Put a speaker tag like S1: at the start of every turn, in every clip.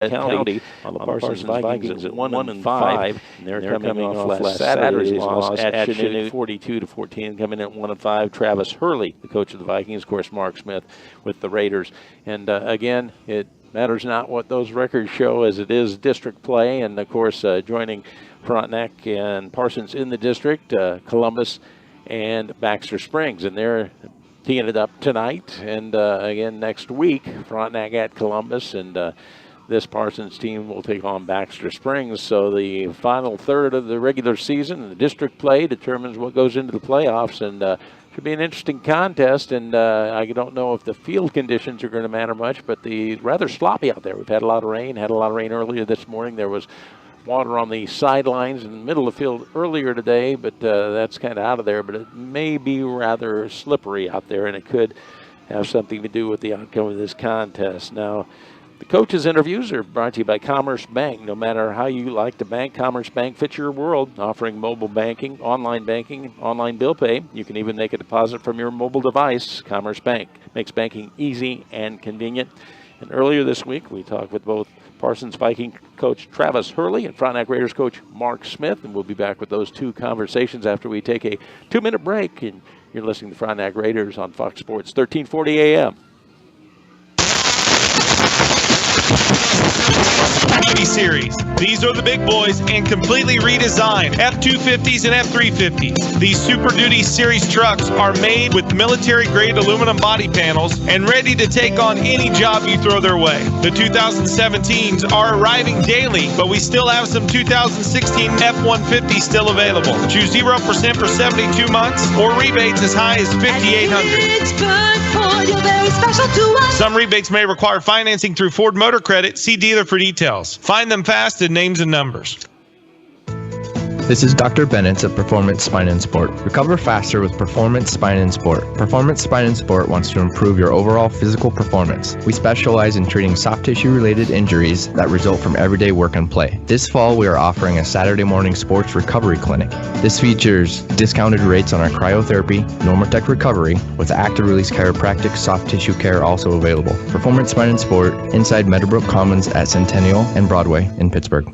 S1: County on the Parsons Vikings at 1-5. And they're coming off last Saturday's loss at Chanute 42-14, coming in at 1-5. Travis Hurley, the coach of the Vikings, of course, Mark Smith with the Raiders. And again, it matters not what those records show as it is district play. And, of course, joining Frontenac and Parsons in the district, Columbus and Baxter Springs. And they're teeing it up tonight and again next week, Frontenac at Columbus. And this Parsons team will take on Baxter Springs. So the final third of the regular season, the district play, determines what goes into the playoffs. And should be an interesting contest, and I don't know if the field conditions are going to matter much, but the rather sloppy out there. We've had a lot of rain earlier this morning. There was water on the sidelines in the middle of the field earlier today, but that's kind of out of there. But it may be rather slippery out there, and it could have something to do with the outcome of this contest. Now, the coaches' interviews are brought to you by Commerce Bank. No matter how you like to bank, Commerce Bank fits your world, offering mobile banking, online bill pay. You can even make a deposit from your mobile device. Commerce Bank makes banking easy and convenient. And earlier this week, we talked with both Parsons Viking coach Travis Hurley and Frontenac Raiders coach Mark Smith. And we'll be back with those two conversations after we take a 2-minute break. And you're listening to Frontenac Raiders on Fox Sports 1340 AM.
S2: Series. These are the big boys and completely redesigned F-250s and F-350s. These Super Duty Series trucks are made with military-grade aluminum body panels and ready to take on any job you throw their way. The 2017s are arriving daily, but we still have some 2016 F-150s still available. Choose 0% for 72 months or rebates as high as $5,800. Some rebates may require financing through Ford Motor Credit. See dealer for details. Find them fast in names and numbers.
S3: This is Dr. Bennett at Performance Spine and Sport. Recover faster with Performance Spine and Sport. Performance Spine and Sport wants to improve your overall physical performance. We specialize in treating soft tissue-related injuries that result from everyday work and play. This fall, we are offering a Saturday morning sports recovery clinic. This features discounted rates on our cryotherapy, Normatec recovery, with active release chiropractic, soft tissue care also available. Performance Spine and Sport, inside Meadowbrook Commons at Centennial and Broadway in Pittsburgh.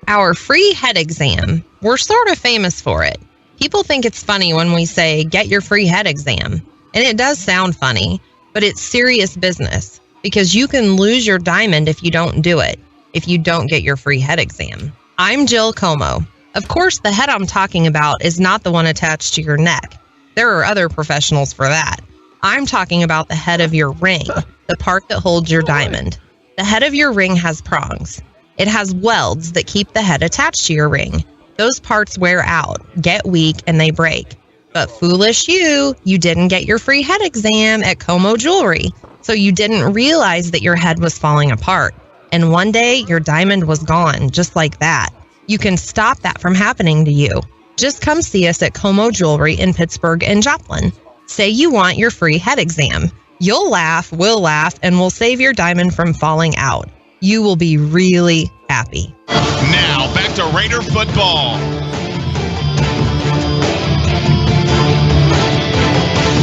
S4: Our free head exam. We're sort of famous for it. People think it's funny when we say, get your free head exam. And it does sound funny, but it's serious business because you can lose your diamond if you don't do it, if you don't get your free head exam. I'm Jill Como. Of course, the head I'm talking about is not the one attached to your neck. There are other professionals for that. I'm talking about the head of your ring, the part that holds your diamond. The head of your ring has prongs. It has welds that keep the head attached to your ring. Those parts wear out, get weak, and they break. But foolish you didn't get your free head exam at Como Jewelry. So you didn't realize that your head was falling apart. And one day, your diamond was gone, just like that. You can stop that from happening to you. Just come see us at Como Jewelry in Pittsburgh and Joplin. Say you want your free head exam. You'll laugh, we'll laugh, and we'll save your diamond from falling out. You will be really happy.
S2: Now, back to Raider football.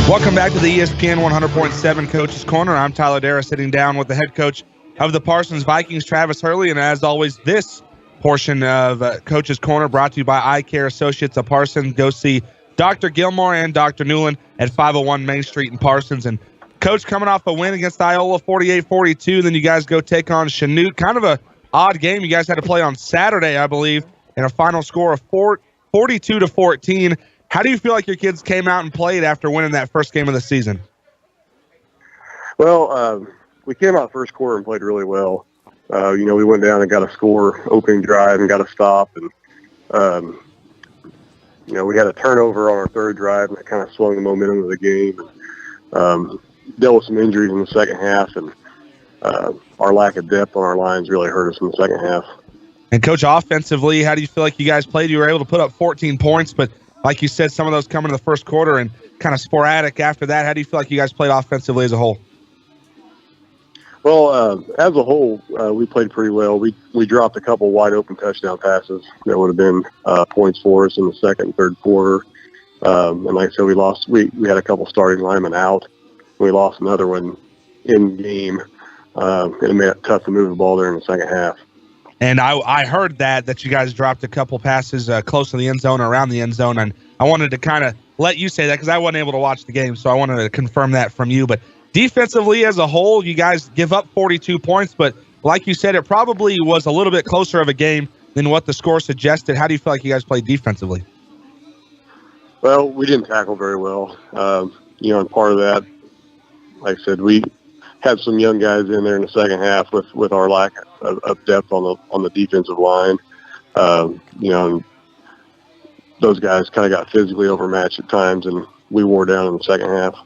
S5: Welcome back to the ESPN 100.7 Coach's Corner. I'm Tyler Dara, sitting down with the head coach of the Parsons Vikings, Travis Hurley. And as always, this portion of Coach's Corner brought to you by Eye Care Associates of Parsons. Go see Dr. Gilmore and Dr. Newland at 501 Main Street in Parsons. And Coach, coming off a win against Iola 48-42, then you guys go take on Chanute. Kind of a odd game. You guys had to play on Saturday, I believe, and a final score of 42-14. How do you feel like your kids came out and played after winning that first game of the season?
S6: Well, we came out first quarter and played really well. We went down and got a score, opening drive, and got a stop. And, we had a turnover on our third drive, and that kind of swung the momentum of the game. And, dealt with some injuries in the second half, and our lack of depth on our lines really hurt us in the second half.
S5: And, Coach, offensively, how do you feel like you guys played? You were able to put up 14 points, but like you said, some of those come in the first quarter and kind of sporadic after that. How do you feel like you guys played offensively as a whole?
S6: Well, as a whole, we played pretty well. We dropped a couple wide-open touchdown passes that would have been points for us in the second and third quarter. And like I said, we lost. We had a couple starting linemen out. We lost another one in game. and it made it tough to move the ball there in the second half.
S5: And I heard that you guys dropped a couple passes close to the end zone or around the end zone, and I wanted to kind of let you say that because I wasn't able to watch the game, so I wanted to confirm that from you. But defensively as a whole, you guys give up 42 points, but like you said, it probably was a little bit closer of a game than what the score suggested. How do you feel like you guys played defensively?
S6: Well, we didn't tackle very well. And part of that, like I said, we had some young guys in there in the second half with our lack of depth on the defensive line. And those guys kind of got physically overmatched at times, and we wore down in the second half.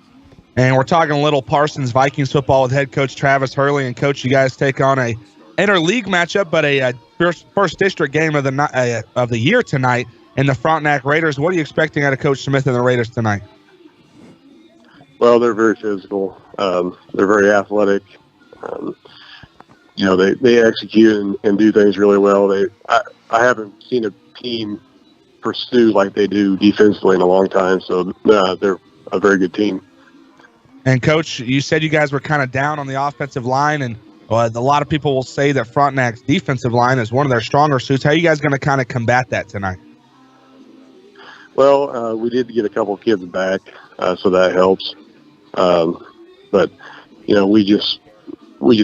S5: And we're talking a little Parsons Vikings football with head coach Travis Hurley. And coach, you guys take on a interleague matchup, but a first district game of the year tonight in the Frontenac Raiders. What are you expecting out of Coach Smith and the Raiders tonight?
S6: Well, they're very physical. They're very athletic. They execute and do things really well. I haven't seen a team pursue like they do defensively in a long time, so they're a very good team. And
S5: Coach, you said you guys were kind of down on the offensive line, and a lot of people will say that Frontenac's defensive line is one of their stronger suits. How are you guys going to kind of combat that tonight?
S6: Well, we did get a couple of kids back, so that helps. But we just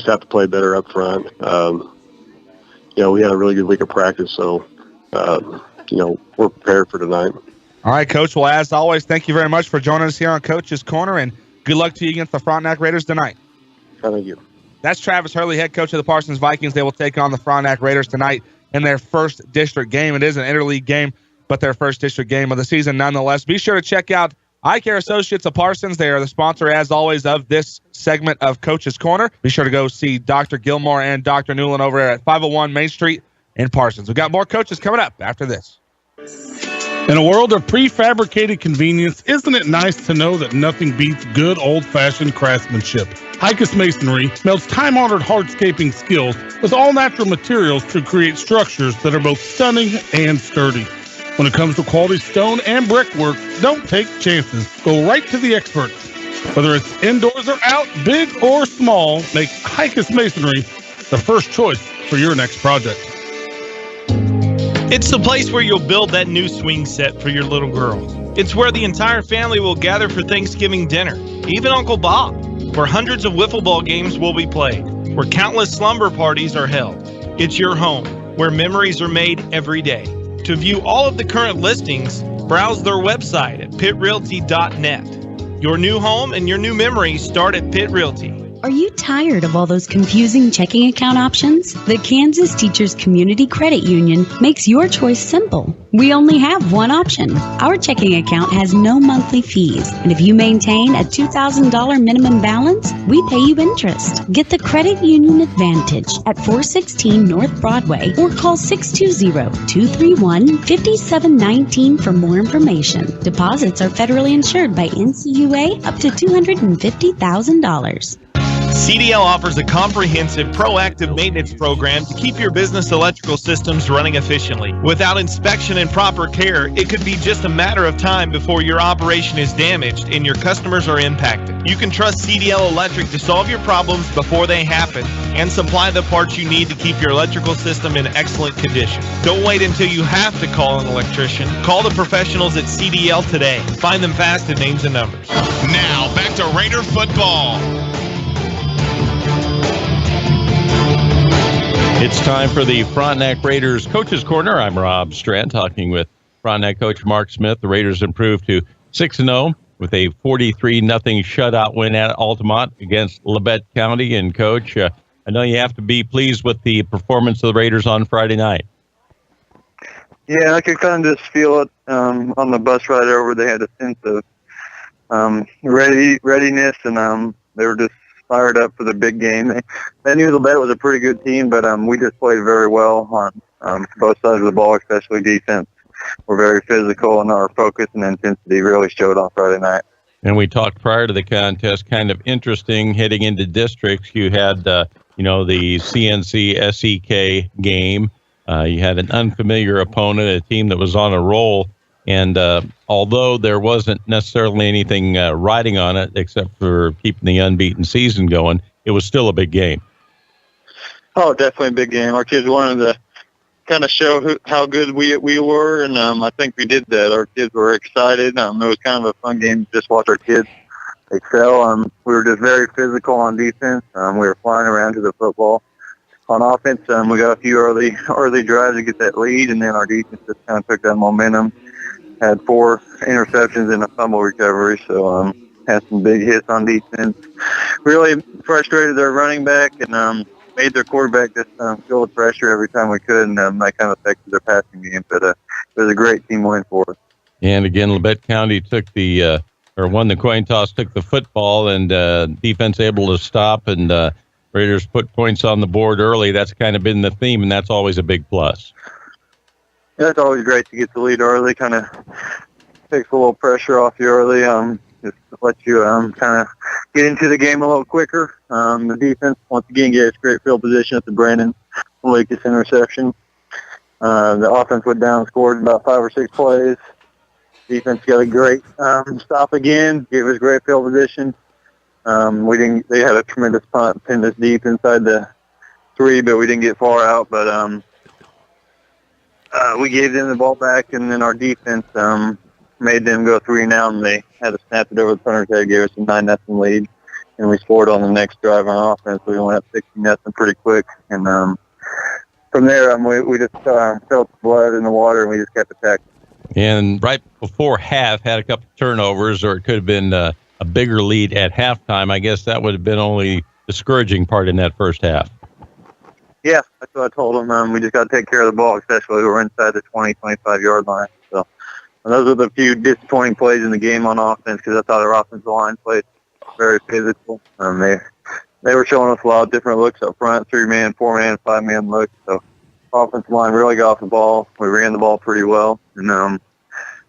S6: have to play better up front. We had a really good week of practice, so we're prepared for tonight.
S5: All right, Coach. Well, as always, thank you very much for joining us here on Coach's Corner, and good luck to you against the Frontenac Raiders tonight.
S6: Thank you.
S5: That's Travis Hurley, head coach of the Parsons Vikings. They will take on the Frontenac Raiders tonight in their first district game. It is an interleague game, but their first district game of the season nonetheless. Be sure to check out Eye Care Associates of Parsons. They are the sponsor, as always, of this segment of Coach's Corner. Be sure to go see Dr. Gilmore and Dr. Newland over at 501 Main Street in Parsons. We've got more coaches coming up after this.
S7: In a world of prefabricated convenience, isn't it nice to know that nothing beats good old-fashioned craftsmanship? Hicus Masonry melds time-honored hardscaping skills with all-natural materials to create structures that are both stunning and sturdy. When it comes to quality stone and brickwork, don't take chances. Go right to the experts. Whether it's indoors or out, big or small, make Hicus Masonry the first choice for your next project.
S2: It's the place where you'll build that new swing set for your little girl. It's where the entire family will gather for Thanksgiving dinner, even Uncle Bob, where hundreds of wiffle ball games will be played, where countless slumber parties are held. It's your home, where memories are made every day. To view all of the current listings, browse their website at pitrealty.net. Your new home and your new memories start at Pitt Realty.
S8: Are you tired of all those confusing checking account options? The Kansas Teachers Community Credit Union makes your choice simple. We only have one option. Our checking account has no monthly fees, and if you maintain a $2,000 minimum balance, we pay you interest. Get the Credit Union Advantage at 416 North Broadway or call 620-231-5719 for more information. Deposits are federally insured by NCUA up to $250,000.
S2: CDL offers a comprehensive, proactive maintenance program to keep your business electrical systems running efficiently. Without inspection and proper care, it could be just a matter of time before your operation is damaged and your customers are impacted. You can trust CDL Electric to solve your problems before they happen and supply the parts you need to keep your electrical system in excellent condition. Don't wait until you have to call an electrician. Call the professionals at CDL today. Find them fast at names and numbers.
S9: Now, back to Raider football.
S1: It's time for the Frontenac Raiders Coach's Corner. I'm Rob Strand talking with Frontenac coach Mark Smith. The Raiders improved to 6-0 with a 43-0 shutout win at Altamont against Labette County. And, Coach, I know you have to be pleased with the performance of the Raiders on Friday night.
S10: Yeah, I could kind of just feel it on the bus ride over. They had a sense of readiness, and they were just fired up for the big game. They knew Labette was a pretty good team, but we just played very well on both sides of the ball, especially defense. We're very physical, and our focus and intensity really showed on Friday night.
S1: And we talked prior to the contest, kind of interesting heading into districts. You had, the CNC SEK game. You had an unfamiliar opponent, a team that was on a roll. And although there wasn't necessarily anything riding on it except for keeping the unbeaten season going, it was still a big game.
S10: Oh, definitely a big game. Our kids wanted to kind of show how good we were, and I think we did that. Our kids were excited. It was kind of a fun game to just watch our kids excel. We were just very physical on defense. We were flying around to the football. On offense, we got a few early drives to get that lead, and then our defense just kind of took that momentum. Had 4 interceptions and a fumble recovery, so had some big hits on defense. Really frustrated their running back, and made their quarterback just feel the pressure every time we could, and that kind of affected their passing game. But it was a great team win for us.
S1: And again, Labette County took won the coin toss, took the football, and defense able to stop, and Raiders put points on the board early. That's kind of been the theme, and that's always a big plus.
S10: Yeah, it's always great to get the lead early. Kind of takes a little pressure off you early. Just let you kind of get into the game a little quicker. The defense, once again, gets great field position at the Brandon Lucas interception. The offense went down and scored about 5 or 6 plays. Defense got a great stop again, gave us great field position. They had a tremendous punt, pinned us deep inside the 3, but we didn't get far out. But we gave them the ball back, and then our defense made them go 3 and out, and they had to snap it over the punter's head, gave us a 9-0 lead, and we scored on the next drive on offense. We went up 16-0 pretty quick, and from there we just felt the blood in the water, and we just kept attacking.
S1: And right before half, had a couple turnovers, or it could have been a bigger lead at halftime. I guess that would have been only discouraging part in that first half.
S10: Yeah, that's what I told them. We just got to take care of the ball, especially when we're inside the 20, 25-yard line. So those are the few disappointing plays in the game on offense, because I thought our offensive line played very physical. They were showing us a lot of different looks up front, 3-man, 4-man, 5-man looks. So offensive line really got off the ball. We ran the ball pretty well. And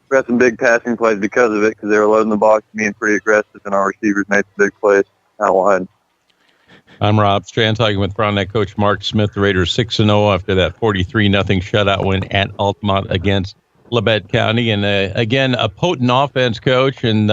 S10: we had some big passing plays because of it, because they were loading the box and being pretty aggressive, and our receivers made some big plays out wide.
S1: I'm Rob Strand, talking with Frontenac coach Mark Smith. The Raiders 6-0 after that 43-0 shutout win at Altamont against Labette County. And again, a potent offense, coach. And,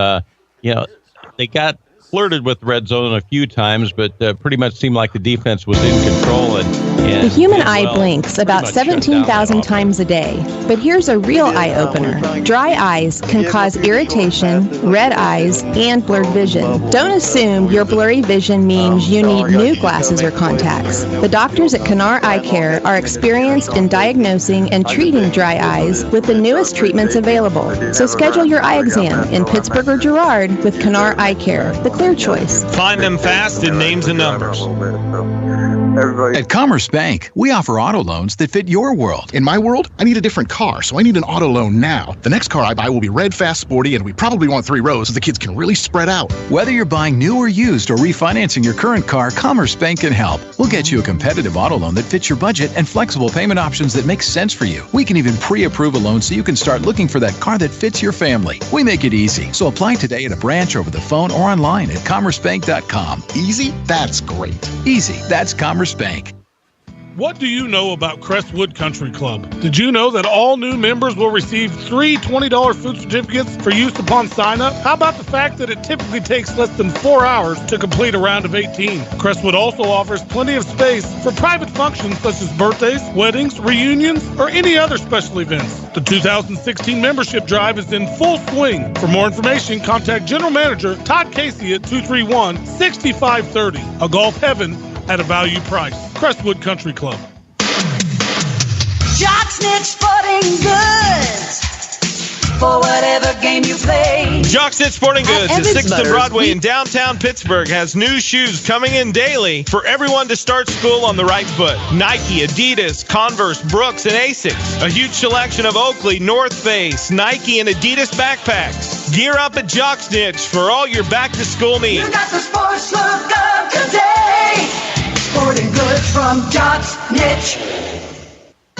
S1: they got flirted with the red zone a few times, but pretty much seemed like the defense was in control.
S11: The human eye blinks about 17,000 times a day. But here's a real eye-opener. Dry eyes can cause irritation, red eyes, and blurred vision. Don't assume your blurry vision means you need new glasses or contacts. The doctors at Kanar Eye Care are experienced in diagnosing and treating dry eyes with the newest treatments available. So schedule your eye exam in Pittsburgh or Girard with Kanar Eye Care, the clear choice.
S2: Find them fast in names and numbers.
S12: At Commerce Bank, we offer auto loans that fit your world.
S13: In my world, I need a different car, so I need an auto loan now. The next car I buy will be red, fast, sporty, and we probably want 3 rows so the kids can really spread out.
S12: Whether you're buying new or used or refinancing your current car, Commerce Bank can help. We'll get you a competitive auto loan that fits your budget and flexible payment options that make sense for you. We can even pre-approve a loan so you can start looking for that car that fits your family. We make it easy. So apply today at a branch, over the phone, or online at commercebank.com.
S13: Easy? That's great.
S12: Easy. That's Commerce Bank.
S7: What do you know about Crestwood Country Club? Did you know that all new members will receive 3 $20 food certificates for use upon sign-up? How about the fact that it typically takes less than 4 hours to complete a round of 18? Crestwood also offers plenty of space for private functions such as birthdays, weddings, reunions, or any other special events. The 2016 membership drive is in full swing. For more information, contact General Manager Todd Casey at 231-6530. A golf heaven at a value price. Crestwood Country Club.
S14: Jock Snitch Sporting Goods. For whatever game you play.
S2: Jock Snitch Sporting Goods at 6th and Broadway in downtown Pittsburgh has new shoes coming in daily for everyone to start school on the right foot. Nike, Adidas, Converse, Brooks, and Asics. A huge selection of Oakley, North Face, Nike, and Adidas backpacks. Gear up at Jock Snitch for all your back-to-school needs.
S14: You got the sports look of today. Sporting Goods from Jock Snitch.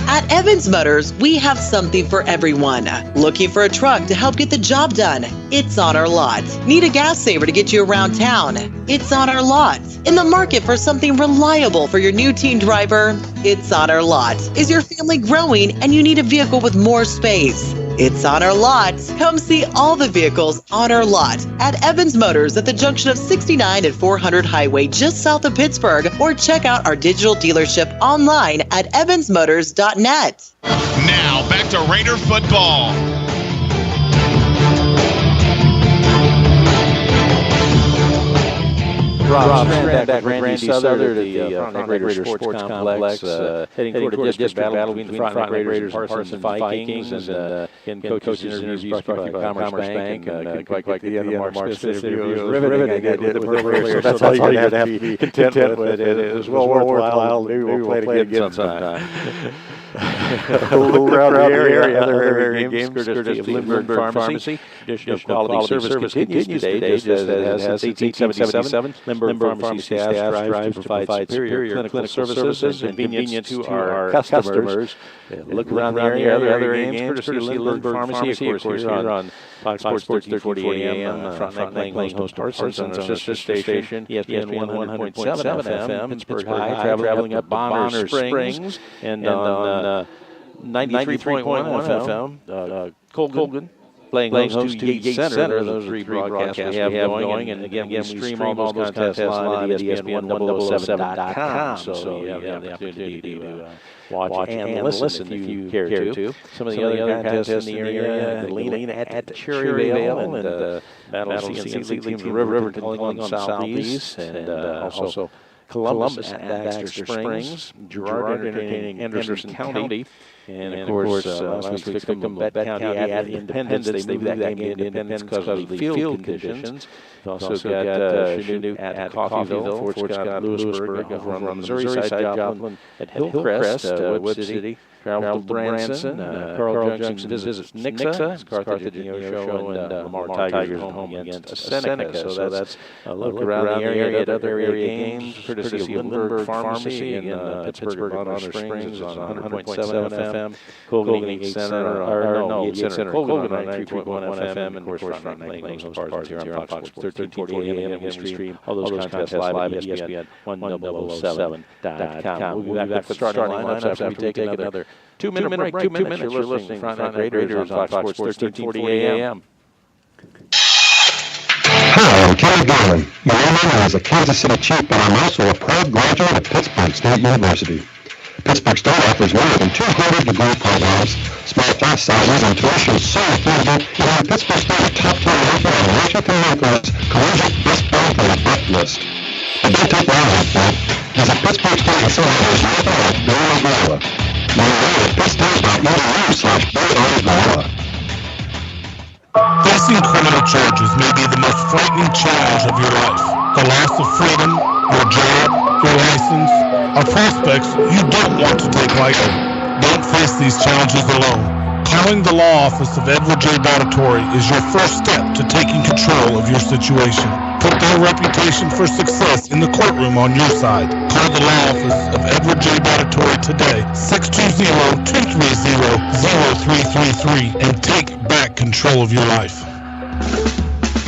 S15: At Evans Motors, we have something for everyone. Looking for a truck to help get the job done? It's on our lot. Need a gas saver to get you around town? It's on our lot. In the market for something reliable for your new teen driver? It's on our lot. Is your family growing and you need a vehicle with more space? It's on our lot. Come see all the vehicles on our lot at Evans Motors at the junction of 69 and 400 Highway just south of Pittsburgh, or check out our digital dealership online at evansmotors.net.
S9: Now, back to Raider football.
S1: Rob Strand back with Randy Southern at the Frontenac Raiders Sports Complex, heading toward a district battle between the Frontenac Raiders and Parsons Vikings, and coaches' interviews brought to you by Commerce Bank, and quite like the end of Mark Smith's interview. It was riveting. I did with the Raiders, so that's all you're going to have to be content with. It was well worthwhile. Maybe we'll play it again sometime. Look around the area. Other area games, courtesy of Lindbergh Pharmacy. Additional quality service continues today, just as it has since 1877. Lindbergh Pharmacy staff strives to provide superior clinical services and convenience to our customers. Look around the area. Other area games, courtesy of Lindbergh Pharmacy, of course, here on Fox Sports 1340 AM. Frontenac playing host to Parsons on our sister station, ESPN 100.7 FM, Pittsburgh High, traveling up Bonner Springs, and on 93.1 FM, Colgan. Playing host to Yates Center. Those are three broadcasts we have going. And again, we stream all those contests live at ESPN1017.com. So you have the opportunity to watch and listen if you care to. Some of the other contests in the area, Galena at Cherryvale, and Battle of CNC Team Riverton calling on Southeast, and also Columbus at Baxter Springs, Girard entertaining Anderson County. And of course, last week's victim of Bet County at Independence. They moved that game to Independence because of the field conditions. We've also got Chanute at Coffeyville, Fort Scott, Lewisburg, over on the Missouri side, Joplin at Hillcrest, Wood City. Travel to Branson. Carl Junction visits Nixa. It's Carthage Show, and Lamar Tigers home against Seneca. So that's a look around the area at other area games, courtesy of Lindbergh Pharmacy in Pittsburgh, Bonner Springs on 100.7 FM. Colgan Yates Center, Yates Center, Colgan on 93.1 FM, and of course Frontenac playing those Parsons here on Fox 1340 AM. We stream all those contests live at ESPN 1017.com. We'll be back with the starting lineups after we take another 2-minute break. 2 minutes. You're listening to Frontenac Raiders on Fox Sports 1340 AM.
S16: Hi, I'm Kenny Garland. My real name is a Kansas City Chief, but I'm also a proud graduate of Pittsburgh State University. Pittsburgh State offers more than 200 degree programs, small class sizes, and tuition so affordable, and Pittsburgh State a top 10 offer on Washington Mercury's collegiate best bank and bet list. But don't take my word for it. Visit Pittsburgh State Accelerators right now at Gorilla.
S7: Facing criminal charges may be the most frightening challenge of your life. The loss of freedom, your job, your license, are prospects you don't want to take lightly. Don't face these challenges alone. Calling the law office of Edward J. Bartatory is your first step to taking control of your situation. Put their reputation for success in the courtroom on your side. Call the law office of Edward J. Bartatory today, 620-230-0333, and take back control of your life.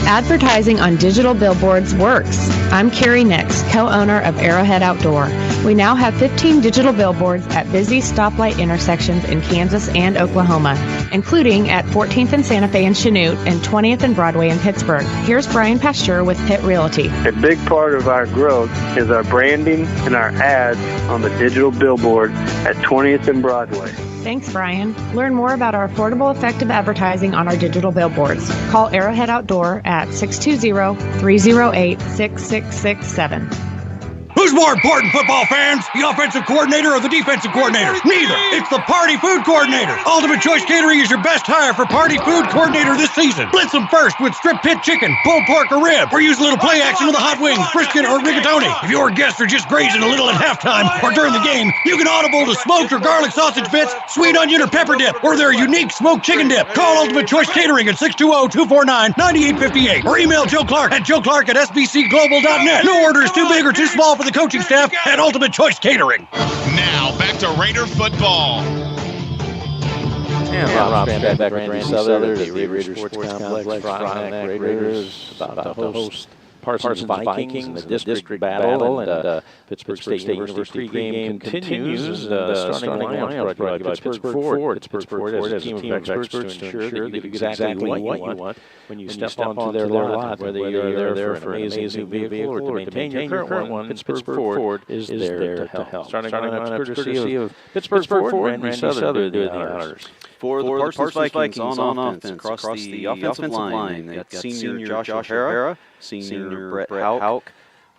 S11: Advertising on digital billboards works. I'm Carrie Nix, co-owner of Arrowhead Outdoor. We now have 15 digital billboards at busy stoplight intersections in Kansas and Oklahoma, including at 14th and Santa Fe in Chanute and 20th and Broadway in Pittsburgh. Here's Brian Pasteur with Pitt Realty.
S17: A big part of our growth is our branding and our ads on the digital billboard at 20th and Broadway.
S11: Thanks, Brian. Learn more about our affordable, effective advertising on our digital billboards. Call Arrowhead Outdoor at 620-308-6667.
S18: Who's more important, football fans? The offensive coordinator or the defensive coordinator? Neither. It's the party food coordinator. Ultimate Choice Catering is your best hire for party food coordinator this season. Blitz them first with strip pit chicken, pulled pork or rib, or use a little play action with a hot wing, brisket or rigatoni. If your guests are just grazing a little at halftime or during the game, you can audible to smoked or garlic sausage bits, sweet onion or pepper dip, or their unique smoked chicken dip. Call Ultimate Choice Catering at 620-249-9858 or email Joe Clark at joeclark@sbcglobal.net. No order is too big or too small for the coaching staff at Ultimate Choice Catering.
S9: Now, back to Raider football.
S1: And Rob Strand back with Randy Southern at the Raiders Sports Complex. Frontenac Raiders about to host Parsons Vikings in the district battle, and Pittsburgh State University pregame continues. The starting lineup brought to you by Pittsburgh Ford. Pittsburgh Ford has a team of experts to ensure that you get exactly what you want when you step onto their lot, whether you're there for an amazing new vehicle or to maintain your current one. Pittsburgh Ford is there to help. Starting lineup courtesy of Pittsburgh Ford and Randy Southern doing the honors.
S19: For the Parsons Vikings on offense, across the offensive line, they've got senior Josh O'Hara, senior Brett Hauk,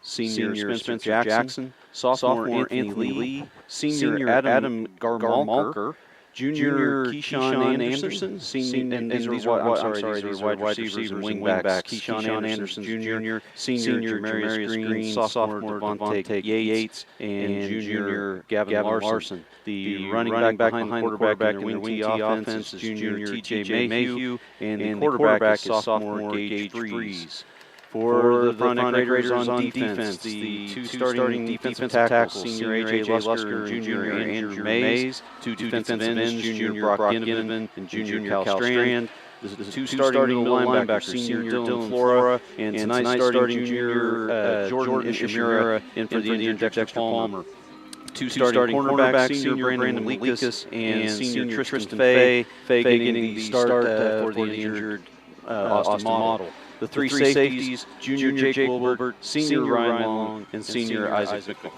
S19: senior Spencer Jackson, sophomore Anthony Lee, senior Adam Garmalker, junior Keyshawn Anderson, senior, and these are wide receivers and wingbacks, Keyshawn Anderson Jr., senior Jamarius Green, sophomore Devontae Yates, and junior Gavin Larson. The running back behind the quarterback in their wing T offense is junior T.J. Mayhew, and the quarterback is sophomore Gage Freeze. For the Frontenac Raiders on defense, the two starting defensive tackles, senior A.J. Lusker and junior Andrew Mays, two defensive ends, junior Brock Ginnivan and junior Cal Strand. The two starting middle linebackers, senior Dylan Flora, and tonight's starting junior Jordan Ishimura in for the injured Dexter Palmer. Two starting cornerbacks, senior Brandon Leakus and senior Tristan Fay getting the start for the injured Austin Model. The three safeties, junior Jake Wilbert, senior Ryan Long, and senior Isaac McMillan.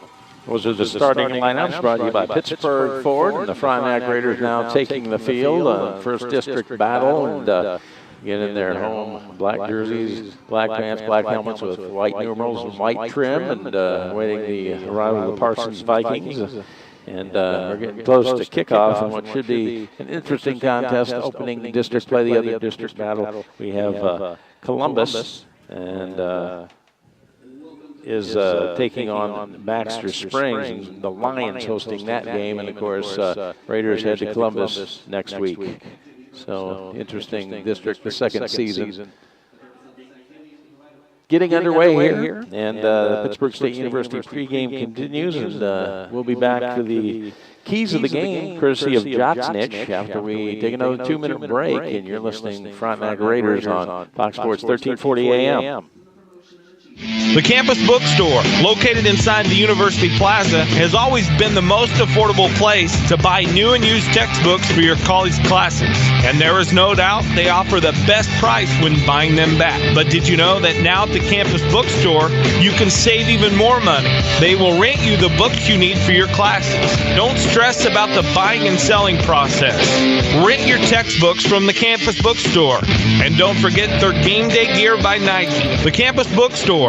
S1: Those are the starting lineups brought to you by Pittsburgh Ford, and the Frontenac Raiders now taking the field. First district battle, and get in their home black jerseys, black pants, black helmets with white numerals and white trim, and awaiting the arrival of the Parsons Vikings. And we're getting close to kickoff in what should be an interesting contest, opening district play, the other district battle. We have Columbus, and is taking on Baxter Springs, and the Lions hosting that game, and of course Raiders head to Columbus next week. So interesting district, the second season. Getting underway here, and the Pittsburgh State University pregame continues, and we'll be back to the keys of the game, courtesy of Jotsnitch, after we take another 2-minute break, and you're listening to Frontenac Raiders on Fox Sports 1340 AM.
S2: The Campus Bookstore, located inside the University Plaza, has always been the most affordable place to buy new and used textbooks for your college classes. And there is no doubt they offer the best price when buying them back. But did you know that now at the Campus Bookstore, you can save even more money? They will rent you the books you need for your classes. Don't stress about the buying and selling process. Rent your textbooks from the Campus Bookstore. And don't forget their game day gear by Nike. The Campus Bookstore.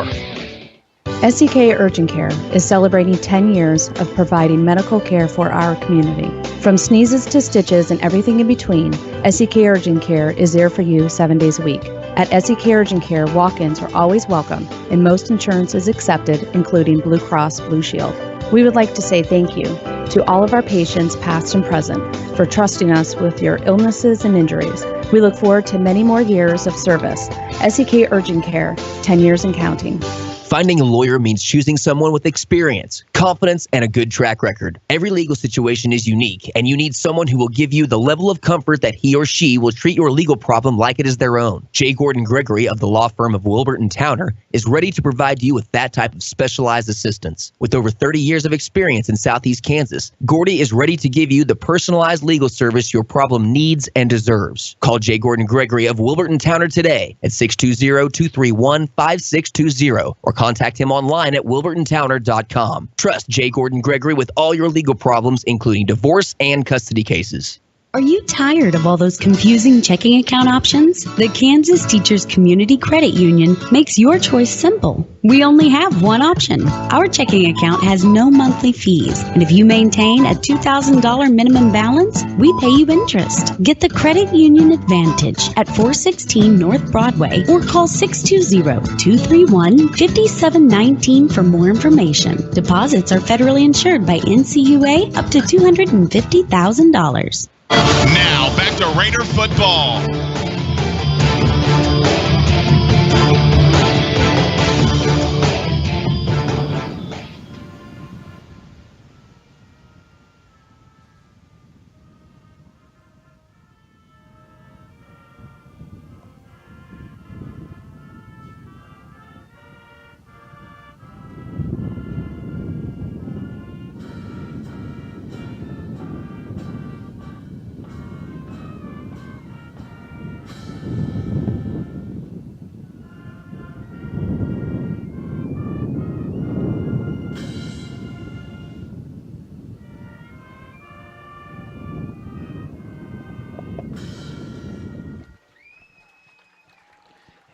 S20: SEK Urgent Care is celebrating 10 years of providing medical care for our community. From sneezes to stitches and everything in between, SEK Urgent Care is there for you 7 days a week. At SEK Urgent Care, walk-ins are always welcome, and most insurance is accepted, including Blue Cross Blue Shield. We would like to say thank you to all of our patients, past and present, for trusting us with your illnesses and injuries. We look forward to many more years of service. SEK Urgent Care, 10 years and counting.
S21: Finding a lawyer means choosing someone with experience, confidence, and a good track record. Every legal situation is unique, and you need someone who will give you the level of comfort that he or she will treat your legal problem like it is their own. J. Gordon Gregory of the law firm of Wilbert & Towner is ready to provide you with that type of specialized assistance. With over 30 years of experience in Southeast Kansas, Gordy is ready to give you the personalized legal service your problem needs and deserves. Call J. Gordon Gregory of Wilbert & Towner today at 620-231-5620 or contact him online at wilburtontowner.com. Trust J. Gordon Gregory with all your legal problems, including divorce and custody cases.
S8: Are you tired of all those confusing checking account options? The Kansas Teachers Community Credit Union makes your choice simple. We only have one option. Our checking account has no monthly fees, and if you maintain a $2,000 minimum balance, we pay you interest. Get the Credit Union Advantage at 416 North Broadway or call 620-231-5719 for more information. Deposits are federally insured by NCUA up to $250,000.
S9: Now, back to Raider football.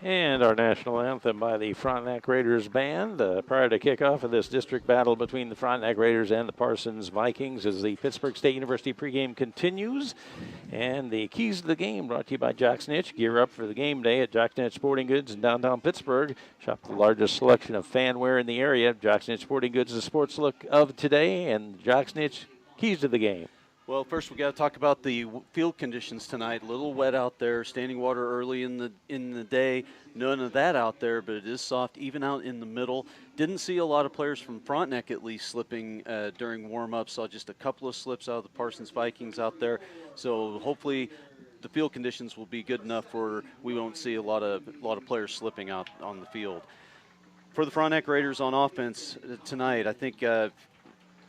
S1: And our national anthem by the Frontenac Raiders Band prior to kickoff of this district battle between the Frontenac Raiders and the Parsons Vikings as the Pittsburgh State University pregame continues. And the keys to the game brought to you by Jock Snitch. Gear up for the game day at Jock Snitch Sporting Goods in downtown Pittsburgh. Shop the largest selection of fan wear in the area. Jock Snitch Sporting Goods is the sports look of today, and Jock Snitch keys to the game.
S19: Well, first we got to talk about the field conditions tonight. A little wet out there, standing water early in the day. None of that out there, but it is soft even out in the middle. Didn't see a lot of players from Frontenac at least slipping during warm-up. Saw just a couple of slips out of the Parsons Vikings out there. So hopefully the field conditions will be good enough where we won't see a lot of players slipping out on the field. For the Frontenac Raiders on offense tonight, I think if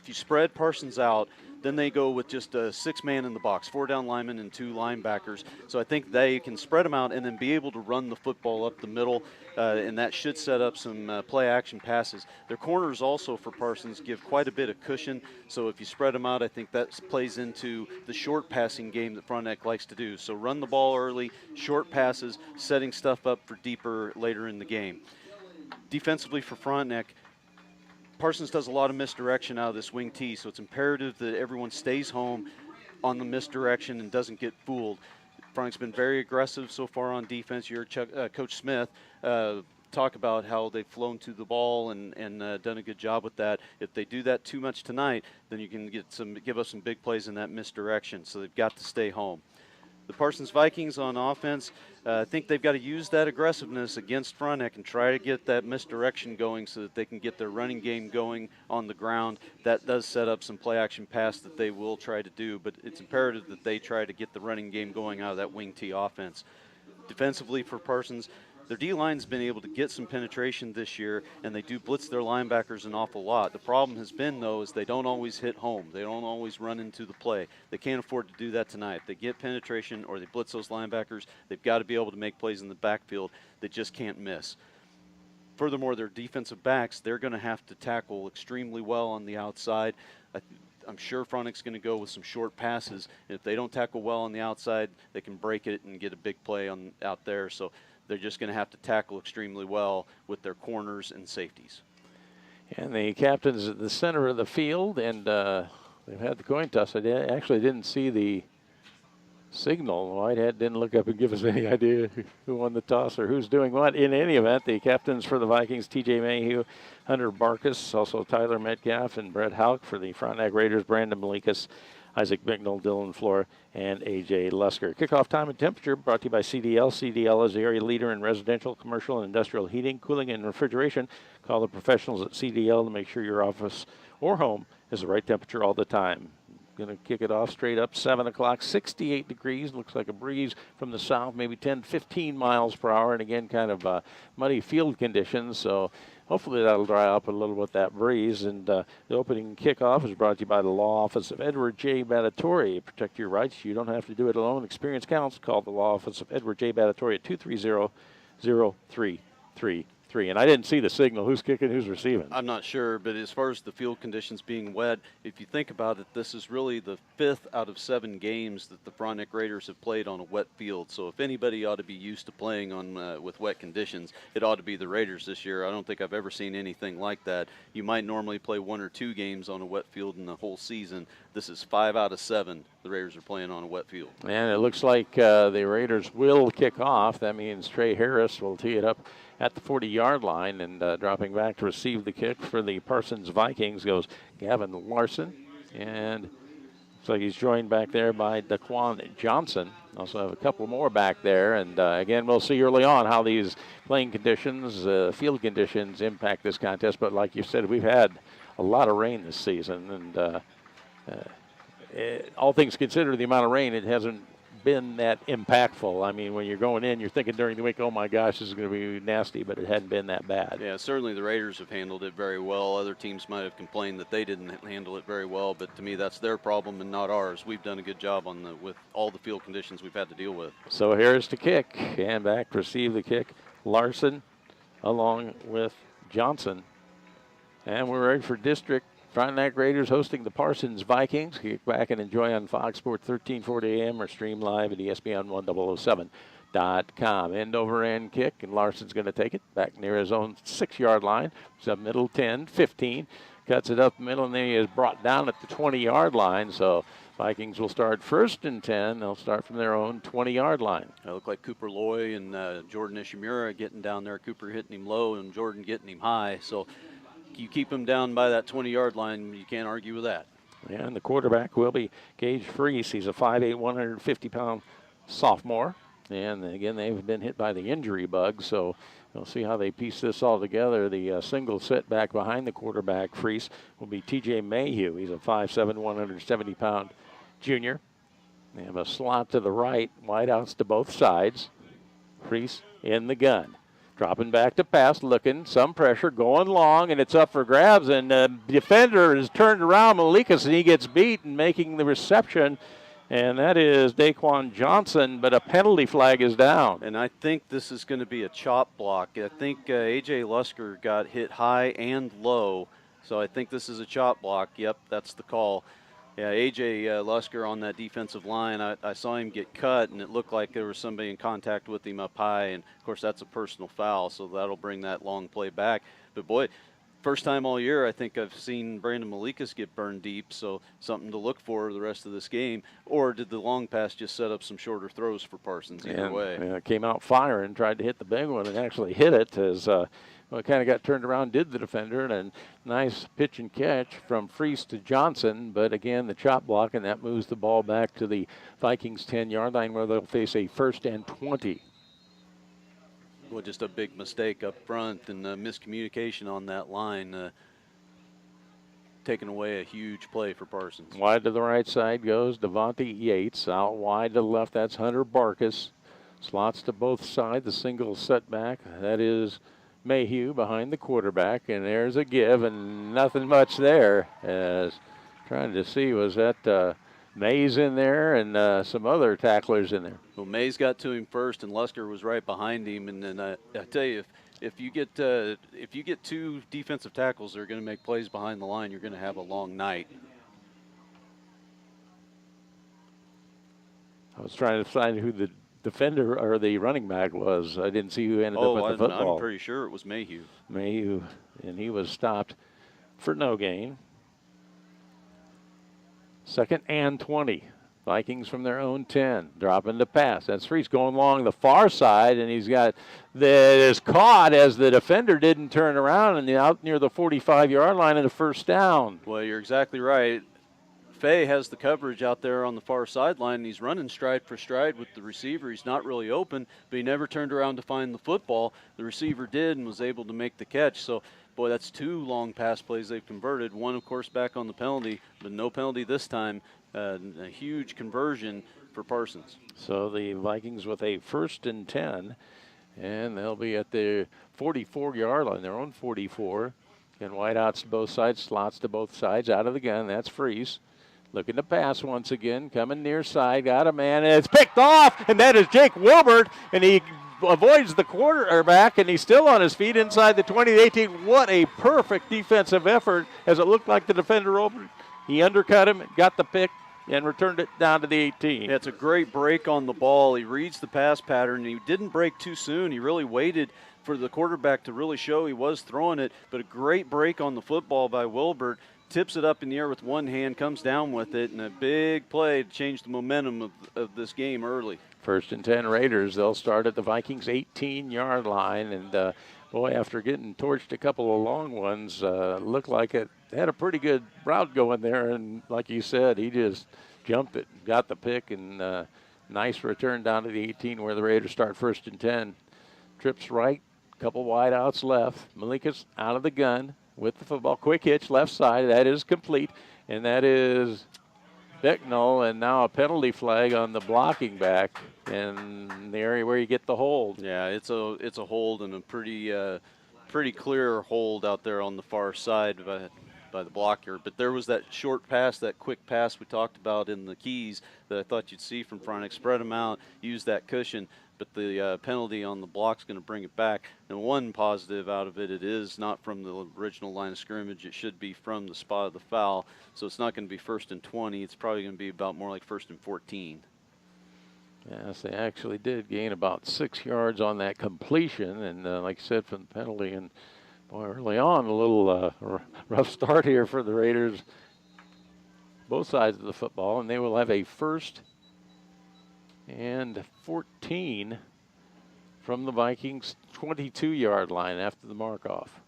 S19: you spread Parsons out, then they go with just a 6-man in the box, 4 down linemen and 2 linebackers. So I think they can spread them out and then be able to run the football up the middle, and that should set up some play-action passes. Their corners also for Parsons give quite a bit of cushion, so if you spread them out, I think that plays into the short passing game that Frontenac likes to do. So run the ball early, short passes, setting stuff up for deeper later in the game. Defensively for Frontenac, Parsons does a lot of misdirection out of this wing T, so it's imperative that everyone stays home on the misdirection and doesn't get fooled. Frontenac's been very aggressive so far on defense. You heard Coach Smith talk about how they've flown to the ball and done a good job with that. If they do that too much tonight, then you can give us some big plays in that misdirection, so they've got to stay home. The Parsons Vikings on offense, I think they've got to use that aggressiveness against Frontenac and try to get that misdirection going so that they can get their running game going on the ground. That does set up some play-action pass that they will try to do, but it's imperative that they try to get the running game going out of that wing T offense. Defensively for Parsons, their D-line's been able to get some penetration this year, and they do blitz their linebackers an awful lot. The problem has been, though, is they don't always hit home. They don't always run into the play. They can't afford to do that tonight. If they get penetration or they blitz those linebackers, they've got to be able to make plays in the backfield. They just can't miss. Furthermore, their defensive backs, they're going to have to tackle extremely well on the outside. I'm sure Frontenac's going to go with some short passes. If they don't tackle well on the outside, they can break it and get a big play out there. So they're just going to have to tackle extremely well with their corners and safeties.
S1: And the captain's at the center of the field, and they've had the coin toss. I actually didn't see the signal. Whitehead didn't look up and give us any idea who won the toss or who's doing what. In any event, the captains for the Vikings, T.J. Mayhew, Hunter Barkus, also Tyler Metcalf, and Brett Houck. For the Frontenac Raiders, Brandon Malikas, Isaac Bicknell, Dylan Flora, and A.J. Lusker. Kickoff time and temperature brought to you by CDL. CDL is the area leader in residential, commercial, and industrial heating, cooling, and refrigeration. Call the professionals at CDL to make sure your office or home is the right temperature all the time. Going to kick it off straight up, 7 o'clock, 68 degrees. Looks like a breeze from the south, maybe 10, 15 miles per hour. And again, kind of muddy field conditions. So hopefully that'll dry up a little with that breeze. And the opening kickoff is brought to you by the Law Office of Edward J. Battatori. Protect your rights. You don't have to do it alone. Experience counts. Call the Law Office of Edward J. Battatori at 230-0333. And I didn't see the signal. Who's kicking, who's receiving?
S19: I'm not sure, but as far as the field conditions being wet, if you think about it, this is really the 5th out of 7 games that the Frontenac Raiders have played on a wet field. So if anybody ought to be used to playing on with wet conditions, it ought to be the Raiders this year. I don't think I've ever seen anything like that. You might normally play 1 or 2 games on a wet field in the whole season. This is 5 out of 7 the Raiders are playing on a wet field.
S1: And it looks like the Raiders will kick off. That means Trey Harris will tee it up at the 40-yard line, and dropping back to receive the kick for the Parsons Vikings goes Gavin Larson, and looks like he's joined back there by Daquan Johnson. Also have a couple more back there, and again, we'll see early on how these playing conditions, field conditions impact this contest, but like you said, we've had a lot of rain this season, and all things considered, the amount of rain, it hasn't been that impactful. I mean, when you're going in, you're thinking during the week, oh my gosh, this is going to be nasty, but it hadn't been that bad.
S19: Yeah, certainly the Raiders have handled it very well. Other teams might have complained that they didn't handle it very well, but to me that's their problem and not ours. We've done a good job with all the field conditions we've had to deal with.
S1: So here's the kick, and back to receive the kick, Larson along with Johnson. And we're ready for district. Frontenac Raiders hosting the Parsons Vikings. Kick back and enjoy on Fox Sports 1340 AM or stream live at ESPN 1007.com. End over end kick, and Larson's going to take it back near his own 6-yard line. Sub middle 10, 15. Cuts it up the middle, and then he is brought down at the 20-yard line. So Vikings will start 1st and 10. They'll start from their own 20-yard line.
S19: It looked like Cooper Loy and Jordan Ishimura getting down there. Cooper hitting him low and Jordan getting him high. So you keep him down by that 20-yard line, you can't argue with that.
S1: Yeah, and the quarterback will be Gage Freese. He's a 5'8", 150-pound sophomore. And again, they've been hit by the injury bug, so we'll see how they piece this all together. The single setback behind the quarterback, Freese, will be T.J. Mayhew. He's a 5'7", 170-pound junior. They have a slot to the right, wideouts to both sides. Freese in the gun. Dropping back to pass, looking, some pressure, going long, and it's up for grabs. And the defender is turned around, Malikas, and he gets beat and making the reception. And that is Daquan Johnson, but a penalty flag is down.
S19: And I think this is going to be a chop block. I think A.J. Lusker got hit high and low, so I think this is a chop block. Yep, that's the call. Yeah, A.J. Lusker on that defensive line, I saw him get cut, and it looked like there was somebody in contact with him up high. And, of course, that's a personal foul, so that'll bring that long play back. But, boy, first time all year I think I've seen Brandon Malikas get burned deep, so something to look for the rest of this game. Or did the long pass just set up some shorter throws for Parsons? Either way.
S1: Came out firing, tried to hit the big one, and actually hit it as it kind of got turned around, did the defender, and a nice pitch and catch from Freese to Johnson. But again, the chop block, and that moves the ball back to the Vikings 10-yard line where they'll face a 1st and 20.
S19: Well, just a big mistake up front and miscommunication on that line, taking away a huge play for Parsons.
S1: Wide to the right side goes Devontae Yates. Out wide to the left, that's Hunter Barkus. Slots to both sides, the single setback. That is Mayhew behind the quarterback, and there's a give, and nothing much there. As trying to see, was that Mays in there and some other tacklers in there.
S19: Well, Mays got to him first, and Lusker was right behind him. And then I tell you, if you get 2 defensive tackles that are going to make plays behind the line, you're going to have a long night.
S1: I was trying to find who the defender or the running back was. I didn't see who ended up with the football.
S19: I'm pretty sure it was Mayhew.
S1: Mayhew, and he was stopped for no gain. 2nd and 20. Vikings from their own 10. Dropping to pass. That's Freese going along the far side, and he's got that is caught as the defender didn't turn around and out near the 45-yard line and a 1st down.
S19: Well, you're exactly right. Fay has the coverage out there on the far sideline, and he's running stride for stride with the receiver. He's not really open, but he never turned around to find the football. The receiver did and was able to make the catch. So, boy, that's 2 long pass plays they've converted. One, of course, back on the penalty, but no penalty this time. A huge conversion for Parsons.
S1: So the Vikings with a 1st and 10, and they'll be at their 44-yard line, their own 44. And wideouts to both sides, slots to both sides, out of the gun. That's Freese. Looking to pass once again, coming near side, got a man, and it's picked off, and that is Jake Wilbert, and he avoids the quarterback, and he's still on his feet inside the 20-18. What a perfect defensive effort, as it looked like the defender opened. He undercut him, got the pick, and returned it down to the 18.
S19: Yeah, it's a great break on the ball. He reads the pass pattern, and he didn't break too soon. He really waited for the quarterback to really show he was throwing it, but a great break on the football by Wilbert. Tips it up in the air with one hand, comes down with it, and a big play to change the momentum of this game early.
S1: 1st and 10 Raiders. They'll start at the Vikings' 18-yard line. And, boy, after getting torched a couple of long ones, looked like it had a pretty good route going there. And like you said, he just jumped it, got the pick, and nice return down to the 18 where the Raiders start 1st and 10. Trips right, couple wide outs left. Malikas out of the gun with the football. Quick hitch left side. That is complete. And that is Becknell, and now a penalty flag on the blocking back in the area where you get the hold.
S19: Yeah, it's a hold, and a pretty clear hold out there on the far side by the blocker. But there was that short pass, that quick pass we talked about in the keys that I thought you'd see from Frontenac. Spread them out, use that cushion. But the penalty on the block's going to bring it back. And one positive out of it is not from the original line of scrimmage. It should be from the spot of the foul. So it's not going to be 1st and 20. It's probably going to be about more like 1st and 14.
S1: Yes, they actually did gain about 6 yards on that completion, and like I said, from the penalty, and boy, early on, a little rough start here for the Raiders, both sides of the football, and they will have a 1st and 14 from the Vikings 22-yard line after the mark-off.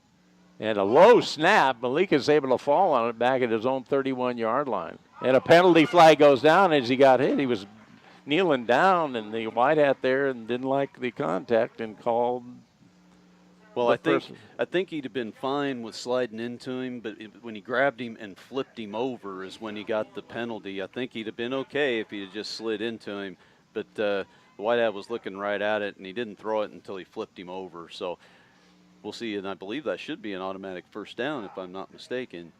S1: And a low snap, Malik is able to fall on it back at his own 31-yard line. And a penalty flag goes down as he got hit. He was kneeling down, and the white hat there and didn't like the contact and called.
S19: Well, I think he'd have been fine with sliding into him, but when he grabbed him and flipped him over is when he got the penalty. I think he'd have been okay if he had just slid into him, but the white hat was looking right at it, and he didn't throw it until he flipped him over. So we'll see, and I believe that should be an automatic 1st down if I'm not mistaken.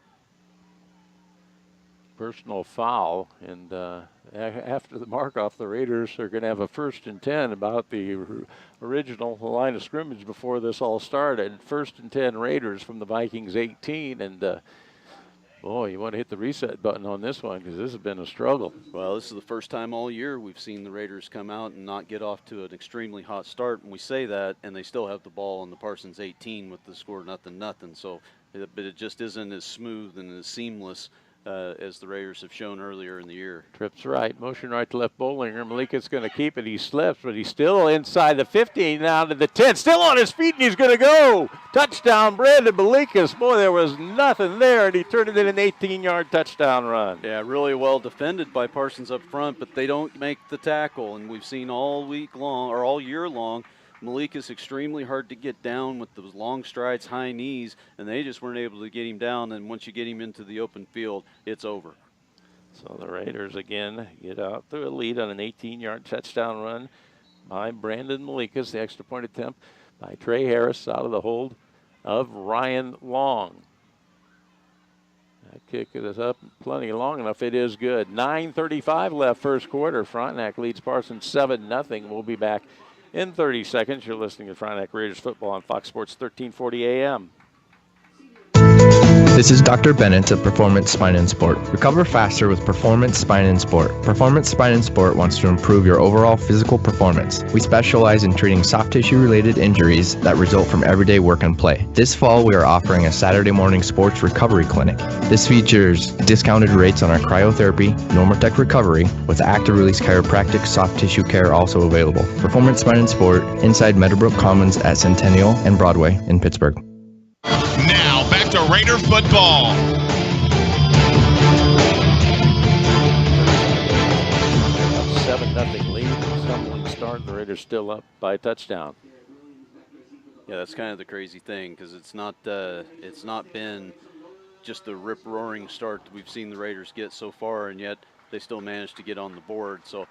S1: Personal foul, and after the mark-off, the Raiders are going to have a 1st and 10 about the original line of scrimmage before this all started. 1st and 10 Raiders from the Vikings 18, and boy, you want to hit the reset button on this one because this has been a struggle.
S19: Well, this is the first time all year we've seen the Raiders come out and not get off to an extremely hot start, and we say that, and they still have the ball on the Parsons 18 with the score 0-0. So, but it just isn't as smooth and as seamless as the Raiders have shown earlier in the year.
S1: Trips right, motion right to left Bollinger. Malika's going to keep it. He slips, but he's still inside the 15, now to the 10. Still on his feet, and he's going to go. Touchdown, Brandon Malikas. Boy, there was nothing there, and he turned it in an 18-yard touchdown run.
S19: Yeah, really well defended by Parsons up front, but they don't make the tackle, and we've seen all week long, or all year long, Malik is extremely hard to get down with those long strides, high knees, and they just weren't able to get him down. And once you get him into the open field, it's over.
S1: So the Raiders again get out to a lead on an 18-yard touchdown run by Brandon Malikas. The extra point attempt by Trey Harris out of the hold of Ryan Long. That kick is up plenty long enough. It is good. 9:35 left first quarter. Frontenac leads Parsons 7-0. We'll be back in 30 seconds. You're listening to Frontenac Raiders football on Fox Sports 1340 AM.
S3: This is Dr. Bennett of Performance Spine and Sport. Recover faster with Performance Spine and Sport. Performance Spine and Sport wants to improve your overall physical performance. We specialize in treating soft tissue-related injuries that result from everyday work and play. This fall, we are offering a Saturday morning sports recovery clinic. This features discounted rates on our cryotherapy, Normatec recovery, with active release chiropractic soft tissue care also available. Performance Spine and Sport, inside Meadowbrook Commons at Centennial and Broadway in Pittsburgh.
S9: Now, back to Raider football.
S1: 7-0 lead. Stumbling start. The Raiders still up by a touchdown.
S19: Yeah, that's kind of the crazy thing because it's not been just the rip-roaring start that we've seen the Raiders get so far, and yet they still managed to get on the board. So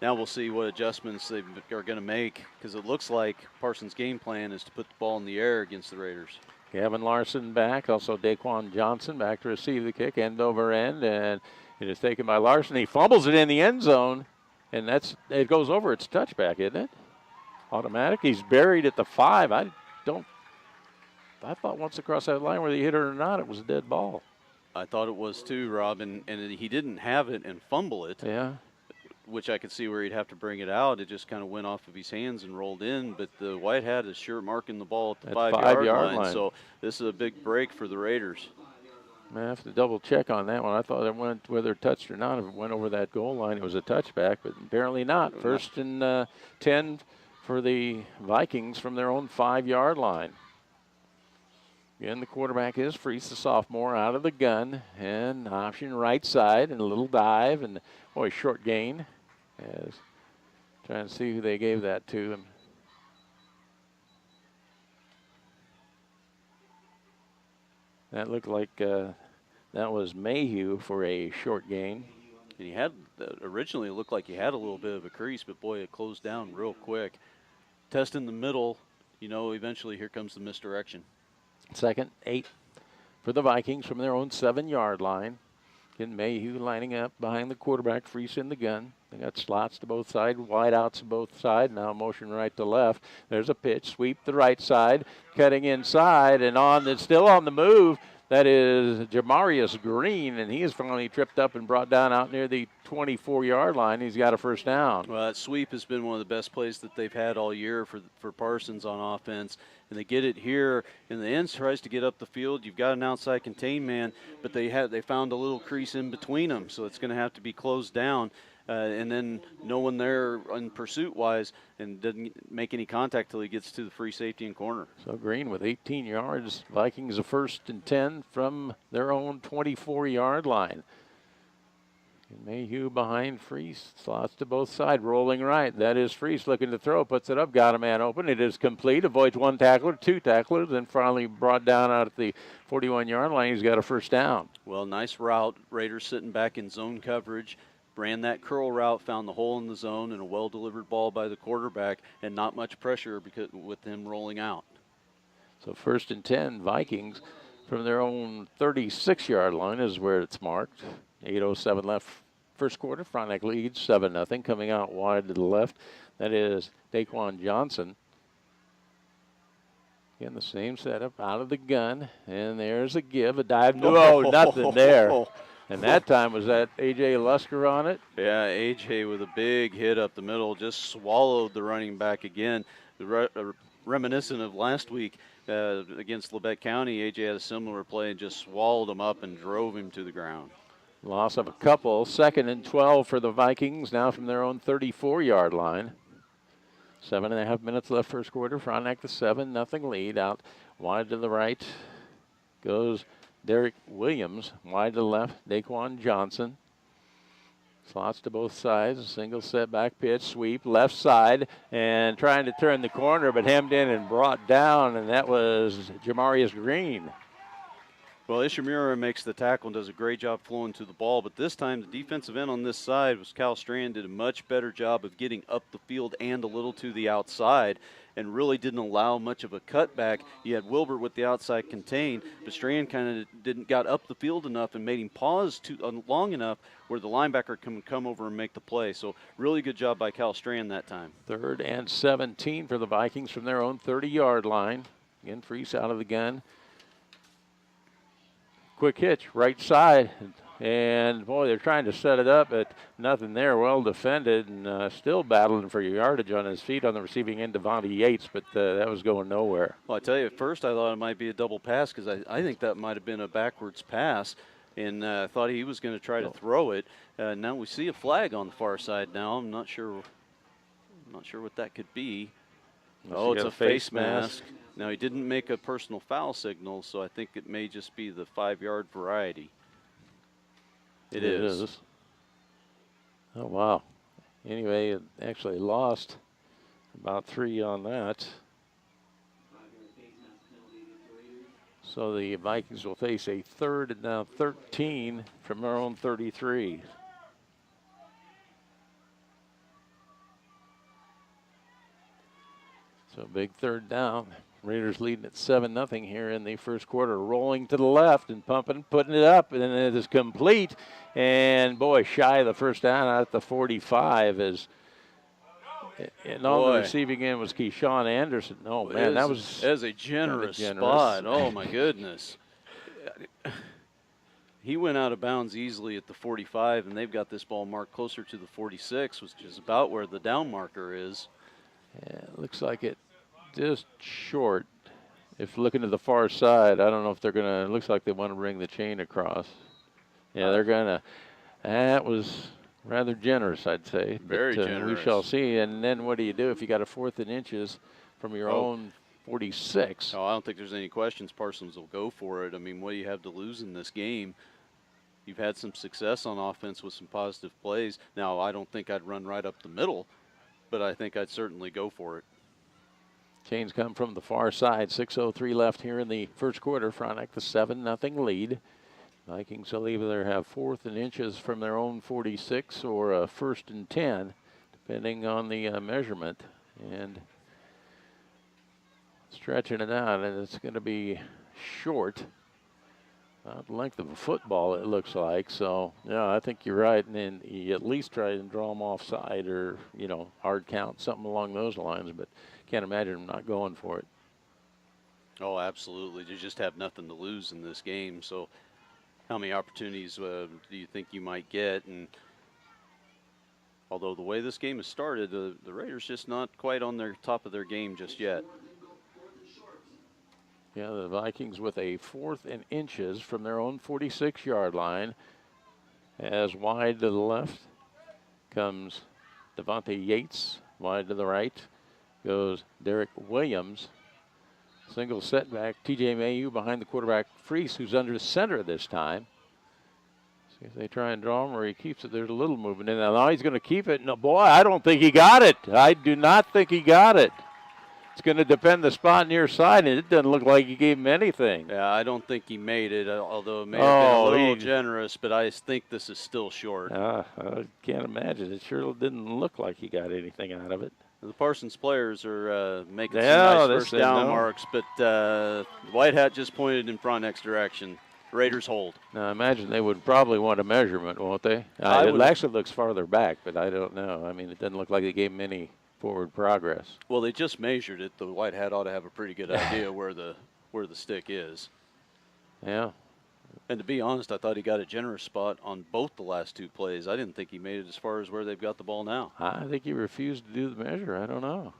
S19: now we'll see what adjustments they are going to make because it looks like Parsons' game plan is to put the ball in the air against the Raiders.
S1: Gavin Larson back, also Daquan Johnson back to receive the kick, end over end, and it is taken by Larson. He fumbles it in the end zone, and it goes over. It's touchback, isn't it? Automatic. He's buried at the 5. I thought once across that line, whether he hit it or not, it was a dead ball.
S19: I thought it was too, Rob, and he didn't have it and fumble it.
S1: Yeah.
S19: Which I could see where he'd have to bring it out. It just kind of went off of his hands and rolled in, but the white hat is sure marking the ball at the 5-yard line. So this is a big break for the Raiders.
S1: I have to double check on that one. I thought it went, whether it touched or not, if it went over that goal line, it was a touchback, but apparently not. 1st and 10 for the Vikings from their own 5-yard line. Again, the quarterback is Freese, the sophomore, out of the gun, and option right side, and a little dive, and boy, short gain. As trying to see who they gave that to him. That looked like that was Mayhew for a short gain.
S19: And he had originally it looked like he had a little bit of a crease, but boy, it closed down real quick. Test in the middle, eventually here comes the misdirection.
S1: 2nd, 8 for the Vikings from their own 7-yard line. Again, Mayhew lining up behind the quarterback, Freese in the gun. They got slots to both sides, wide outs to both sides. Now motion right to left. There's a pitch, sweep the right side, cutting inside, and it's still on the move. That is Jamarius Green, and he is finally tripped up and brought down out near the 24-yard line. He's got a first down.
S19: Well, that sweep has been one of the best plays that they've had all year for Parsons on offense. And they get it here, and the end tries to get up the field. You've got an outside contain man, but they found a little crease in between them, so it's going to have to be closed down. And then no one there in pursuit-wise, and doesn't make any contact till he gets to the free safety and corner.
S1: So Green with 18 yards. Vikings a 1st and 10 from their own 24-yard line. And Mayhew behind Freese, slots to both sides, rolling right. That is Freese looking to throw, puts it up, got a man open. It is complete, avoids one tackler, two tacklers, and finally brought down out at the 41-yard line. He's got a first down.
S19: Well, nice route. Raiders sitting back in zone coverage. Ran that curl route, found the hole in the zone, and a well-delivered ball by the quarterback, and not much pressure with him rolling out.
S1: So 1st and 10, Vikings from their own 36-yard line is where it's marked. 8:07 left first quarter. Frontenac leads 7-0. Coming out wide to the left, that is Daquan Johnson. Again, the same setup, out of the gun, and there's a give, a dive. No, nothing there. And that time, was that A.J. Lusker on it?
S19: Yeah, A.J. with a big hit up the middle, just swallowed the running back again. Reminiscent of last week against Labette County, A.J. had a similar play and just swallowed him up and drove him to the ground.
S1: Loss of a couple. 2nd and 12 for the Vikings, now from their own 34-yard line. 7.5 minutes left first quarter. Frontenac the 7-0 lead. Out wide to the right goes Derek Williams. Wide to the left, Daquan Johnson. Slots to both sides. A single setback pitch, sweep, left side, and trying to turn the corner, but hemmed in and brought down, and that was Jamarius Green.
S19: Well, Ishimura makes the tackle and does a great job flowing to the ball, but this time the defensive end on this side was Cal Strand, did a much better job of getting up the field and a little to the outside and really didn't allow much of a cutback. You had Wilbert with the outside contained, but Strand kind of got up the field enough and made him pause long enough where the linebacker can come over and make the play. So really good job by Cal Strand that time. 3rd
S1: and 17 for the Vikings from their own 30-yard line. Again, Freese out of the gun. Quick hitch, right side, and boy, they're trying to set it up, but nothing there. Well defended, and still battling for yardage on his feet on the receiving end, Devontae Yates, but that was going nowhere.
S19: Well, I tell you, at first I thought it might be a double pass because I think that might have been a backwards pass, and I thought he was going to try to throw it. Now we see a flag on the far side now. I'm not sure what that could be. Oh, it's a face mask. Now, he didn't make a personal foul signal, so I think it may just be the 5-yard variety. It is.
S1: Oh, wow. Anyway, it actually lost about 3 on that. So the Vikings will face a 3rd and now 13 from their own 33. So big 3rd down. Raiders leading at 7-0 here in the first quarter. Rolling to the left and pumping, putting it up, and then it is complete. And boy, shy of the first down out at the 45 and on the receiving end was Keyshawn Anderson. Oh man, that was
S19: a generous spot. Oh my goodness. He went out of bounds easily at the 45, and they've got this ball marked closer to the 46, which is about where the down marker is.
S1: Yeah, it looks like it just short. If looking to the far side, I don't know if they're going to, it looks like they want to bring the chain across. Yeah, they're going to, that was rather generous, I'd say.
S19: Very generous.
S1: We shall see. And then what do you do if you got a 4th and inches from your own 46?
S19: Oh, I don't think there's any questions. Parsons will go for it. I mean, what do you have to lose in this game? You've had some success on offense with some positive plays. Now, I don't think I'd run right up the middle, but I think I'd certainly go for it.
S1: Chains come from the far side. 6:03 left here in the first quarter. Frontenac the 7-0 lead. Vikings will either have 4th and inches from their own 46 or a 1st and 10, depending on the measurement. And stretching it out, and it's going to be short. About the length of a football, it looks like. So, yeah, I think you're right. And then you at least try and draw them offside or, hard count, something along those lines. But can't imagine them not going for it.
S19: Oh, absolutely. You just have nothing to lose in this game. So how many opportunities do you think you might get? And Although the way this game has started, the Raiders just not quite on their top of their game just yet.
S1: Yeah, the Vikings with a 4th and inches from their own 46-yard line. As wide to the left comes Devontae Yates. Wide to the right goes Derek Williams. Single setback, TJ Mayu behind the quarterback, Freese, who's under center this time. See if they try and draw him or he keeps it. There's a little movement in there. Now he's going to keep it. No, boy, I don't think he got it. I do not think he got it. It's going to depend the spot near side, and it doesn't look like he gave him anything.
S19: Yeah, I don't think he made it, although it may have been a little generous, but I think this is still short.
S1: I can't imagine. It sure didn't look like he got anything out of it.
S19: The Parsons players are making some nice first down marks, but White Hat just pointed in Frontenac's direction. Raiders hold.
S1: Now, I imagine they would probably want a measurement, won't they? It actually looks farther back, but I don't know. I mean, it doesn't look like they gave him any forward progress.
S19: Well, they just measured it. The White Hat ought to have a pretty good idea where the stick is.
S1: Yeah.
S19: And to be honest, I thought he got a generous spot on both the last 2 plays. I didn't think he made it as far as where they've got the ball now.
S1: I think he refused to do the measure. I don't know.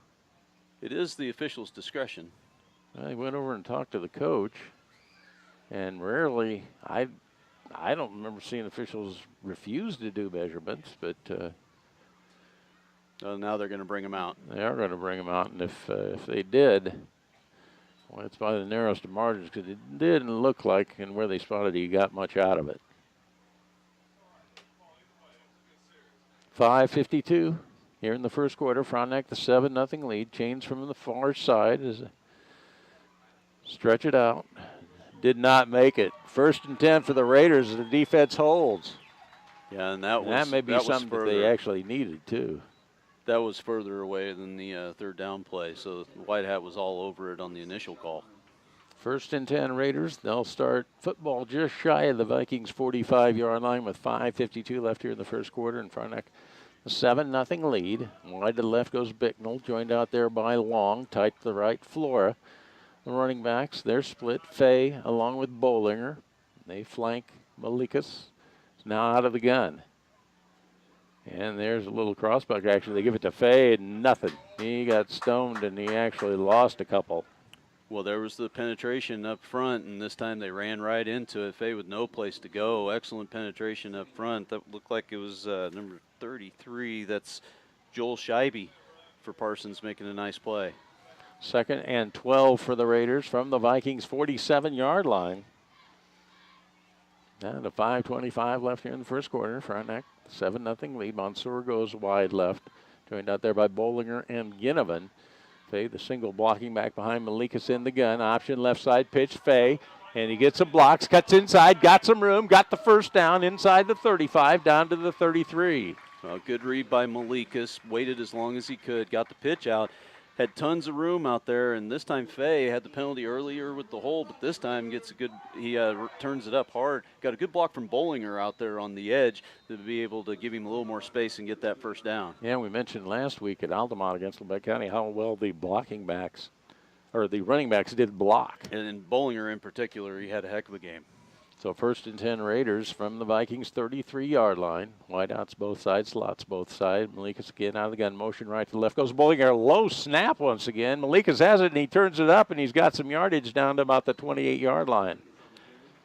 S19: It is the official's discretion.
S1: Well, he went over and talked to the coach, and rarely, I don't remember seeing officials refuse to do measurements, but
S19: now they're going to bring him out.
S1: They are going to bring him out, and if they did, well, it's by the narrowest of margins because it didn't look like, and where they spotted, he got much out of it. 5:52 here in the first quarter. Frontenac the 7-0 lead. Chains from the far side as stretch it out. Did not make it. 1st and 10 for the Raiders as the defense holds.
S19: Yeah, and that
S1: may be something that they actually needed too.
S19: That was further away than the third down play, so White Hat was all over it on the initial call.
S1: 1st and 10 Raiders. They'll start football just shy of the Vikings' 45-yard line with 5:52 left here in the first quarter. In Frontenac, a 7-0 lead. Wide to the left goes Bicknell, joined out there by Long. Tight to the right, Flora. The running backs, they're split. Fay along with Bollinger. They flank Malikas. Is now out of the gun. And there's a little crossbuck action. They give it to Fay, and nothing. He got stoned, and he actually lost a couple.
S19: Well, there was the penetration up front, and this time they ran right into it. Fay with no place to go. Excellent penetration up front. That looked like it was number 33. That's Joel Scheibe for Parsons making a nice play.
S1: 2nd and 12 for the Raiders from the Vikings' 47-yard line. Down to 5:25 left here in the first quarter. Frontenac, 7-0 lead. Mansour goes wide left. Joined out there by Bollinger and Ginnivan. Fay, the single blocking back behind Malikas in the gun. Option left side pitch, Fay. And he gets some blocks, cuts inside, got some room, got the first down inside the 35, down to the 33.
S19: Well, good read by Malikas. Waited as long as he could, got the pitch out. Had tons of room out there, and this time Fay had the penalty earlier with the hold, but this time gets a good, he turns it up hard. Got a good block from Bollinger out there on the edge to be able to give him a little more space and get that first down.
S1: Yeah, we mentioned last week at Altamont against Lebec County how well the blocking backs, or the running backs did block.
S19: And in Bollinger in particular, he had a heck of a game.
S1: So 1st and 10 Raiders from the Vikings' 33-yard line. Wideouts both sides, slots both sides. Malikas again out of the gun. Motion right to left. Goes Bollinger. Low snap once again. Malikas has it, and he turns it up, and he's got some yardage down to about the 28-yard line.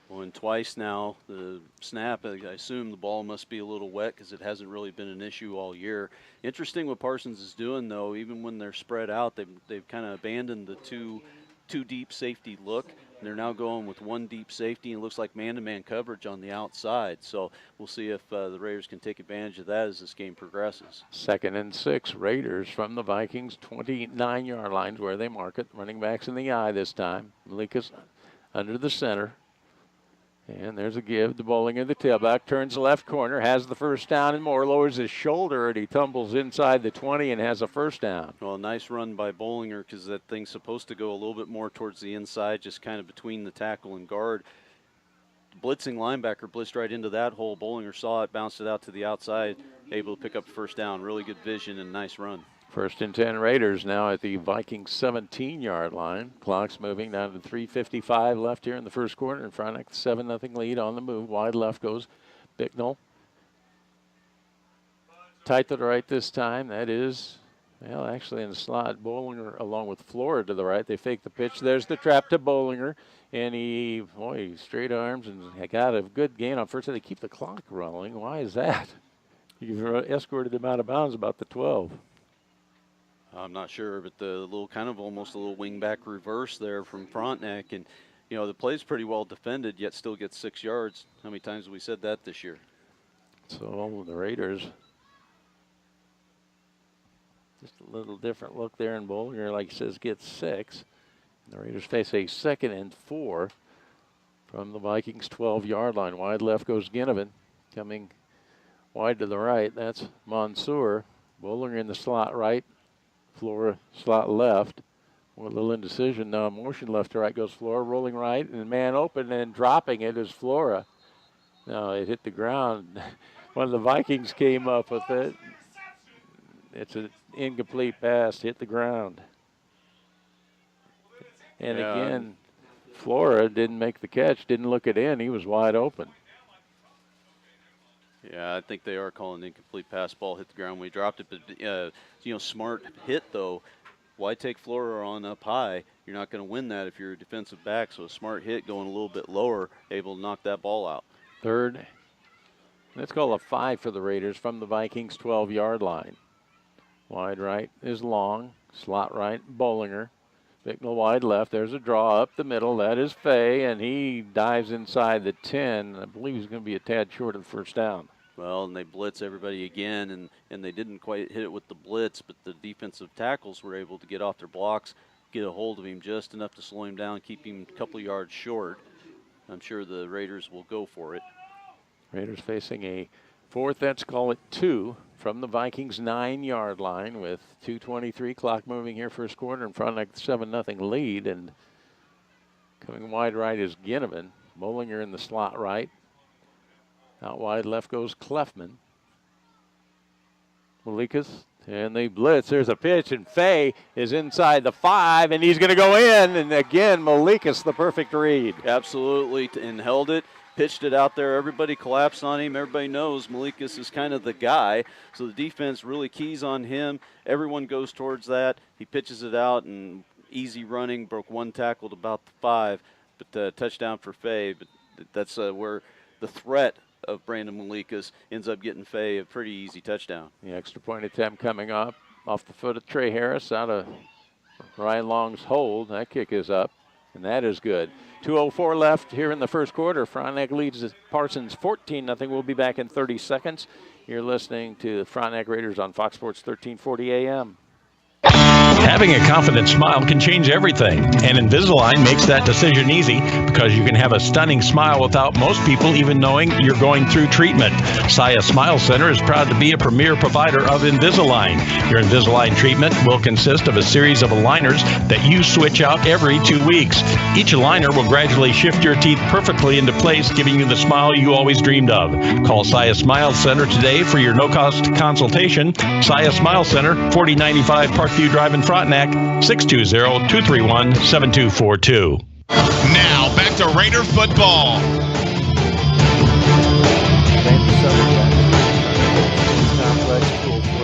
S19: Well, and twice now, the snap, I assume the ball must be a little wet because it hasn't really been an issue all year. Interesting what Parsons is doing, though. Even when they're spread out, they've kind of abandoned the two deep safety look. They're now going with 1 deep safety, and it looks like man-to-man coverage on the outside. So we'll see if the Raiders can take advantage of that as this game progresses.
S1: 2nd and 6, Raiders from the Vikings' 29-yard lines where they mark it. Running backs in the eye this time. Malikas under the center. And there's a give to Bollinger, the tailback. Turns the left corner, has the first down and more. Lowers his shoulder, and he tumbles inside the 20 and has a first down.
S19: Well, a nice run by Bollinger because that thing's supposed to go a little bit more towards the inside, just kind of between the tackle and guard. The blitzing linebacker blitzed right into that hole. Bollinger saw it, bounced it out to the outside, able to pick up first down. Really good vision and nice run.
S1: 1st and 10 Raiders now at the Vikings 17-yard line. Clock's moving down to 3:55 left here in the first quarter. In Frontenac, the 7-0 lead on the move. Wide left goes Bicknell. tight to the right this time. That is, well, actually in the slot. Bollinger along with Flora to the right. They fake the pitch. There's the trap to Bollinger. And he straight arms and got a good gain on first. They keep the clock rolling. Why is that? You've escorted him out of bounds about the 12.
S19: I'm not sure, but the little kind of almost a little wingback reverse there from Frontenac. And, you know, the play's pretty well defended, yet still gets 6 yards. How many times have we said that this year?
S1: So the Raiders, just a little different look there in Bollinger, like he says, gets 6. The Raiders face a 2nd and 4 from the Vikings 12-yard line. Wide left goes Ginnivan, coming wide to the right. That's Mansour. Bollinger in the slot right. Flora slot left. With a little indecision now. Motion left to right goes Flora. Rolling right and man open and dropping it is Flora. Now it hit the ground. One of the Vikings came up with it. It's an incomplete pass. Hit the ground. And again, Flora didn't make the catch, didn't look it in. He was wide open.
S19: Yeah, I think they are calling incomplete pass. Ball hit the ground when he dropped it. But, you know, smart hit, though. Why take Flora on up high? You're not going to win that if you're a defensive back. So a smart hit going a little bit lower, able to knock that ball out.
S1: 3rd. Let's call a 5 for the Raiders from the Vikings 12-yard line. Wide right is Long. Slot right, Bollinger. Bicknell wide left. There's a draw up the middle. That is Fay, and he dives inside the 10. I believe he's going to be a tad short of the first down.
S19: Well, and they blitz everybody again, and they didn't quite hit it with the blitz, but the defensive tackles were able to get off their blocks, get a hold of him just enough to slow him down, keep him a couple yards short. I'm sure the Raiders will go for it.
S1: Raiders facing a 4th, let's call it 2, from the Vikings 9-yard line with 2:23 clock moving here first quarter in front of the 7-0 lead. And coming wide right is Ginnivan. Bollinger in the slot right. Out wide left goes Clefman. Malikas and they blitz. There's a pitch and Fay is inside the 5 and he's going to go in. And again, Malikas the perfect read.
S19: Absolutely, and held it. Pitched it out there. Everybody collapsed on him. Everybody knows Malikas is kind of the guy. So the defense really keys on him. Everyone goes towards that. He pitches it out and easy running. Broke one tackle to about the 5. But touchdown for Fay. But that's where the threat of Brandon Malikas ends up getting Fay a pretty easy touchdown.
S1: The extra point attempt coming up off the foot of Trey Harris out of Ryan Long's hold. That kick is up, and that is good. 2:04 left here in the first quarter. Frontenac leads Parsons 14-0. We'll be back in 30 seconds. You're listening to the Frontenac Raiders on Fox Sports 1340 AM.
S4: Having a confident smile can change everything, and Invisalign makes that decision easy because you can have a stunning smile without most people even knowing you're going through treatment. Saya Smile Center is proud to be a premier provider of Invisalign. Your Invisalign treatment will consist of a series of aligners that you switch out every 2 weeks. Each aligner will gradually shift your teeth perfectly into place, giving you the smile you always dreamed of. Call Saya Smile Center today for your no-cost consultation. Saya Smile Center, 4095 Parkview Drive in Frontenac, 620-231-7242.
S9: Now, back to Raider football.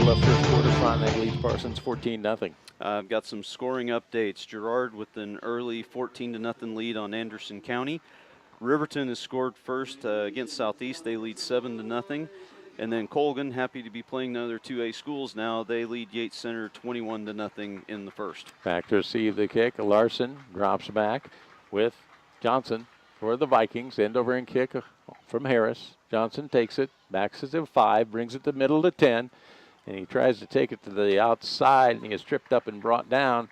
S1: Left first quarter, Frontenac leads Parsons 14-0.
S19: I've got some scoring updates. Girard with an early 14-0 lead on Anderson County. Riverton has scored first against Southeast. They lead 7-0. And then Colgan, happy to be playing the other 2A schools now. They lead Yates Center 21-0 in the first.
S1: Back to receive the kick. Larson drops back with Johnson for the Vikings. End over and kick from Harris. Johnson takes it, backs it to 5, brings it to middle to 10. And he tries to take it to the outside, and he is tripped up and brought down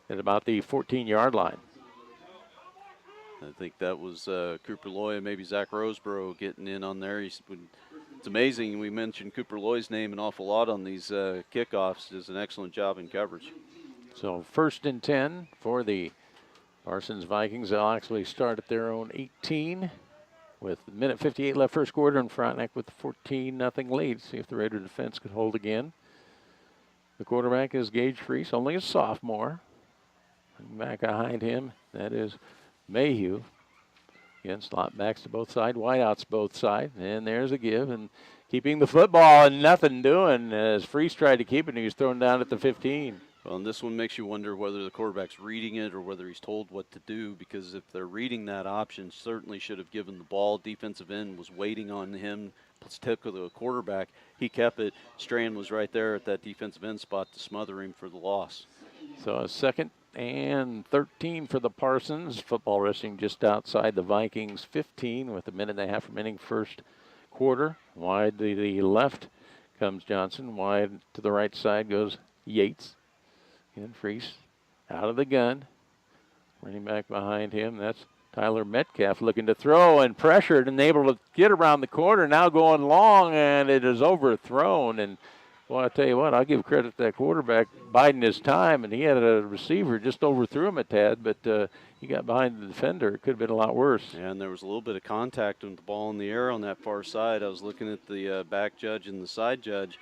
S1: at about the 14-yard line.
S19: I think that was Cooper Loy and maybe Zach Roseborough getting in on there. It's amazing. We mentioned Cooper Loy's name an awful lot on these kickoffs. Does an excellent job in coverage.
S1: So 1st and 10 for the Parsons Vikings. They'll actually start at their own 18 with a minute 58 left first quarter, and Frontenac with a 14-0 lead. See if the Raider defense could hold again. The quarterback is Gage Freese, only a sophomore. Back behind him, that is Mayhew. Again, slot backs to both sides, wideouts both sides, and there's a give, and keeping the football and nothing doing as Freese tried to keep it, and he was thrown down at the 15.
S19: Well, and this one makes you wonder whether the quarterback's reading it or whether he's told what to do, because if they're reading that option, certainly should have given the ball. Defensive end was waiting on him, stick with the quarterback. He kept it. Strand was right there at that defensive end spot to smother him for the loss.
S1: So a 2nd and 13 for the Parsons. Football resting just outside the Vikings 15 with a minute and a half remaining first quarter. Wide to the left comes Johnson. Wide to the right side goes Yates. And Freese out of the gun. Running back behind him, that's Tyler Metcalf looking to throw and pressured and able to get around the corner. Now going long, and it is overthrown. And, well, I tell you what, I'll give credit to that quarterback biding his time, and he had a receiver just overthrew him a tad, but he got behind the defender. It could have been a lot worse.
S19: Yeah, and there was a little bit of contact with the ball in the air on that far side. I was looking at the back judge and the side judge,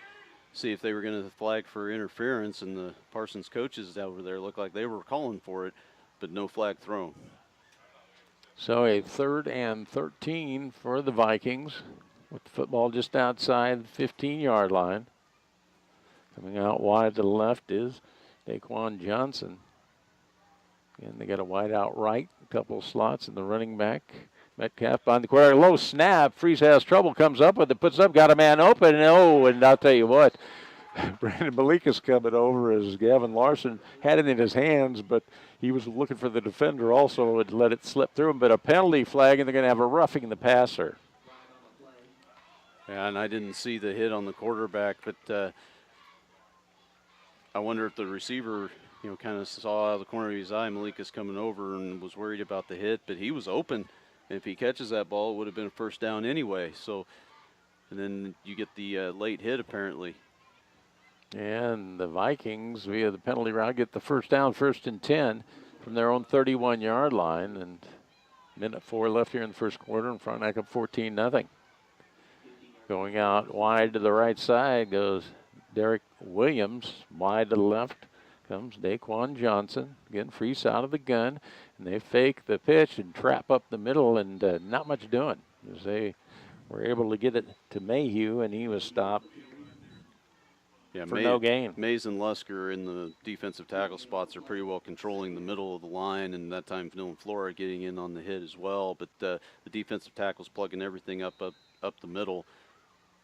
S19: see if they were going to flag for interference, and the Parsons coaches over there looked like they were calling for it, but no flag thrown.
S1: So a 3rd and 13 for the Vikings with the football just outside the 15-yard line. Coming out wide to the left is Daquan Johnson. And they got a wide out right, a couple of slots in the running back. Metcalf behind the quarter, low snap. Freese has trouble, comes up with it, puts up, got a man open, and I'll tell you what, Brandon Malika's coming over as Gavin Larson had it in his hands, but he was looking for the defender also and let it slip through him. But a penalty flag, and they're going to have a roughing the passer.
S19: Yeah, and I didn't see the hit on the quarterback, but I wonder if the receiver, kind of saw out of the corner of his eye Malika's coming over and was worried about the hit, but he was open. If he catches that ball, it would have been a first down anyway. So, and then you get the late hit apparently.
S1: And the Vikings, via the penalty route, get the first down, 1st and 10 from their own 31-yard line. And minute 4 left here in the first quarter, and Frontenac up 14-0. Going out wide to the right side goes Derek Williams. Wide to the left comes Daquan Johnson. Again, Freese out of the gun. And they fake the pitch and trap up the middle, and not much doing. As they were able to get it to Mayhew, and he was stopped for no gain.
S19: Mays and Lusker in the defensive tackle spots are pretty well controlling the middle of the line, and that time Dylan Flora getting in on the hit as well. But the defensive tackle's plugging everything up the middle.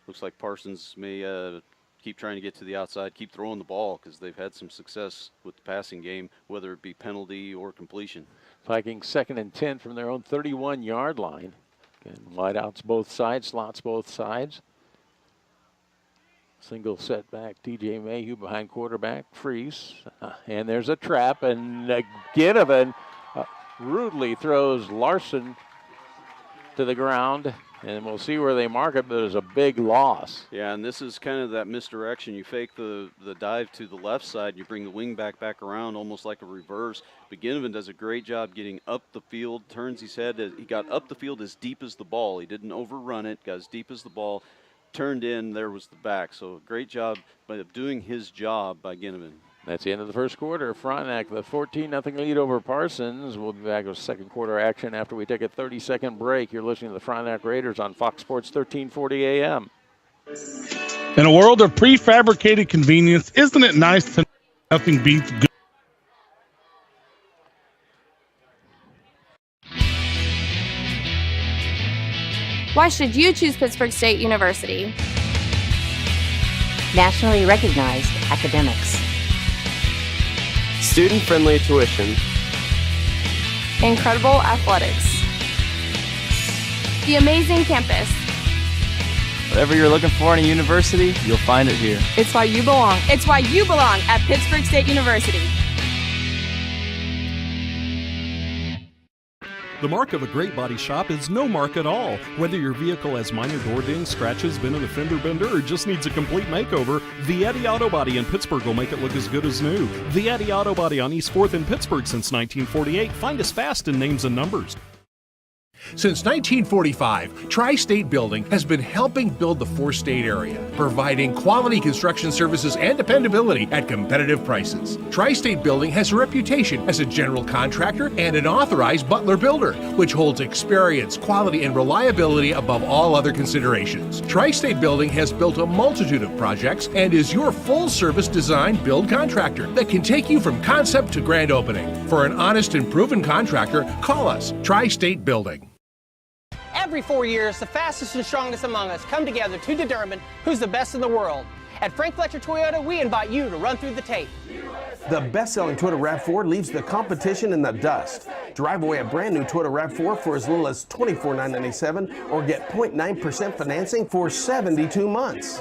S19: Looks like Parsons may keep trying to get to the outside, keep throwing the ball, because they've had some success with the passing game, whether it be penalty or completion.
S1: Vikings 2nd and 10 from their own 31-yard line. Again, wideouts both sides, slots both sides. Single setback, TJ Mayhew behind quarterback, Freese. And there's a trap, and Ginnivan rudely throws Larson to the ground. And we'll see where they mark it, but there's a big loss.
S19: Yeah, and this is kind of that misdirection. You fake the dive to the left side, you bring the wing back around almost like a reverse. But Ginnivan does a great job getting up the field, turns his head. He got up the field as deep as the ball. He didn't overrun it, got as deep as the ball, turned in, there was the back. So great job of doing his job by Ginnivan.
S1: That's the end of the first quarter. Frontenac, the 14-0 lead over Parsons. We'll be back with second quarter action after we take a 30-second break. You're listening to the Frontenac Raiders on Fox Sports 1340 AM.
S7: In a world of prefabricated convenience, isn't it nice to know nothing beats good?
S6: Why should you choose Pittsburgh State University?
S22: Nationally recognized academics.
S23: Student-friendly tuition.
S6: Incredible athletics. The amazing campus.
S23: Whatever you're looking for in a university, you'll find it here.
S6: It's why you belong. It's why you belong at Pittsburgh State University.
S24: The mark of a great body shop is no mark at all. Whether your vehicle has minor door dings, scratches, been in a fender bender, or just needs a complete makeover, Vietti Auto Body in Pittsburgh will make it look as good as new. Vietti Auto Body on East 4th in Pittsburgh since 1948. Find us fast in names and numbers.
S5: Since 1945, Tri-State Building has been helping build the four-state area, providing quality construction services and dependability at competitive prices. Tri-State Building has a reputation as a general contractor and an authorized Butler builder, which holds experience, quality, and reliability above all other considerations. Tri-State Building has built a multitude of projects and is your full-service design build contractor that can take you from concept to grand opening. For an honest and proven contractor, call us, Tri-State Building.
S10: Every 4 years, the fastest and strongest among us come together to determine who's the best in the world. At Frank Fletcher Toyota, we invite you to run through the tape.
S12: The best-selling Toyota RAV4 leaves the competition in the dust. Drive away a brand new Toyota RAV4 for as little as $24,997 or get 0.9% financing for 72 months.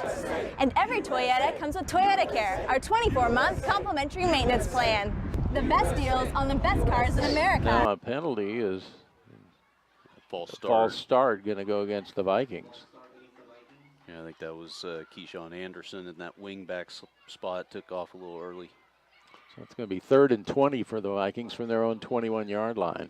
S13: And every Toyota comes with Toyota Care, our 24-month complimentary maintenance plan. The best deals on the best cars in America.
S1: Now a penalty is false start going to go against the Vikings.
S19: Yeah, I think that was Keyshawn Anderson in that wingback spot, took off a little early.
S1: So it's going to be 3rd and 20 for the Vikings from their own 21-yard line.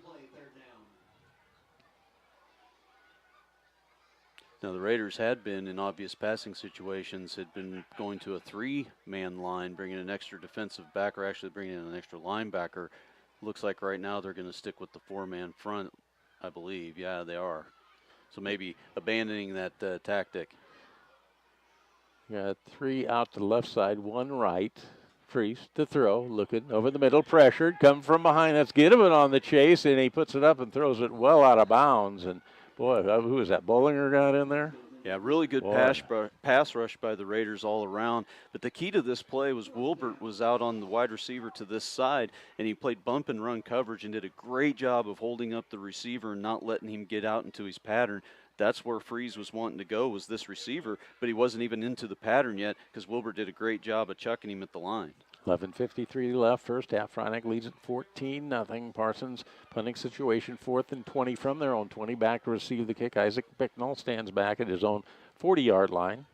S19: Now the Raiders had been in obvious passing situations, had been going to a 3-man line, bringing an extra defensive back, or actually bringing in an extra linebacker. Looks like right now they're going to stick with the 4-man front, I believe. Yeah, they are. So maybe abandoning that tactic.
S1: Got 3 out to the left side, 1 right. Freeze to throw, looking over the middle, pressured, come from behind. That's Gideon on the chase, and he puts it up and throws it well out of bounds. And boy, who was that? Bollinger got in there?
S19: Yeah, really good pass rush by the Raiders all around. But the key to this play was Wilbert was out on the wide receiver to this side, and he played bump and run coverage and did a great job of holding up the receiver and not letting him get out into his pattern. That's where Freeze was wanting to go, was this receiver, but he wasn't even into the pattern yet because Wilbert did a great job of chucking him at the line.
S1: 11:53 left, first half. Frontenac leads at 14-0. Parsons punting situation, 4th and 20 from their own 20. Back to receive the kick. Isaac Bicknell stands back at his own 40-yard line.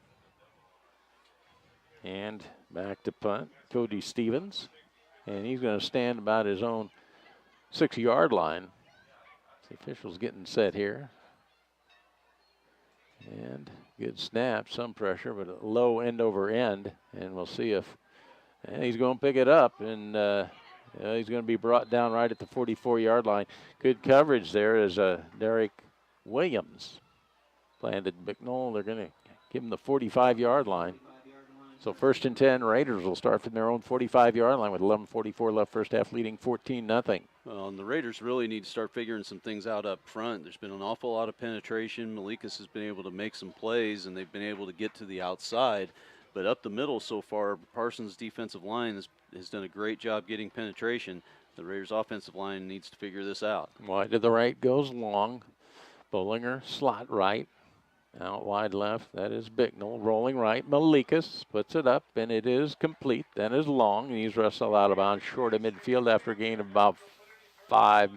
S1: And back to punt, Cody Stevens. And he's going to stand about his own 6-yard line. The official's getting set here. And good snap, some pressure, but a low end over end. And we'll see if he's going to pick it up. And he's going to be brought down right at the 44-yard line. Good coverage there as Derek Williams landed Bicknell. They're going to give him the 45-yard line. So 1st and 10, Raiders will start from their own 45-yard line with 11:44 left, first half, leading 14-0.
S19: Well, and the Raiders really need to start figuring some things out up front. There's been an awful lot of penetration. Malikas has been able to make some plays, and they've been able to get to the outside. But up the middle so far, Parsons' defensive line has done a great job getting penetration. The Raiders' offensive line needs to figure this out.
S1: Wide to the right goes Long. Bollinger, slot right. Out wide left, that is Bicknell. Rolling right, Malikas puts it up, and it is complete. Then is Long, and he's wrestled out of bounds short of midfield after a gain of about 5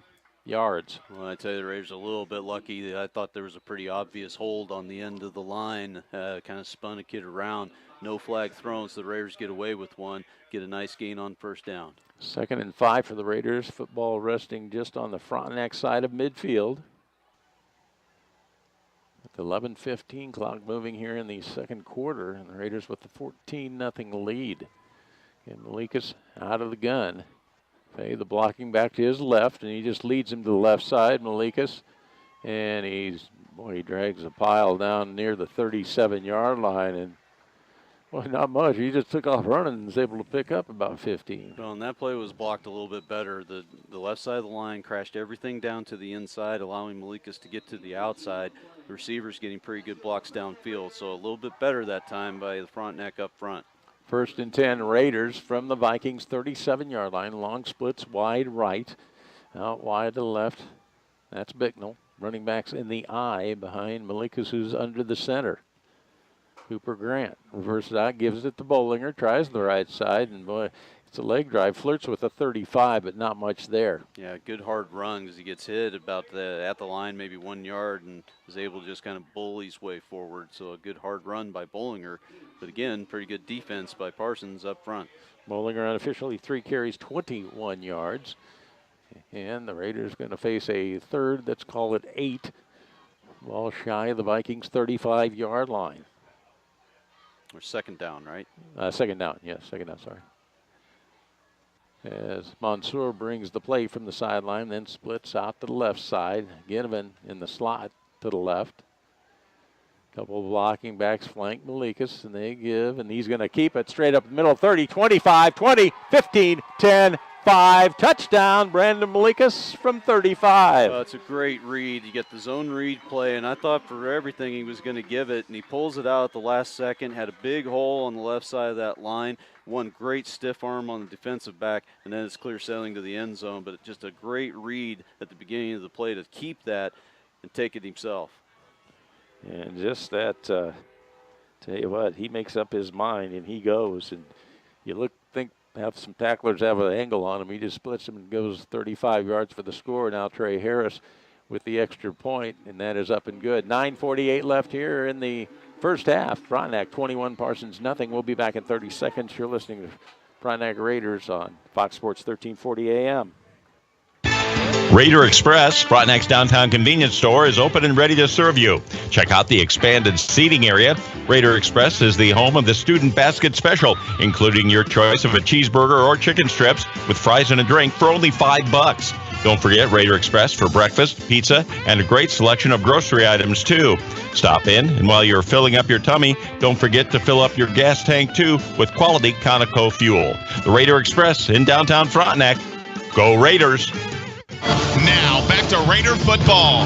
S1: yards.
S19: Well, I tell you, the Raiders are a little bit lucky. I thought there was a pretty obvious hold on the end of the line. Kind of spun a kid around. No flag thrown, so the Raiders get away with one. Get a nice gain on first down.
S1: 2nd and 5 for the Raiders. Football resting just on the Frontenac side of midfield. With 11:15 clock moving here in the second quarter, and the Raiders with the 14-0 lead. And Malikas out of the gun. Okay, the blocking back to his left, and he just leads him to the left side, Malikas. And he drags a pile down near the 37-yard line, and well, not much. He just took off running and was able to pick up about 15.
S19: Well, and that play was blocked a little bit better. The left side of the line crashed everything down to the inside, allowing Malikas to get to the outside. The receivers getting pretty good blocks downfield, so a little bit better that time by the Frontenac up front.
S1: 1st and 10, Raiders from the Vikings 37-yard line. Long splits wide right, out wide to the left. That's Bicknell. Running backs in the eye behind Malikas, who's under the center. Cooper Grant reverses out, gives it to Bollinger, tries the right side, and boy, it's a leg drive. Flirts with a 35, but not much there.
S19: Yeah, good hard run because he gets hit about at the line, maybe 1 yard, and is able to just kind of bully his way forward. So a good hard run by Bollinger. But again, pretty good defense by Parsons up front.
S1: Bollinger unofficially 3 carries, 21 yards. And the Raiders going to face a third, let's call it 8. Ball shy of the Vikings' 35-yard line.
S19: Or second down, right?
S1: Second down, yes, second down, sorry. As Mansour brings the play from the sideline, then splits out to the left side. Ginnivan in the slot to the left. Couple of blocking backs flank Malikas, and they give, and he's going to keep it straight up the middle, 30, 25, 20, 15, 10, 5. Touchdown, Brandon Malikas from 35.
S19: It's a great read. You get the zone read play, and I thought for everything he was going to give it, and he pulls it out at the last second, had a big hole on the left side of that line, one great stiff arm on the defensive back, and then it's clear sailing to the end zone, but just a great read at the beginning of the play to keep that and take it himself.
S1: And just that, tell you what, he makes up his mind and he goes. And you have some tacklers have an angle on him. He just splits him and goes 35 yards for the score. Now Trey Harris with the extra point, and that is up and good. 9:48 left here in the first half. Frontenac 21, Parsons nothing. We'll be back in 30 seconds. You're listening to Frontenac Raiders on Fox Sports 1340 AM.
S4: Raider Express, Frontenac's downtown convenience store, is open and ready to serve you. Check out the expanded seating area. Raider Express is the home of the student basket special, including your choice of a cheeseburger or chicken strips with fries and a drink for only $5. Don't forget Raider Express for breakfast, pizza, and a great selection of grocery items, too. Stop in, and while you're filling up your tummy, don't forget to fill up your gas tank, too, with quality Conoco fuel. The Raider Express in downtown Frontenac. Go Raiders!
S9: Now, back to Raider football.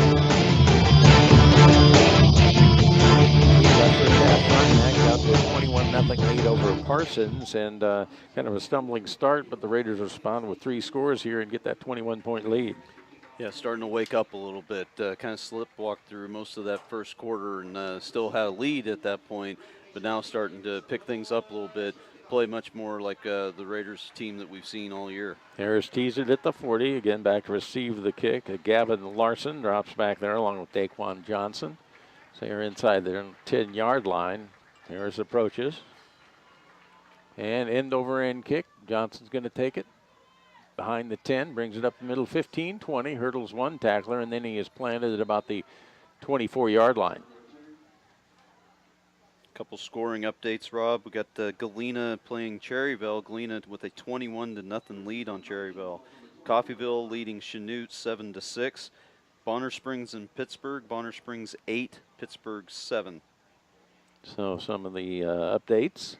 S1: Out to a 21-0 lead over Parsons, and kind of a stumbling start, but the Raiders respond with 3 scores here and get that 21-point lead.
S19: Yeah, starting to wake up a little bit. Kind of slipwalked through most of that first quarter and still had a lead at that point, but now starting to pick things up a little bit. Play much more like the Raiders team that we've seen all year.
S1: Harris teased it at the 40. Again, back to receive the kick. Gavin Larson drops back there along with Daquan Johnson. So they're inside their 10-yard line. Harris approaches. And end over end kick. Johnson's going to take it. Behind the 10, brings it up the middle, 15, 20, hurdles one tackler, and then he is planted at about the 24-yard line.
S19: Couple scoring updates, Rob. We got Galena playing Cherryville. Galena with a 21-0 lead on Cherryville. Coffeyville leading Chanute 7-6. Bonner Springs and Pittsburgh. Bonner Springs 8, Pittsburgh 7.
S1: So some of the updates.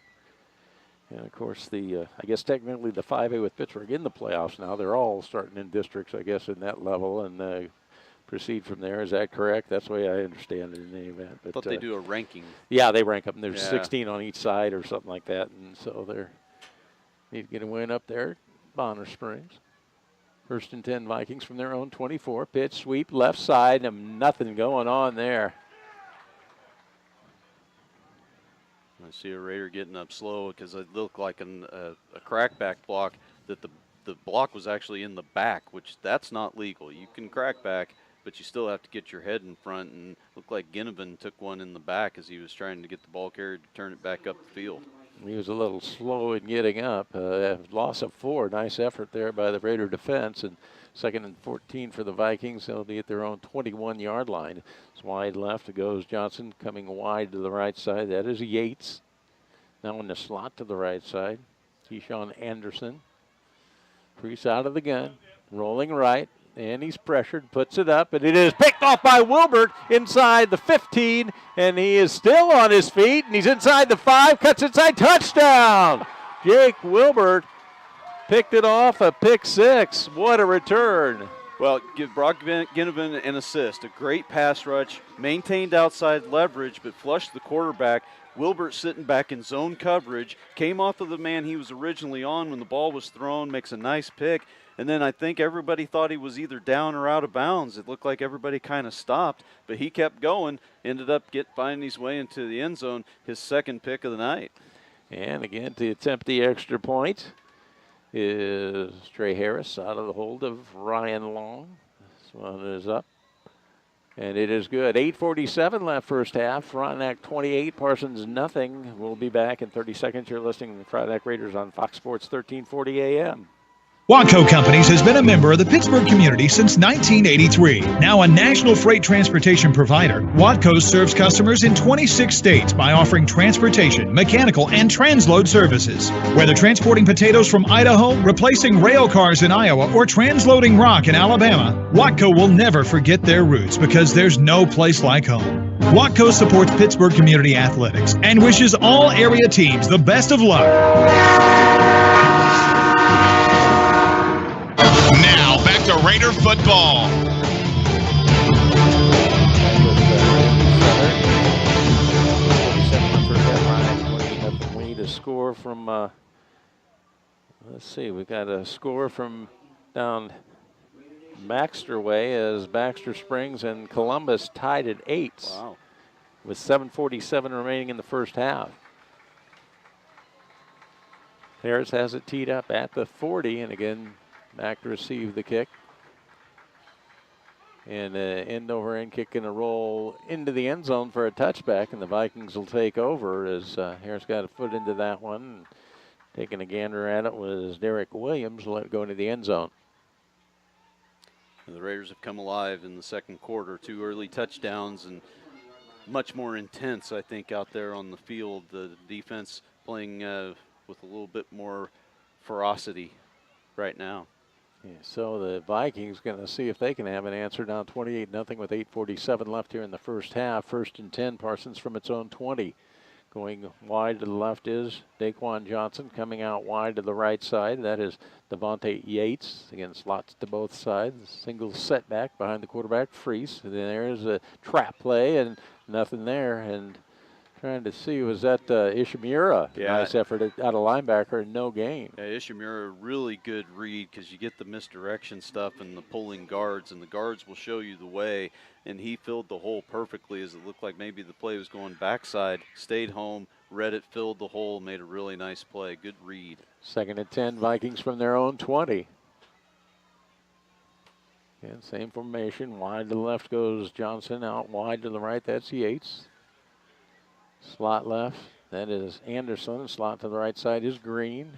S1: And of course, I guess technically the 5A with Pittsburgh in the playoffs now. They're all starting in districts, I guess, in that level, and proceed from there. Is that correct? That's the way I understand it in any event. But,
S19: I thought they do a ranking.
S1: Yeah, they rank them. There's 16 on each side or something like that, and so they need to get a win up there. Bonner Springs. 1st and 10 Vikings from their own 24. Pitch, sweep, left side, and nothing going on there.
S19: I see a Raider getting up slow because it looked like a crackback block that the block was actually in the back, which that's not legal. You can crack back, but you still have to get your head in front, and looked like Ginnivan took one in the back as he was trying to get the ball carried to turn it back up the field.
S1: He was a little slow in getting up. Loss of 4. Nice effort there by the Raider defense, and 2nd and 14 for the Vikings. They'll be at their own 21-yard line. It's wide left. It goes Johnson coming wide to the right side. That is Yates. Now in the slot to the right side. Keyshawn Anderson. Priest out of the gun. Rolling right. And he's pressured, puts it up, and it is picked off by Wilbert inside the 15, and he is still on his feet, and he's inside the 5, cuts inside, touchdown! Jake Wilbert picked it off, a pick 6. What a return.
S19: Well, give Brock Ginnivan an assist. A great pass rush, maintained outside leverage, but flushed the quarterback. Wilbert sitting back in zone coverage, came off of the man he was originally on when the ball was thrown, makes a nice pick. And then I think everybody thought he was either down or out of bounds. It looked like everybody kind of stopped, but he kept going, ended up finding his way into the end zone, his 2nd pick of the night.
S1: And again, to attempt the extra point is Trey Harris out of the hold of Ryan Long. This one is up, and it is good. 8:47 left first half. Frontenac 28, Parsons nothing. We'll be back in 30 seconds. You're listening to the Frontenac Raiders on Fox Sports 1340 AM.
S14: Watco Companies has been a member of the Pittsburgh community since 1983. Now a national freight transportation provider, Watco serves customers in 26 states by offering transportation, mechanical, and transload services. Whether transporting potatoes from Idaho, replacing rail cars in Iowa, or transloading rock in Alabama, Watco will never forget their roots because there's no place like home. Watco supports Pittsburgh community athletics and wishes all area teams the best of luck.
S9: Now, back to Raider football.
S1: We need a score from, let's see, we got a score from down Baxter way as Baxter Springs and Columbus tied at 8.
S19: Wow.
S1: With 7:47 remaining in the first half. Harris has it teed up at the 40, and again, back to receive the kick. And end over end kick going to roll into the end zone for a touchback, and the Vikings will take over as Harris got a foot into that one. And taking a gander at it was Derek Williams, let it go into the end zone.
S19: The Raiders have come alive in the second quarter. 2 early touchdowns and much more intense, I think, out there on the field. The defense playing with a little bit more ferocity right now.
S1: Yeah, so the Vikings going to see if they can have an answer, down 28-0 with 8:47 left here in the first half. 1st and 10, Parsons from its own 20. Going wide to the left is Daquan Johnson. Coming out wide to the right side, that is Devontae Yates. Again, slots to both sides. Single setback behind the quarterback, Freese. And then there's a trap play and nothing there. And trying to see, was that Ishimura?
S19: Yeah.
S1: Nice effort out of linebacker and no gain.
S19: Yeah, Ishimura, really good read because you get the misdirection stuff and the pulling guards, and the guards will show you the way. And he filled the hole perfectly as it looked like maybe the play was going backside. Stayed home, read it, filled the hole, made a really nice play. Good read.
S1: 2nd and 10, Vikings from their own 20. And same formation. Wide to the left goes Johnson. Out wide to the right, that's Yates. Slot left, that is Anderson. Slot to the right side is Green.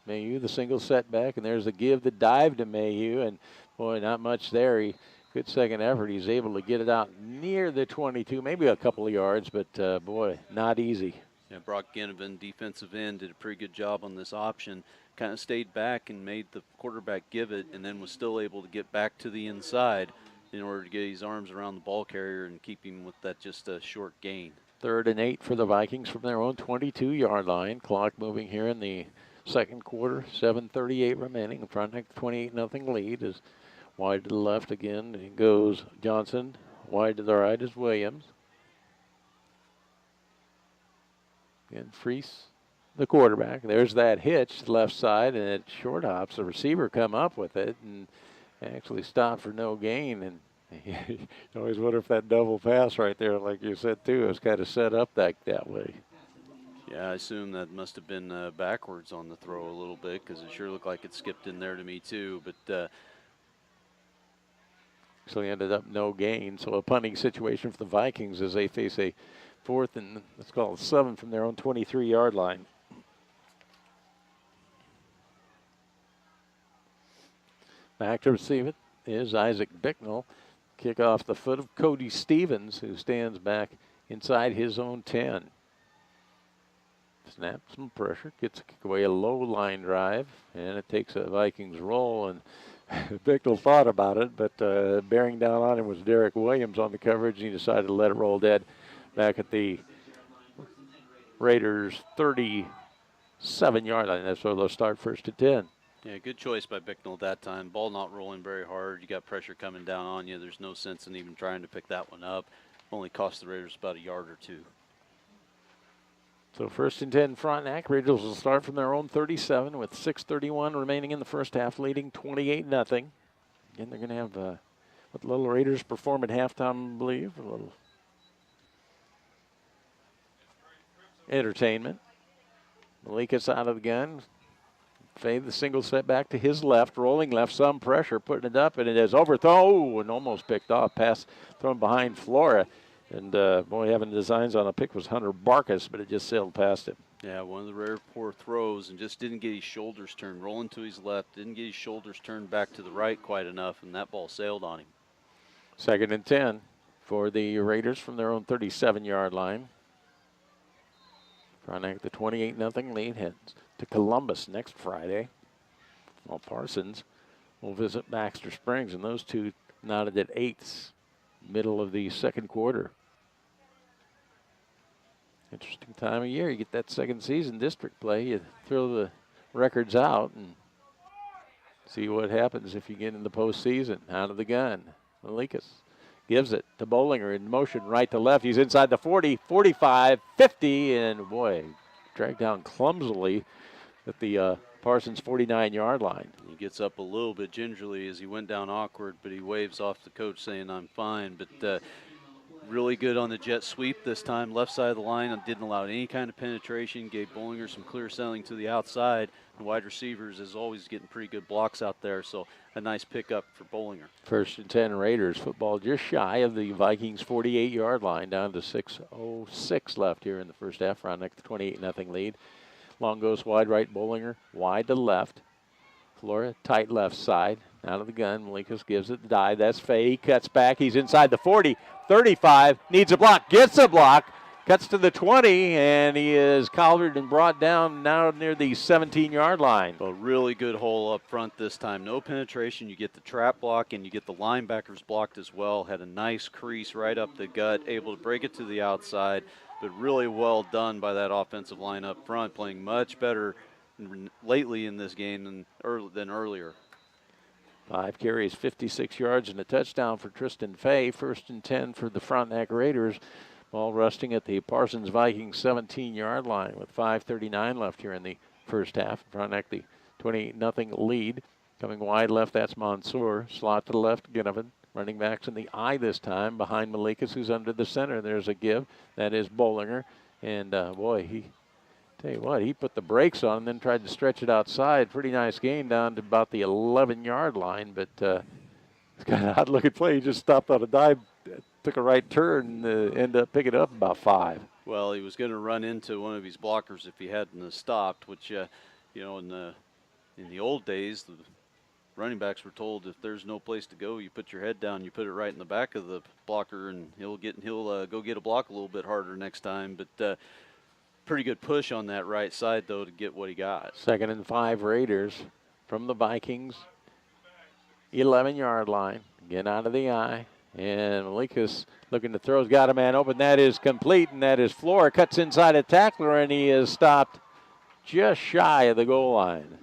S1: Mayhew, the single setback, and there's the give, the dive to Mayhew. And boy, not much there. Good second effort. He's able to get it out near the 22, maybe a couple of yards, but boy, not easy.
S19: Yeah, Brock Ginnivan, defensive end, did a pretty good job on this option. Kind of stayed back and made the quarterback give it, and then was still able to get back to the inside in order to get his arms around the ball carrier and keep him with that just a short gain.
S1: 3rd and 8 for the Vikings from their own 22-yard line. Clock moving here in the second quarter. 7:38 remaining. Frontenac 28-0 lead is wide to the left again. It goes Johnson. Wide to the right is Williams. Again, Freese, the quarterback. There's that hitch left side, and it short hops. The receiver come up with it and actually stopped for no gain. And you always wonder if that double pass right there, like you said too, is kind of set up that way.
S19: Yeah, I assume that must have been backwards on the throw a little bit because it sure looked like it skipped in there to me too. But
S1: so he ended up no gain. So a punting situation for the Vikings as they face a 4th and let's call it 7 from their own 23-yard line. Back to receive it is Isaac Bicknell. Kick off the foot of Cody Stevens, who stands back inside his own 10. Snaps some pressure, gets a kick away, a low line drive, and it takes a Vikings roll. And Bicknell thought about it, but bearing down on him was Derek Williams on the coverage, and he decided to let it roll dead back at the Raiders' 37-yard line. That's where they'll start 1st and 10.
S19: Yeah, good choice by Bicknell that time. Ball not rolling very hard. You got pressure coming down on you. There's no sense in even trying to pick that one up. Only cost the Raiders about a yard or two.
S1: So 1st and 10 Frontenac. Raiders will start from their own 37 with 6:31 remaining in the first half, leading 28-0. Again, they're going to have what the little Raiders perform at halftime, I believe. A little entertainment. Malikas out of the gun. Fade the single setback to his left, rolling left, some pressure, putting it up, and it is overthrown and almost picked off. Pass thrown behind Flora. And, boy, having designs on a pick was Hunter Barkas, but it just sailed past him.
S19: Yeah, one of the rare poor throws, and just didn't get his shoulders turned, rolling to his left, didn't get his shoulders turned back to the right quite enough, and that ball sailed on him.
S1: 2nd and 10 for the Raiders from their own 37-yard line. Frontenac, the 28-0 lead, heads to Columbus next Friday. While Parsons will visit Baxter Springs, and those two knotted at 8ths, middle of the second quarter. Interesting time of year. You get that second season district play. You throw the records out and see what happens if you get in the postseason. Out of the gun, Malikas gives it to Bollinger in motion right to left. He's inside the 40, 45, 50, and boy, dragged down clumsily at the Parsons 49-yard line.
S19: He gets up a little bit gingerly as he went down awkward, but he waves off the coach saying, "I'm fine." But really good on the jet sweep this time. Left side of the line, and didn't allow any kind of penetration. Gave Bollinger some clear sailing to the outside. And wide receivers is always getting pretty good blocks out there, so a nice pickup for Bollinger.
S1: 1st and 10 Raiders. Football just shy of the Vikings 48-yard line, down to 6:06 left here in the first half. Frontenac, the 28-0 lead. Long goes wide right, Bollinger wide to left. Flora tight left side. Out of the gun, Malikas gives it the dive. That's Fay. He cuts back. He's inside the 40, 35. Needs a block. Gets a block. Cuts to the 20, and he is collared and brought down now near the 17-yard line.
S19: A really good hole up front this time. No penetration. You get the trap block, and you get the linebackers blocked as well. Had a nice crease right up the gut, able to break it to the outside, but really well done by that offensive line up front, playing much better lately in this game than earlier.
S1: 5 carries, 56 yards, and a touchdown for Tristan Fay. 1st and 10 for the Frontenac Raiders. Ball resting at the Parsons Vikings 17-yard line with 5:39 left here in the first half. Frontenac, the 28-0 lead. Coming wide left, that's Mansour. Slot to the left, Ginnivan. Running backs in the eye this time behind Malikas, who's under the center. There's a give. That is Bollinger. And, boy, tell you what, he put the brakes on and then tried to stretch it outside. Pretty nice gain down to about the 11-yard line, but it's kind of an odd-looking play. He just stopped on a dive, took a right turn, and ended up picking up about 5.
S19: Well, he was going to run into one of his blockers if he hadn't stopped, which, in the old days, the running backs were told if there's no place to go, you put your head down, you put it right in the back of the blocker, and he'll go get a block a little bit harder next time. But pretty good push on that right side, though, to get what he got.
S1: 2nd and 5 Raiders from the Vikings 11-yard line. Get out of the eye. And Malikas looking to throw. He's got a man open. That is complete, and that is Flora. Cuts inside a tackler, and he is stopped just shy of the goal line.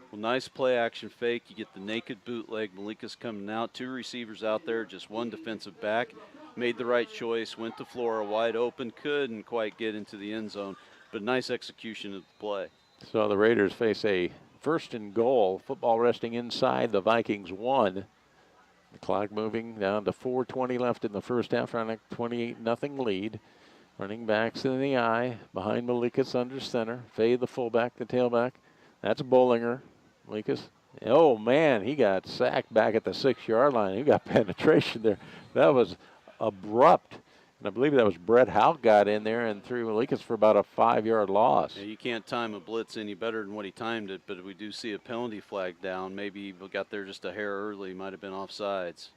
S19: Well, nice play action fake. You get the naked bootleg. Malikas coming out. 2 receivers out there, just 1 defensive back. Made the right choice. Went to Flora wide open. Couldn't quite get into the end zone, but nice execution of the play.
S1: So the Raiders face a 1st and goal. Football resting inside the Vikings 1. The clock moving down to 4:20 left in the first half. Frontenac 28-0 lead. Running backs in the eye. Behind Malikas under center. Fay the fullback, the tailback. That's Bollinger. Malikas. Oh, man, he got sacked back at the 6-yard line. He got penetration there. That was abrupt. And I believe that was Brett Houck got in there and threw Malikas for about a 5-yard loss.
S19: Yeah, you can't time a blitz any better than what he timed it, but we do see a penalty flag down. Maybe he got there just a hair early. Might have been offsides.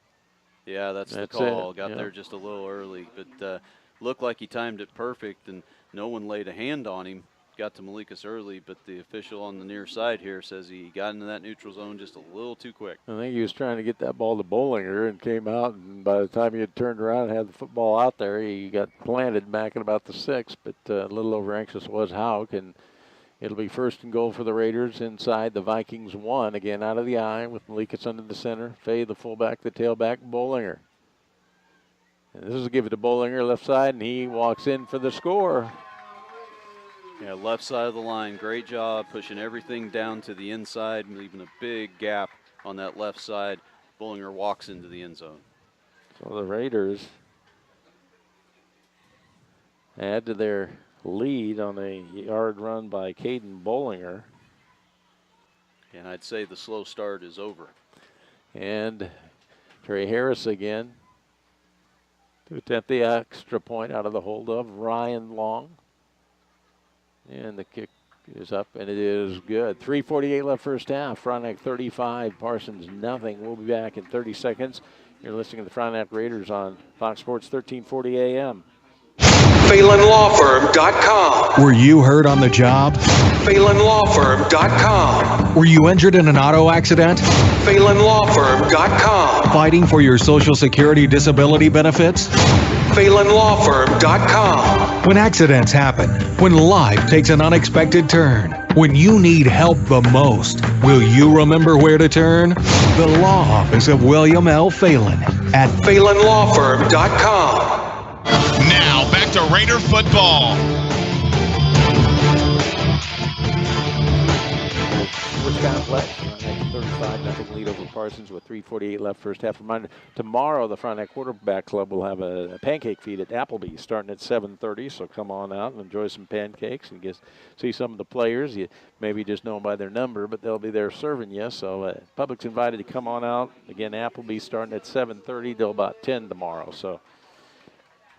S19: Yeah, that's the call.
S1: It.
S19: Got there just a little early, but looked like he timed it perfect, and no one laid a hand on him. Got to Malikas early, but the official on the near side here says he got into that neutral zone just a little too quick.
S1: I think he was trying to get that ball to Bollinger and came out, and by the time he had turned around and had the football out there, he got planted back at about the 6, but a little over anxious was Houck, and it'll be 1st and goal for the Raiders inside the Vikings 1. Again, out of the eye with Malikas under the center. Fay, the fullback, the tailback, Bollinger. And this is a give it to Bollinger, left side, and he walks in for the score.
S19: Yeah, left side of the line, great job pushing everything down to the inside, leaving a big gap on that left side. Bollinger walks into the end zone.
S1: So the Raiders add to their lead on a yard run by Caden Bollinger.
S19: And I'd say the slow start is over.
S1: And Trey Harris again to attempt the extra point out of the hold of Ryan Long. And the kick is up, and it is good. 3:48 left first half. Frontenac 35, Parsons nothing. We'll be back in 30 seconds. You're listening to the Frontenac Raiders on Fox Sports 1340 AM.
S11: PhelanLawFirm.com.
S14: Were you hurt on the job?
S11: PhelanLawFirm.com.
S14: Were you injured in an auto accident?
S11: PhelanLawFirm.com.
S14: Fighting for your Social Security disability benefits?
S11: PhelanLawFirm.com.
S14: When accidents happen, when life takes an unexpected turn, when you need help the most, will you remember where to turn? The law office of William L. Phelan at
S11: PhelanLawFirm.com.
S9: Now, back to Raider football.
S1: First down play. Frontenac 35-0 lead over Parsons with 3:48 left first half. Reminder, tomorrow the Frontenac Quarterback Club will have a pancake feed at Applebee's starting at 7:30, so come on out and enjoy some pancakes and see some of the players. You maybe just know them by their number, but they'll be there serving you, so public's invited to come on out. Again, Applebee's starting at 7:30 till about 10 tomorrow, so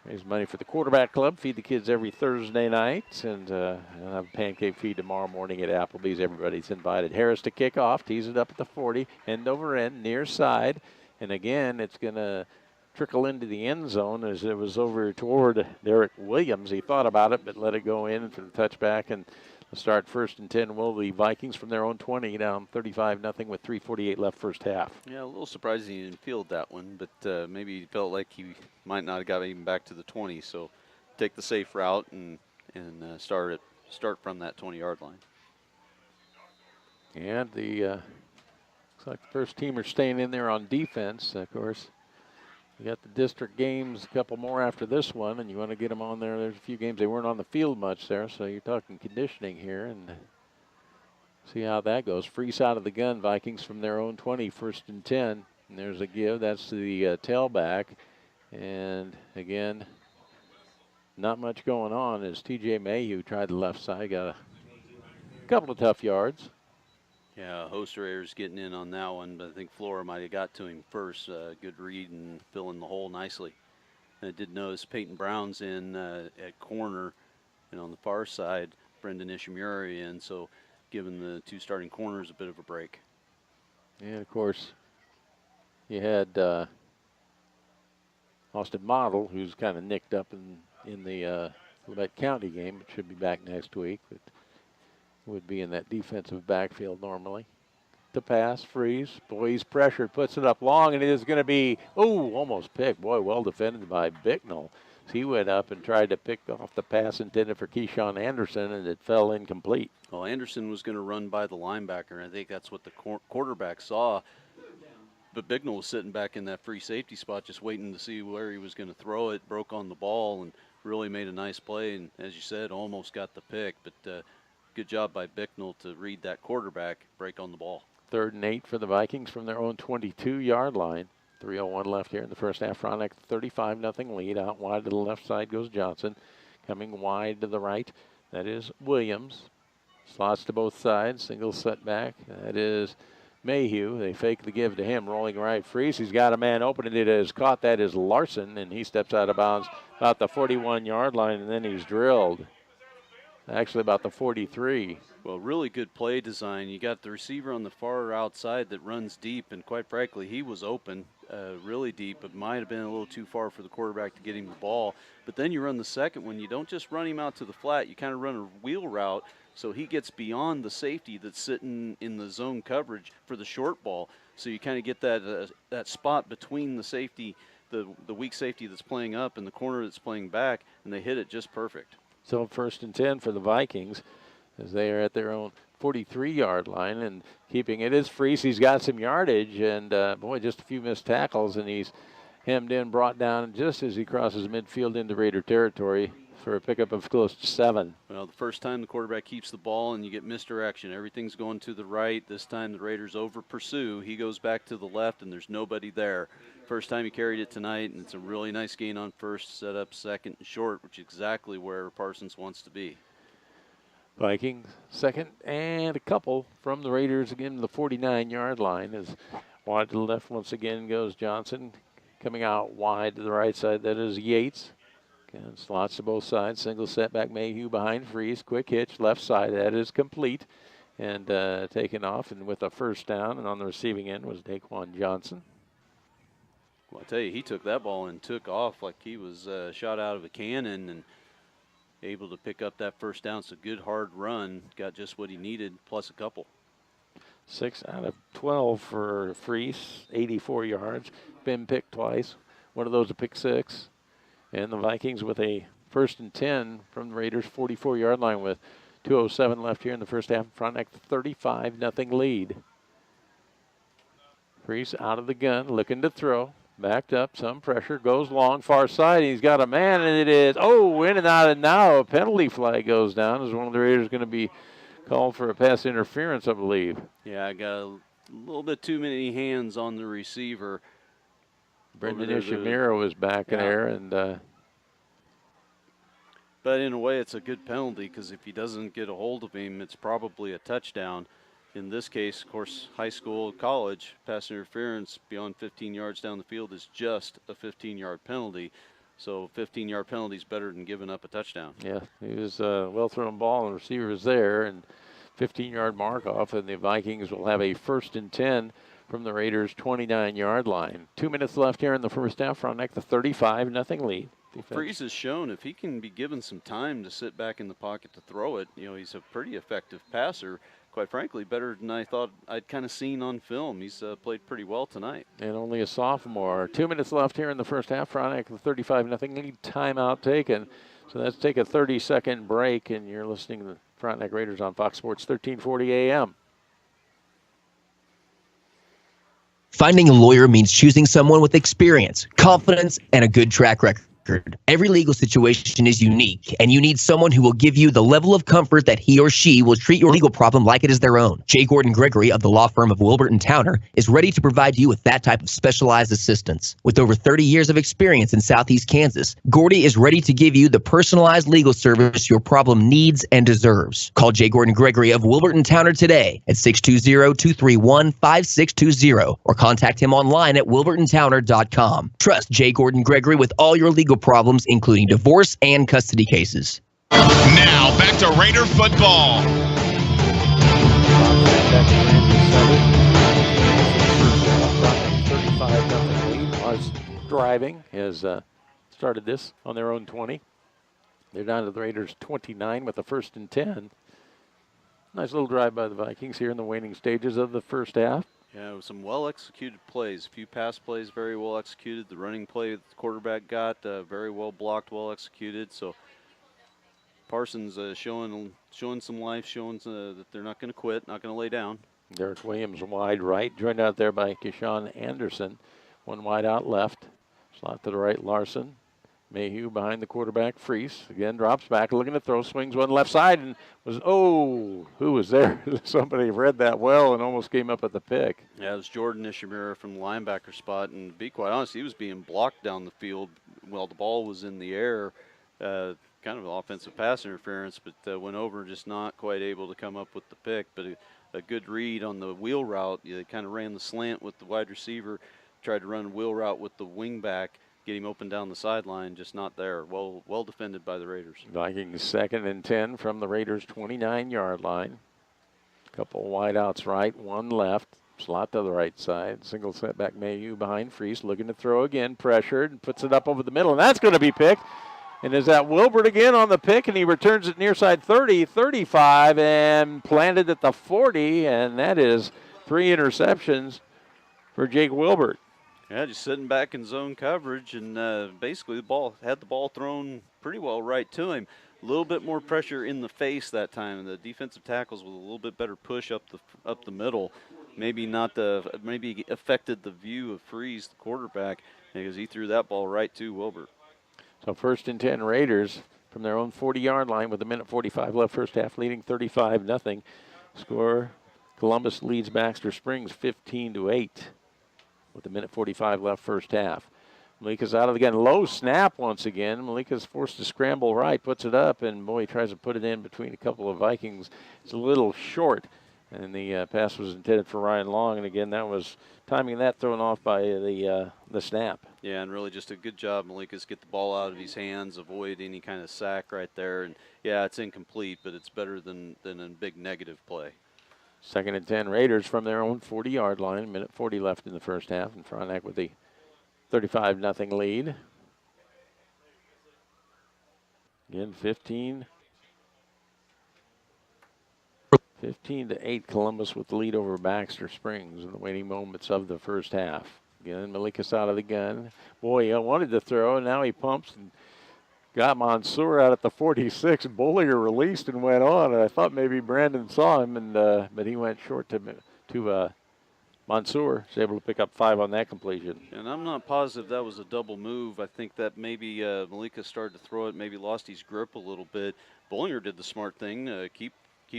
S1: raise money for the Quarterback Club. Feed the kids every Thursday night, and have a pancake feed tomorrow morning at Applebee's. Everybody's invited. Harris to kick off, tees it up at the 40, end over end, near side. And again, it's going to trickle into the end zone as it was over toward Derek Williams. He thought about it, but let it go in for the touchback. And the start 1st and 10 will the Vikings from their own 20, down 35-0 with 3:48 left first half.
S19: Yeah, a little surprising he didn't field that one, but maybe he felt like he might not have got even back to the 20. So take the safe route and start from that 20-yard line.
S1: And looks like the first teamers staying in there on defense. Of course, you got the district games, a couple more after this one, and you want to get them on there. There's a few games they weren't on the field much there, so you're talking conditioning here and see how that goes. Free side of the gun, Vikings from their own 20, 1st and 10. And there's a give. That's to the tailback. And again, not much going on as T.J. Mayhew tried the left side. Got a couple of tough yards.
S19: Yeah, Hosterayer's getting in on that one, but I think Flora might have got to him first. Good read and filling the hole nicely. And I did notice Peyton Brown's in at corner, and on the far side, Brendan Ishimura in, so giving the two starting corners a bit of a break.
S1: And, of course, you had Austin Model, who's kind of nicked up in the Labette County game, but should be back next week. But would be in that defensive backfield normally. The pass, freeze. Boy, he's pressured, puts it up long, and it is going to be, almost picked. Boy, well defended by Bicknell. He went up and tried to pick off the pass intended for Keyshawn Anderson, and it fell incomplete.
S19: Well, Anderson was going to run by the linebacker, and I think that's what the quarterback saw. But Bicknell was sitting back in that free safety spot just waiting to see where he was going to throw it, broke on the ball, and really made a nice play. And as you said, almost got the pick, but good job by Bicknell to read that quarterback, break on the ball.
S1: 3rd and 8 for the Vikings from their own 22-yard line. 3:01 left here in the first half. Frontenac 35-0 lead. Out wide to the left side goes Johnson. Coming wide to the right, that is Williams. Slots to both sides, single setback. That is Mayhew. They fake the give to him, rolling right, freeze. He's got a man open, and it is caught. That is Larson, and he steps out of bounds about the 41-yard line, and then he's drilled. Actually, about the 43.
S19: Well, really good play design. You got the receiver on the far outside that runs deep, and quite frankly, he was open really deep, but might have been a little too far for the quarterback to get him the ball. But then you run the second one. You don't just run him out to the flat. You kind of run a wheel route so he gets beyond the safety that's sitting in the zone coverage for the short ball. So you kind of get that spot between the safety, the weak safety that's playing up and the corner that's playing back, and they hit it just perfect.
S1: So 1st and 10 for the Vikings as they are at their own 43-yard line and keeping it is Freese. He's got some yardage and, boy, just a few missed tackles, and he's hemmed in, brought down just as he crosses midfield into Raider territory for a pickup of close to 7.
S19: Well, the first time the quarterback keeps the ball and you get misdirection. Everything's going to the right. This time the Raiders over-pursue. He goes back to the left, and there's nobody there. First time he carried it tonight, and it's a really nice gain on first, set up second and short, which is exactly where Parsons wants to be.
S1: Vikings second and a couple from the Raiders again to the 49-yard line. As wide to the left once again goes Johnson. Coming out wide to the right side, that is Yates. And slots to both sides. Single setback Mayhew behind Freeze. Quick hitch left side. That is complete and taken off. And with a first down. And on the receiving end was Daquan Johnson.
S19: Well, I tell you, he took that ball and took off like he was shot out of a cannon and able to pick up that first down. It's a good, hard run. Got just what he needed, plus a couple.
S1: 6 out of 12 for Freeze, 84 yards. Been picked twice. One of those a pick six. And the Vikings with a 1st and 10 from the Raiders' 44-yard line with 2:07 left here in the first half. Frontenac 35-0 lead. Freeze out of the gun, looking to throw. Backed up, some pressure, goes long, far side. He's got a man, and it is, in and out, and now a penalty flag goes down. Is one of the Raiders going to be called for a pass interference, I believe?
S19: Yeah, I got a little bit too many hands on the receiver.
S1: Brendan Ishimura was back in there, and
S19: but in a way, it's a good penalty because if he doesn't get a hold of him, it's probably a touchdown. In this case, of course, high school, college, pass interference beyond 15 yards down the field is just a 15-yard penalty. So 15-yard penalty is better than giving up a touchdown.
S1: Yeah, it was a well-thrown ball, and the receiver was there, and 15-yard mark-off, and the Vikings will have a 1st and 10 from the Raiders' 29-yard line. 2 minutes left here in the first half. Frontenac, the 35-0 lead.
S19: Freeze has shown if he can be given some time to sit back in the pocket to throw it, he's a pretty effective passer. Quite frankly, better than I thought I'd kind of seen on film. He's played pretty well tonight.
S1: And only a sophomore. 2 minutes left here in the first half. Frontenac, the 35-0 lead. Timeout taken. So let's take a 30-second break, and you're listening to the Frontenac Raiders on Fox Sports 1340 AM.
S21: Finding a lawyer means choosing someone with experience, confidence, and a good track record. Every legal situation is unique, and you need someone who will give you the level of comfort that he or she will treat your legal problem like it is their own. J. Gordon Gregory of the law firm of Wilbert & Towner is ready to provide you with that type of specialized assistance. With over 30 years of experience in Southeast Kansas, Gordy is ready to give you the personalized legal service your problem needs and deserves. Call J. Gordon Gregory of Wilbert & Towner today at 620-231-5620 or contact him online at wilburtontowner.com. Trust J. Gordon Gregory with all your legal problems, including divorce and custody cases.
S9: Now, back to Raider football.
S1: Was driving, has started this on their own 20. They're down to the Raiders' 29 with a 1st and 10. Nice little drive by the Vikings here in the waning stages of the first half.
S19: Yeah, it was some well-executed plays. A few pass plays very well executed. The running play the quarterback got very well blocked, well executed. So Parsons showing some life, showing that they're not going to quit, not going to lay down.
S1: Derek Williams wide right, joined out there by Keyshawn Anderson. One wide out left. Slot to the right, Larson. Mayhew behind the quarterback, Freese. Again, drops back, looking to throw, swings one left side, and who was there? Somebody read that well and almost came up at the pick.
S19: Yeah, it was Jordan Ishimura from the linebacker spot, and to be quite honest, he was being blocked down the field while the ball was in the air. Kind of an offensive pass interference, but went over, just not quite able to come up with the pick. But a good read on the wheel route. They kind of ran the slant with the wide receiver, tried to run a wheel route with the wing back, get him open down the sideline, just not there. Well defended by the Raiders.
S1: Vikings 2nd and 10 from the Raiders' 29-yard line. Couple wide outs right, one left. Slot to the right side. Single setback Mayhew behind Freese, looking to throw again, pressured, and puts it up over the middle, and that's going to be picked. And is that Wilbert again on the pick, and he returns it near side 30, 35, and planted at the 40, and that is 3 interceptions for Jake Wilbert.
S19: Yeah, just sitting back in zone coverage, and basically had the ball thrown pretty well right to him. A little bit more pressure in the face that time, and the defensive tackles with a little bit better push up the middle. Maybe affected the view of Freese, the quarterback, because he threw that ball right to Wilbert.
S1: So 1st and 10 Raiders from their own 40-yard line with 1:45 left first half, leading 35-0. Score: Columbus leads Baxter Springs 15-8 with 1:45 left first half. Malika's out of the gun. Low snap once again. Malika's forced to scramble right, puts it up, and boy, he tries to put it in between a couple of Vikings. It's a little short. And the pass was intended for Ryan Long, and again, that was timing that thrown off by the snap.
S19: Yeah, and really just a good job, Malikas, get the ball out of his hands, avoid any kind of sack right there. And, yeah, it's incomplete, but it's better than a big negative play.
S1: 2nd and 10, Raiders from their own 40-yard line. 1:40 left in the first half, and Frontenac with the 35-0 lead. Again, 15-8, Columbus with the lead over Baxter Springs in the waning moments of the first half. Again, Malikas out of the gun. Boy, he wanted to throw, and now he pumps and got Mansour out at the 46. Bollinger released and went on. And I thought maybe Brandon saw him, and but he went short to Mansour. Was able to pick up 5 on that completion.
S19: And I'm not positive that was a double move. I think that maybe Malikas started to throw it, maybe lost his grip a little bit. Bollinger did the smart thing, keep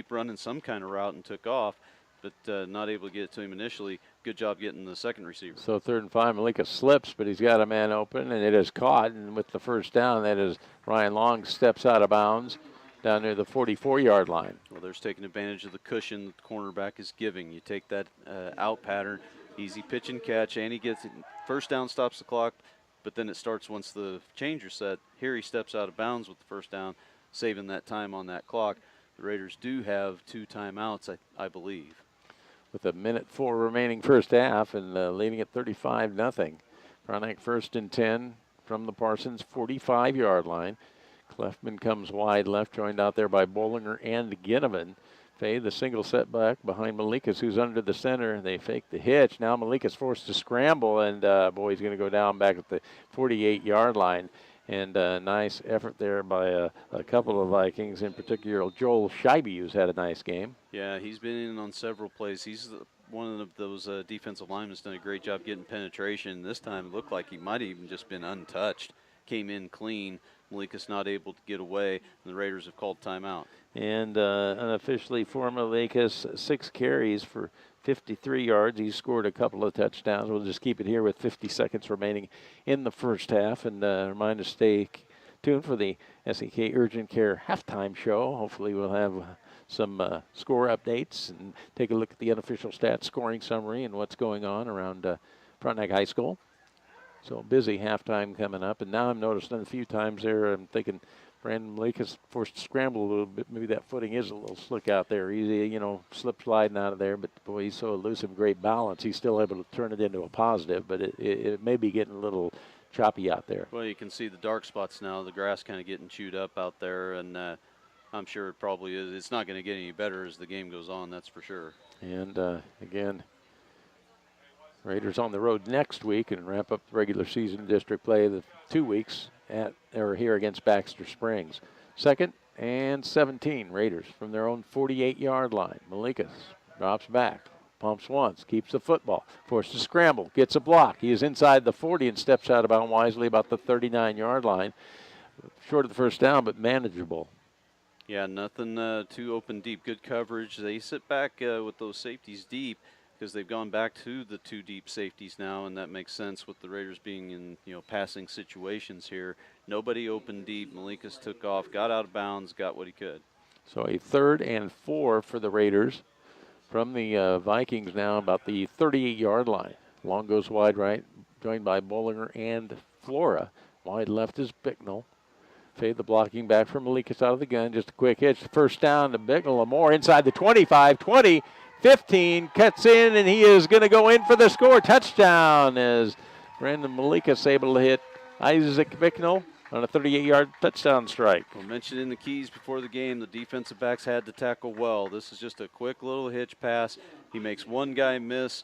S19: running some kind of route and took off, but not able to get it to him initially. Good job getting the second receiver.
S1: So 3rd and 5, Malikas slips, but he's got a man open, and it is caught. And with the first down, that is Ryan Long steps out of bounds down near the 44-yard line.
S19: Well, there's taking advantage of the cushion that the cornerback is giving. You take that out pattern, easy pitch and catch, and he gets it. First down stops the clock, but then it starts once the changer's set. Here he steps out of bounds with the first down, saving that time on that clock. The Raiders do have 2 timeouts, I believe.
S1: With 1:04 remaining first half and leading at 35-0. Frontenac 1st and 10 from the Parsons 45-yard line. Clefman comes wide left, joined out there by Bollinger and Ginnivan. Fay, the single setback behind Malikas, who's under the center. They fake the hitch. Now Malikas forced to scramble, and boy, he's going to go down back at the 48-yard line. And nice effort there by a couple of Vikings, in particular Joel Scheibe, who's had a nice game.
S19: Yeah, he's been in on several plays. He's one of those defensive linemen that's done a great job getting penetration. This time it looked like he might have even just been untouched. Came in clean. Malikas not able to get away, and the Raiders have called timeout.
S1: And unofficially for Malikas, 6 carries for 53 yards. He scored a couple of touchdowns. We'll just keep it here with 50 seconds remaining in the first half. And remind us to stay tuned for the SEK Urgent Care halftime show. Hopefully we'll have some score updates and take a look at the unofficial stats, scoring summary, and what's going on around Frontenac High School. So busy halftime coming up. And now I'm noticing a few times there, I'm thinking Brandon Malikas forced to scramble a little bit. Maybe that footing is a little slick out there. Easy, slip sliding out of there. But, boy, he's so elusive, great balance. He's still able to turn it into a positive. But it may be getting a little choppy out there.
S19: Well, you can see the dark spots now. The grass kind of getting chewed up out there. And I'm sure it probably is. It's not going to get any better as the game goes on, that's for sure.
S1: And, again, Raiders on the road next week and wrap up the regular season district play the 2 weeks here against Baxter Springs. 2nd and 17, Raiders from their own 48-yard line. Malikas drops back, pumps once, keeps the football, forced to scramble, gets a block. He is inside the 40 and steps out of bounds wisely about the 39-yard line. Short of the first down, but manageable.
S19: Yeah, nothing too open deep. Good coverage. They sit back with those safeties deep, because they've gone back to the 2 deep safeties now, and that makes sense with the Raiders being in passing situations here. Nobody open deep. Malikas took off, got out of bounds, got what he could.
S1: So a 3rd and 4 for the Raiders from the Vikings now, about the 38-yard line. Long goes wide right, joined by Bollinger and Flora. Wide left is Bicknell. Fade the blocking back from Malikas out of the gun. Just a quick hitch. First down to Bicknell. Lamore inside the 25, 20. 15, cuts in, and he is going to go in for the score. Touchdown as Brandon Malikas able to hit Isaac Bicknell on a 38-yard touchdown strike.
S19: Well, mentioned in the keys before the game, the defensive backs had to tackle well. This is just a quick little hitch pass. He makes one guy miss,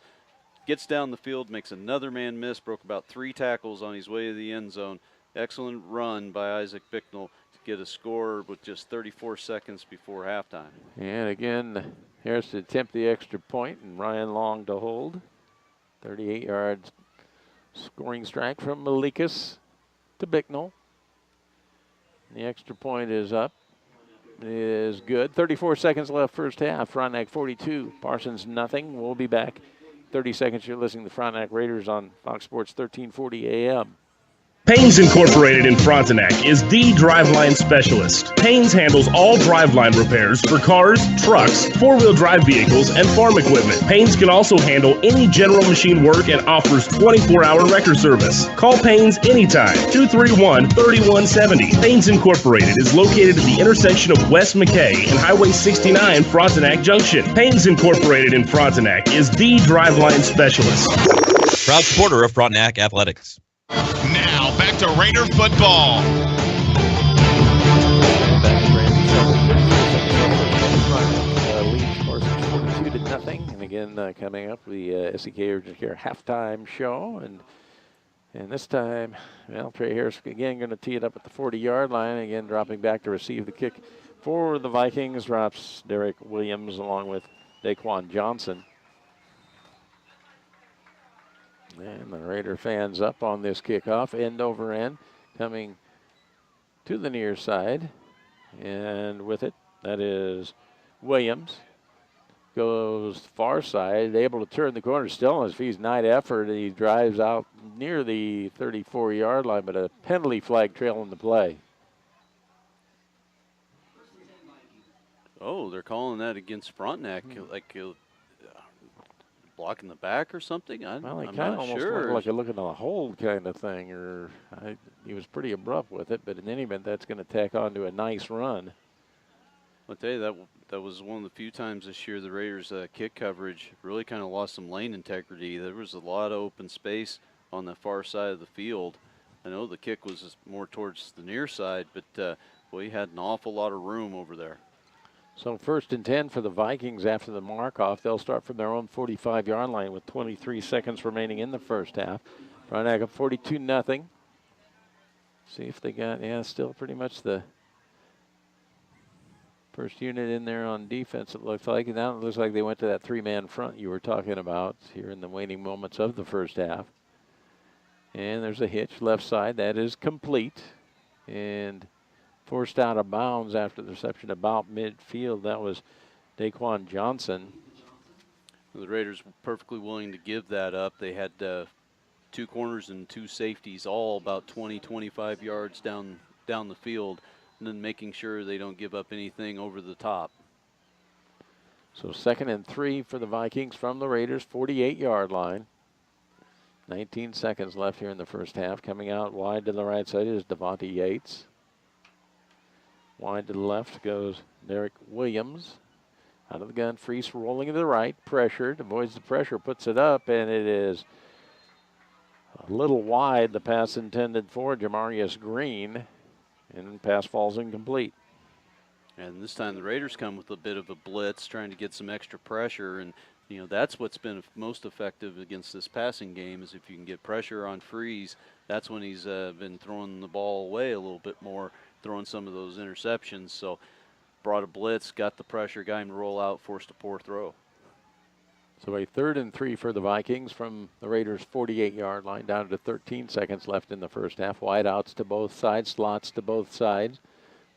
S19: gets down the field, makes another man miss, broke about 3 tackles on his way to the end zone. Excellent run by Isaac Bicknell to get a score with just 34 seconds before halftime.
S1: And again, Harris to attempt the extra point, and Ryan Long to hold. 38 yards scoring strike from Malikas to Bicknell. The extra point is up. It is good. 34 seconds left first half. Frontenac 42, Parsons nothing. We'll be back 30 seconds. You're listening to Frontenac Raiders on Fox Sports 1340 AM.
S11: Paynes Incorporated in Frontenac is the driveline specialist. Paynes handles all driveline repairs for cars, trucks, four-wheel drive vehicles, and farm equipment. Paynes can also handle any general machine work and offers 24-hour wrecker service. Call Paynes anytime, 231-3170. Paynes Incorporated is located at the intersection of West McKay and Highway 69 Frontenac Junction. Paynes Incorporated in Frontenac is the driveline specialist.
S15: Proud supporter of Frontenac Athletics.
S9: Now, back to Raider football.
S1: Leads Parsons 42-0. And again, coming up, the SEK Urgent Care halftime show. And this time, well, Trey Harris again going to tee it up at the 40-yard line. Again, dropping back to receive the kick for the Vikings. Drops Derek Williams along with Daquan Johnson. And the Raider fans up on this kickoff, end over end, coming to the near side. And with it, that is Williams. Goes far side, able to turn the corner, still on his feet. Nice effort. He drives out near the 34-yard line, but a penalty flag trailing the play.
S19: Oh, they're calling that against Frontenac, like blocking the back or something? I'm
S1: Kind of
S19: not
S1: almost
S19: sure.
S1: looked like a look at a hold kind of thing, or he was pretty abrupt with it. But in any event, that's going to tack on to a nice run.
S19: I'll tell you, that was one of the few times this year the Raiders' kick coverage really kind of lost some lane integrity. There was a lot of open space on the far side of the field. I know the kick was more towards the near side, but we had an awful lot of room over there.
S1: So 1st and 10 for the Vikings after the mark-off. They'll start from their own 45-yard line with 23 seconds remaining in the first half. Frontenac up 42-0. See if they got, still pretty much the first unit in there on defense, it looks like. And now it looks like they went to that three-man front you were talking about here in the waning moments of the first half. And there's a hitch left side. That is complete. And forced out of bounds after the reception about midfield. That was Daquan Johnson.
S19: The Raiders were perfectly willing to give that up. They had 2 corners and 2 safeties, all about 20, 25 yards down the field, and then making sure they don't give up anything over the top.
S1: So 2nd and 3 for the Vikings from the Raiders, 48-yard line. 19 seconds left here in the first half. Coming out wide to the right side is Devontae Yates. Wide to the left goes Derek Williams. Out of the gun, Freese rolling to the right, pressured, avoids the pressure, puts it up, and it is a little wide. The pass intended for Jamarius Green, and the pass falls incomplete.
S19: And this time the Raiders come with a bit of a blitz, trying to get some extra pressure, and that's what's been most effective against this passing game is if you can get pressure on Freese. That's when he's been throwing the ball away a little bit more, throwing some of those interceptions. So brought a blitz, got the pressure, got him to roll out, forced a poor throw.
S1: So a 3rd and 3 for the Vikings from the Raiders' 48-yard line, down to 13 seconds left in the first half. Wide outs to both sides, slots to both sides.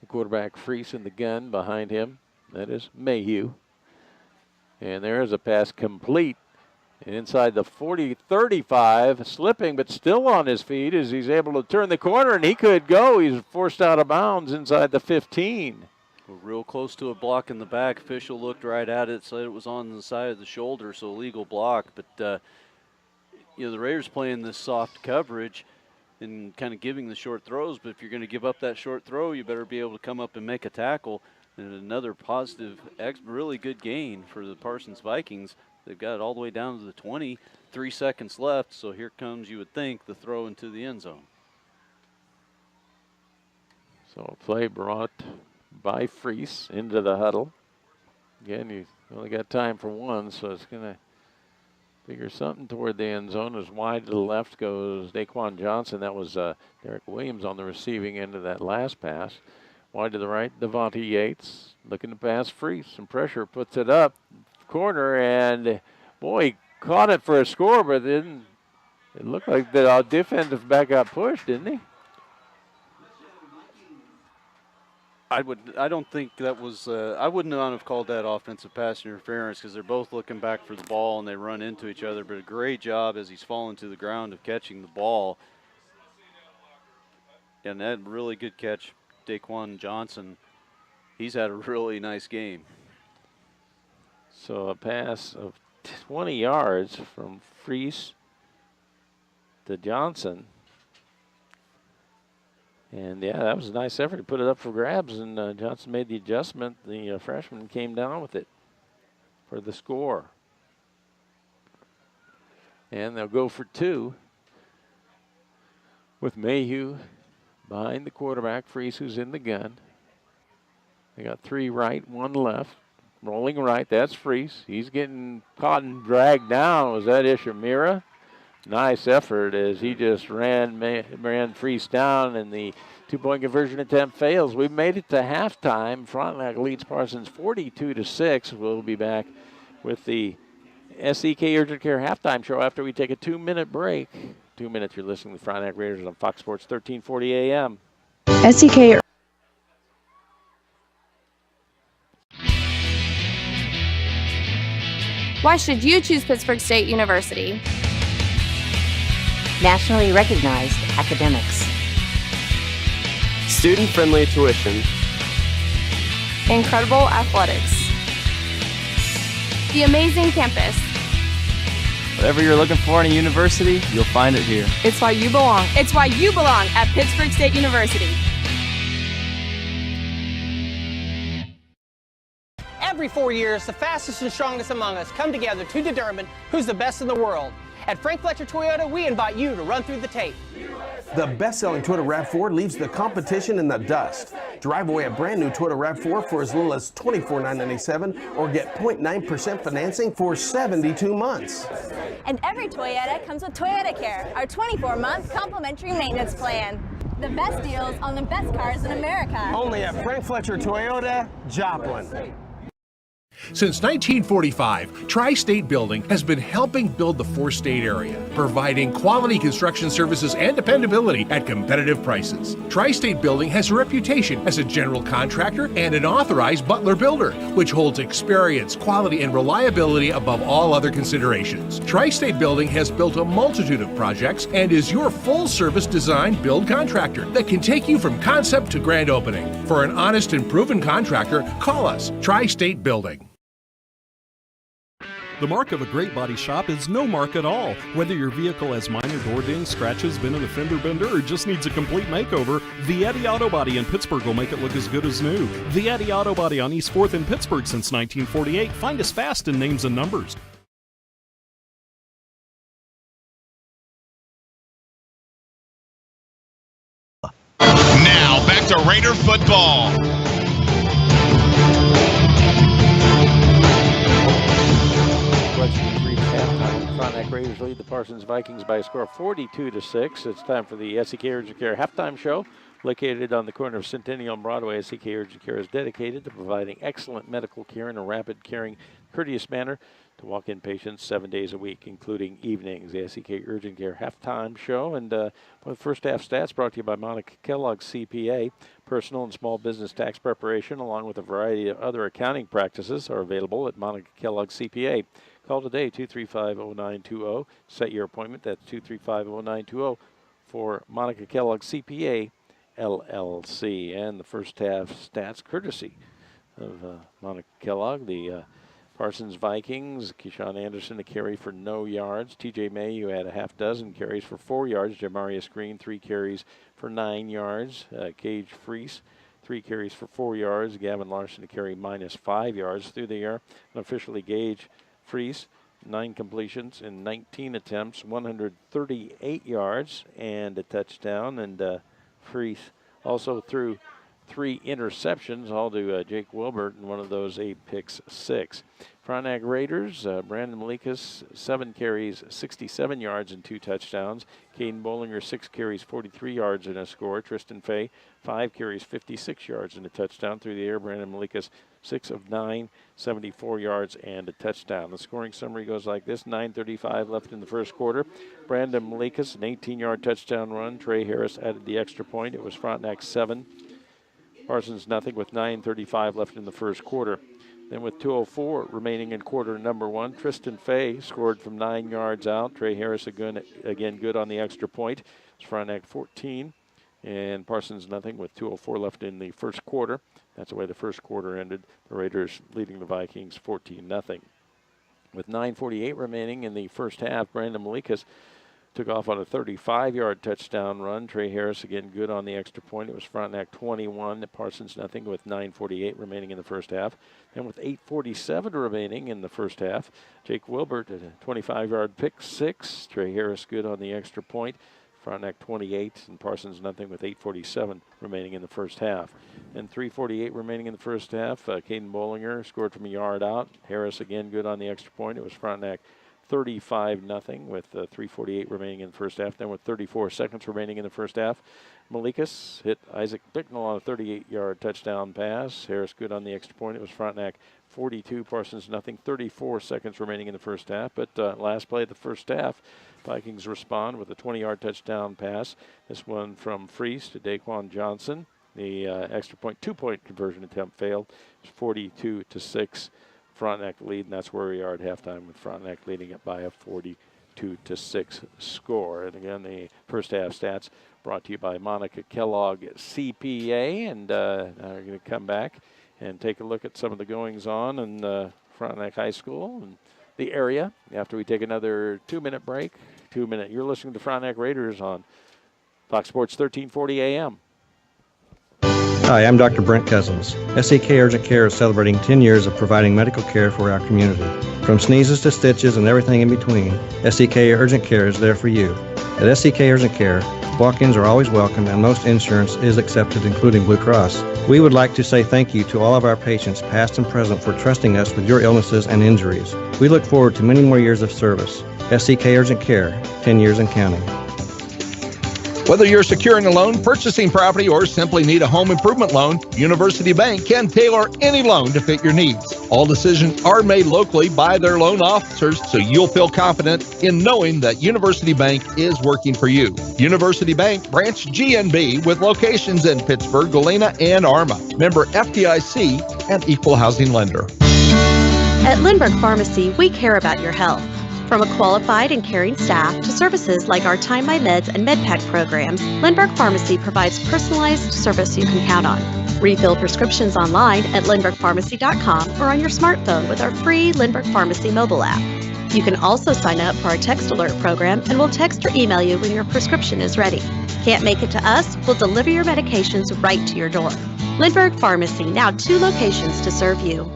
S1: The quarterback Freese in the gun behind him. That is Mayhew. And there is a pass complete. And inside the 40-35, slipping but still on his feet as he's able to turn the corner, and he could go. He's forced out of bounds inside the 15.
S19: We're real close to a block in the back. Official looked right at it, said it was on the side of the shoulder, so legal block. But, the Raiders playing this soft coverage and kind of giving the short throws. But if you're going to give up that short throw, you better be able to come up and make a tackle. And another positive, really good gain for the Parsons Vikings. They've got it all the way down to the 20, 3 seconds left. So here comes, you would think, the throw into the end zone.
S1: So a play brought by Freese into the huddle. Again, you only got time for one, so it's going to figure something toward the end zone. As wide to the left goes Daquan Johnson. That was Derek Williams on the receiving end of that last pass. Wide to the right, Devontae Yates looking to pass Freese. Some pressure, puts it up corner, and boy, he caught it for a score, but then it looked like the defensive back got pushed, didn't he?
S19: I don't think that was. I would not have called that offensive pass interference because they're both looking back for the ball and they run into each other. But a great job as he's falling to the ground of catching the ball. And that really good catch, Daquan Johnson. He's had a really nice game.
S1: So a pass of 20 yards from Freese to Johnson. And yeah, that was a nice effort to put it up for grabs, and Johnson made the adjustment. The freshman came down with it for the score. And they'll go for two with Mayhew behind the quarterback, Freese, who's in the gun. They got three right, one left. Rolling right, that's Freese. He's getting caught and dragged down. Was that Ishamira? Nice effort as he just ran Freese down, and the two-point conversion attempt fails. We've made it to halftime. Frontenac leads Parsons 42-6. We'll be back with the SEK Urgent Care halftime show after we take a 2-minute break. 2 minutes, you're listening to the Frontenac Raiders on Fox Sports 1340 AM.
S20: SEK.
S6: Why should you choose Pittsburgh State University?
S22: Nationally recognized academics.
S2: Student-friendly tuition.
S6: Incredible athletics. The amazing campus.
S23: Whatever you're looking for in a university, you'll find it here.
S6: It's why you belong. It's why you belong at Pittsburgh State University.
S10: Every 4 years, the fastest and strongest among us come together to determine who's the best in the world. At Frank Fletcher Toyota, we invite you to run through the tape.
S12: The best-selling Toyota RAV4 leaves the competition in the dust. Drive away a brand new Toyota RAV4 for as little as $24,997 or get 0.9% financing for 72 months.
S13: And every Toyota comes with Toyota Care, our 24-month complimentary maintenance plan. The best deals on the best cars in America.
S12: Only at Frank Fletcher Toyota, Joplin.
S5: Since 1945, Tri-State Building has been helping build the four-state area, providing quality construction services and dependability at competitive prices. Tri-State Building has a reputation as a general contractor and an authorized Butler builder, which holds experience, quality, and reliability above all other considerations. Tri-State Building has built a multitude of projects and is your full-service design build contractor that can take you from concept to grand opening. For an honest and proven contractor, call us, Tri-State Building.
S24: The mark of a great body shop is no mark at all. Whether your vehicle has minor door dings, scratches, been in a fender bender, or just needs a complete makeover, Vietti Auto Body in Pittsburgh will make it look as good as new. Vietti Auto Body on East 4th in Pittsburgh since 1948. Find us fast in names and numbers.
S9: Now, back to Raider football.
S1: Frontenac Raiders lead the Parsons Vikings by a score of 42-6. It's time for the SEK Urgent Care halftime show. Located on the corner of Centennial and Broadway, SEK Urgent Care is dedicated to providing excellent medical care in a rapid, caring, courteous manner to walk-in patients 7 days a week, including evenings. The SEK Urgent Care halftime show. And the first half stats brought to you by Monica Kellogg CPA. Personal and small business tax preparation, along with a variety of other accounting practices, are available at Monica Kellogg CPA. Call today, 235-0920. Set your appointment. That's 235-0920 for Monica Kellogg CPA, LLC. And the first half stats courtesy of Monica Kellogg. The Parsons Vikings, Keyshawn Anderson to carry for no yards. TJ Mayhew had a half dozen carries for 4 yards. Jamarius Green, 3 carries for 9 yards. Gage Freese, 3 carries for 4 yards. Gavin Larson to carry -5 yards through the air. Unofficially, Gage Freese, 9 completions in 19 attempts, 138 yards and a touchdown. And Freese also threw 3 interceptions, all to Jake Wilbert, and one of those a pick-6. Frontenac Raiders, Brandon Malikas, 7 carries, 67 yards and 2 touchdowns. Caden Bollinger, 6 carries, 43 yards and a score. Tristan Fay, 5 carries, 56 yards and a touchdown through the air. Brandon Malikas, 6 of 9, 74 yards and a touchdown. The scoring summary goes like this: 9:35 left in the first quarter. Brandon Malikas, an 18-yard touchdown run. Trey Harris added the extra point. It was Frontenac 7, Parsons nothing, with 9:35 left in the first quarter. Then with 2:04 remaining in quarter number 1, Tristan Fay scored from 9 yards out. Trey Harris again good on the extra point. It's Frontenac 14, and Parsons nothing with 2:04 left in the first quarter. That's the way the first quarter ended. The Raiders leading the Vikings 14-0. With 9:48 remaining in the first half, Brandon Malikas took off on a 35-yard touchdown run. Trey Harris again good on the extra point. It was Frontenac 21, Parsons nothing with 9:48 remaining in the first half. Then with 8:47 remaining in the first half, Jake Wilbert at a 25-yard pick six. Trey Harris good on the extra point. Frontenac 28 and Parsons nothing with 8:47 remaining in the first half. And 3:48 remaining in the first half, Caden Bollinger scored from a yard out. Harris again good on the extra point. It was Frontenac 35-0 with 3:48 remaining in the first half. Then with 34 seconds remaining in the first half, Malikas hit Isaac Bicknell on a 38-yard touchdown pass. Harris good on the extra point. It was Frontenac 42, Parsons nothing. 34 seconds remaining in the first half. But last play of the first half, Vikings respond with a 20-yard touchdown pass. This one from Freese to Daquan Johnson. The extra point, two-point conversion attempt failed. It's 42-6. Frontenac lead, and that's where we are at halftime with Frontenac leading it by a 42-6 score. And again, the first half stats brought to you by Monica Kellogg CPA. And now we're going to come back and take a look at some of the goings-on in Frontenac High School and the area after we take another 2-minute break. 2 minute. You're listening to Frontenac Raiders on Fox Sports 1340 AM.
S2: Hi, I'm Dr. Brent Cousins. SEK Urgent Care is celebrating 10 years of providing medical care for our community. From sneezes to stitches and everything in between, SEK Urgent Care is there for you. At SEK Urgent Care, walk-ins are always welcome and most insurance is accepted, including Blue Cross. We would like to say thank you to all of our patients, past and present, for trusting us with your illnesses and injuries. We look forward to many more years of service. SEK Urgent Care, 10 years and counting.
S4: Whether you're securing a loan, purchasing property, or simply need a home improvement loan, University Bank can tailor any loan to fit your needs. All decisions are made locally by their loan officers, so you'll feel confident in knowing that University Bank is working for you. University Bank Branch GNB with locations in Pittsburgh, Galena, and Arma. Member FDIC and equal housing lender.
S16: At Lindbergh Pharmacy, we care about your health. From a qualified and caring staff to services like our Time My Meds and MedPack programs, Lindbergh Pharmacy provides personalized service you can count on. Refill prescriptions online at lindberghpharmacy.com or on your smartphone with our free Lindbergh Pharmacy mobile app. You can also sign up for our text alert program and we'll text or email you when your prescription is ready. Can't make it to us? We'll deliver your medications right to your door. Lindbergh Pharmacy, now 2 locations to serve you.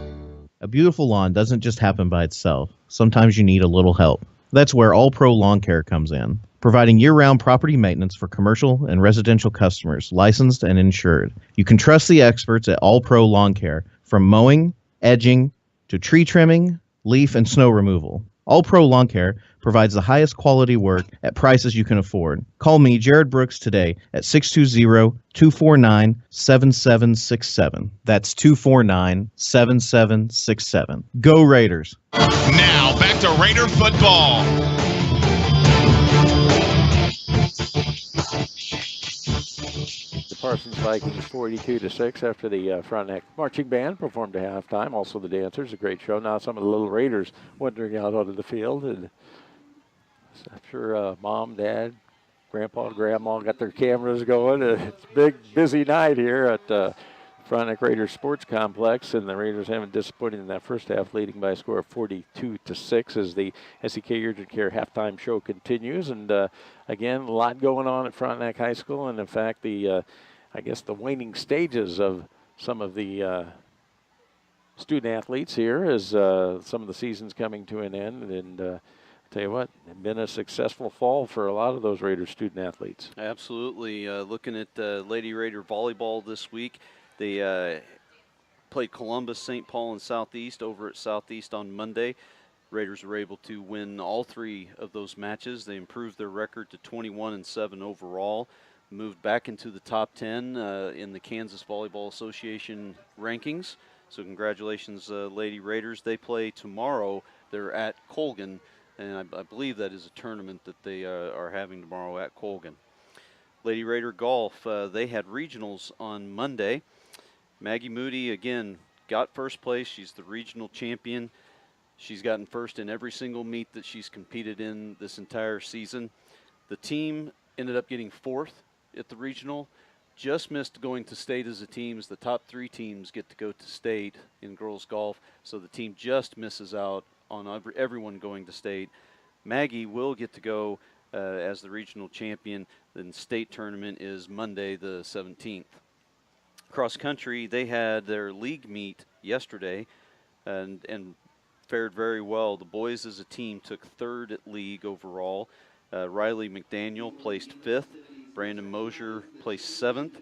S17: A beautiful lawn doesn't just happen by itself. Sometimes you need a little help. That's where All Pro Lawn Care comes in, providing year-round property maintenance for commercial and residential customers, licensed and insured. You can trust the experts at All Pro Lawn Care, from mowing, edging, to tree trimming, leaf and snow removal. All Pro Lawn Care provides the highest quality work at prices you can afford. Call me, Jared Brooks, today at 620-249-7767. That's 249-7767. Go Raiders.
S9: Now, back to Raider football.
S1: The Parsons Vikings 42-6 after the Frontenac marching band performed at halftime. Also the dancers, a great show. Now some of the little Raiders wandering out onto the field. And I'm sure Mom, Dad, Grandpa, Grandma got their cameras going. It's a big, busy night here at Frontenac Raiders Sports Complex, and the Raiders haven't disappointed in that first half, leading by a score of 42-6 as the SEK Urgent Care halftime show continues. And again, a lot going on at Frontenac High School, and in fact, the I guess the waning stages of some of the student athletes here as some of the season's coming to an end. And I'll tell you what, it's been a successful fall for a lot of those Raiders student athletes.
S19: Absolutely. Looking at Lady Raider volleyball this week, they played Columbus, St. Paul, and Southeast over at Southeast on Monday. Raiders were able to win all 3 of those matches. They improved their record to 21-7 overall, moved back into the top 10 in the Kansas Volleyball Association rankings. So congratulations, Lady Raiders. They play tomorrow. They're at Colgan, and I believe that is a tournament that they are having tomorrow at Colgan. Lady Raider Golf, they had regionals on Monday. Maggie Moody, again, got first place. She's the regional champion. She's gotten first in every single meet that she's competed in this entire season. The team ended up getting 4th at the regional. Just missed going to state as a team, as the top 3 teams get to go to state in girls golf. So the team just misses out on everyone going to state. Maggie will get to go as the regional champion. Then state tournament is Monday the 17th. Cross country, they had their league meet yesterday and fared very well. The boys as a team took 3rd at league overall. Riley McDaniel placed 5th. Brandon Mosier placed 7th.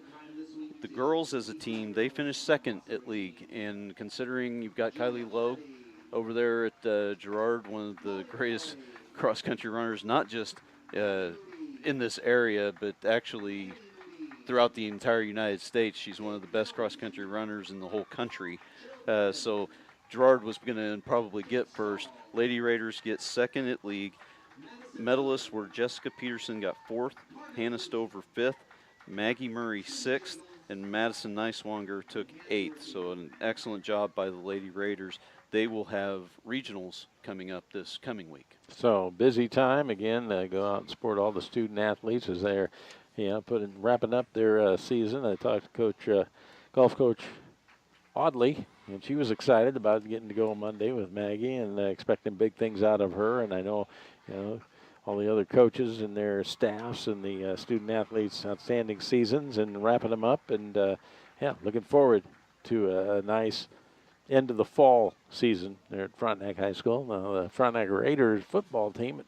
S19: The girls as a team, they finished 2nd at league. And considering you've got Kylie Lowe over there at Girard, one of the greatest cross-country runners, not just in this area, but actually throughout the entire United States. She's one of the best cross-country runners in the whole country. So Girard was going to probably get 1st. Lady Raiders get 2nd at league. Medalists were Jessica Peterson got 4th, Hannah Stover 5th, Maggie Murray 6th, and Madison Neiswanger took 8th. So an excellent job by the Lady Raiders. They will have regionals coming up this coming week.
S1: So busy time again. Go out and support all the student athletes as they're, wrapping up their season. I talked to golf coach Audley, and she was excited about getting to go on Monday with Maggie and expecting big things out of her. And I know, all the other coaches and their staffs and the student athletes, outstanding seasons and wrapping them up. And, looking forward to a nice end of the fall season there at Frontenac High School. Now, the Frontenac Raiders football team at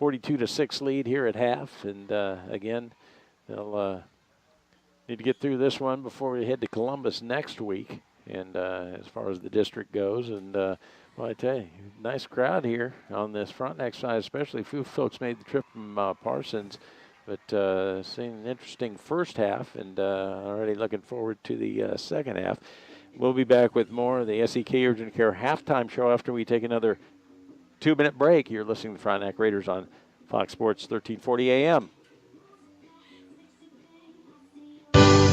S1: 42-6 lead here at half. And, again, they'll need to get through this one before we head to Columbus next week. And as far as the district goes, and well, I tell you, nice crowd here on this Frontenac side, especially. A few folks made the trip from Parsons, but seeing an interesting first half, and already looking forward to the second half. We'll be back with more of the SEK Urgent Care halftime show after we take another 2-minute break. You're listening to the Frontenac Raiders on Fox Sports 1340 AM.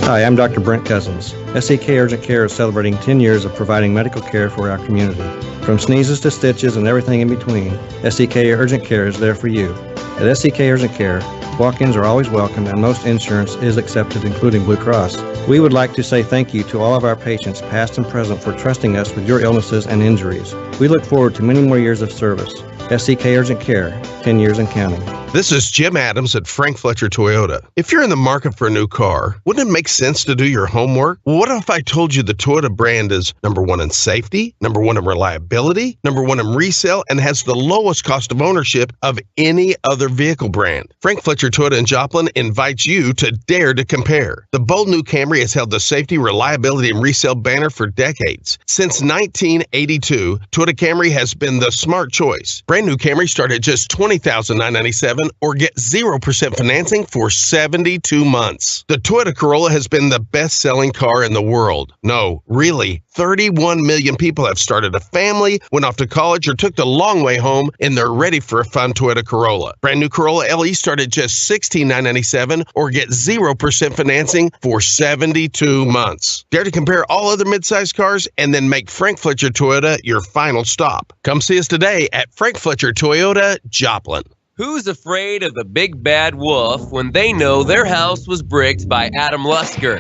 S2: Hi, I'm Dr. Brent Cousins. SEK Urgent Care is celebrating 10 years of providing medical care for our community. From sneezes to stitches and everything in between, SEK Urgent Care is there for you. At SEK Urgent Care, walk-ins are always welcome and most insurance is accepted, including Blue Cross. We would like to say thank you to all of our patients, past and present, for trusting us with your illnesses and injuries. We look forward to many more years of service. SEK Urgent Care, 10 years and counting.
S3: This is Jim Adams at Frank Fletcher Toyota. If you're in the market for a new car, wouldn't it make sense to do your homework? Well, what if I told you the Toyota brand is #1 in safety, #1 in reliability, #1 in resale, and has the lowest cost of ownership of any other vehicle brand? Frank Fletcher Toyota in Joplin invites you to dare to compare. The bold new Camry has held the safety, reliability, and resale banner for decades. Since 1982, Toyota Camry has been the smart choice. Brand new Camry start at just $20,997 or get 0% financing for 72 months. The Toyota Corolla has been the best-selling car in the world. No, really, 31 million people have started a family, went off to college, or took the long way home, and they're ready for a fun Toyota Corolla. Brand new Corolla LE start at just $16,997 or get 0% financing for 72 months. Dare to compare all other midsize cars and then make Frank Fletcher Toyota your final stop. Come see us today at Frank Fletcher Toyota, Joplin.
S7: Who's afraid of the big bad wolf when they know their house was bricked by Adam Lusker?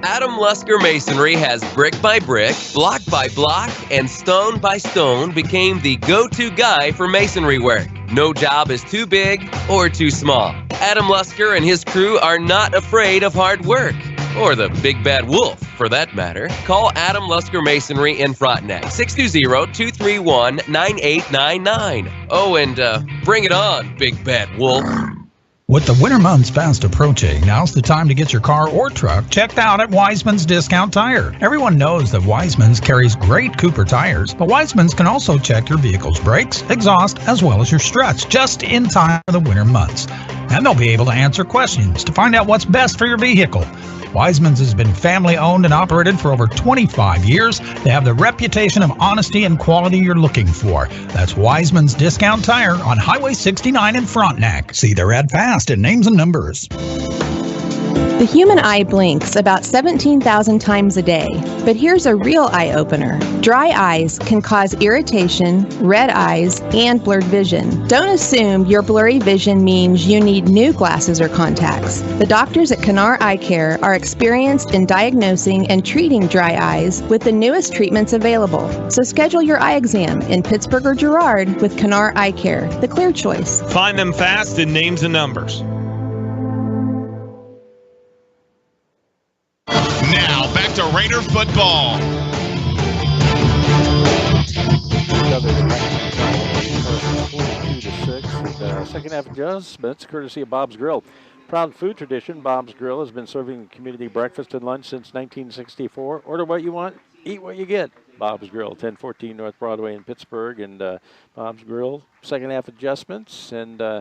S7: Adam Lusker Masonry has brick by brick, block by block, and stone by stone became the go-to guy for masonry work. No job is too big or too small. Adam Lusker and his crew are not afraid of hard work. Or the big bad wolf, for that matter. Call Adam Lusker Masonry in Frontenac, 620-231-9899. Oh, and bring it on, big bad wolf.
S8: With the winter months fast approaching, now's the time to get your car or truck checked out at Wiseman's Discount Tire. Everyone knows that Wiseman's carries great Cooper tires, but Wiseman's can also check your vehicle's brakes, exhaust, as well as your struts just in time for the winter months. And they'll be able to answer questions to find out what's best for your vehicle. Wiseman's has been family-owned and operated for over 25 years. They have the reputation of honesty and quality you're looking for. That's Wiseman's Discount Tire on Highway 69 in Frontenac. See their ad fast at Names and Numbers.
S11: The human eye blinks about 17,000 times a day, but here's a real eye-opener. Dry eyes can cause irritation, red eyes, and blurred vision. Don't assume your blurry vision means you need new glasses or contacts. The doctors at Canar Eye Care are experienced in diagnosing and treating dry eyes with the newest treatments available. So schedule your eye exam in Pittsburgh or Girard with Canar Eye Care, the clear choice.
S9: Find them fast in names and numbers. Now, back to Raider football.
S1: Second half adjustments, courtesy of Bob's Grill. Proud food tradition, Bob's Grill has been serving community breakfast and lunch since 1964. Order what you want, eat what you get. Bob's Grill, 1014 North Broadway in Pittsburgh, and Bob's Grill. Second half adjustments, and you're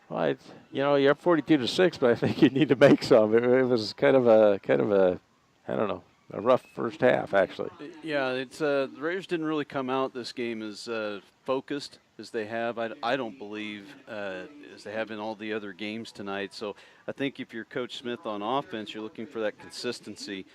S1: up 42-6, but I think you need to make some. It was kind of a I don't know, a rough first half actually.
S19: Yeah, it's the Raiders didn't really come out this game as focused as they have. I don't believe as they have in all the other games tonight. So I think if you're Coach Smith on offense, you're looking for that consistency.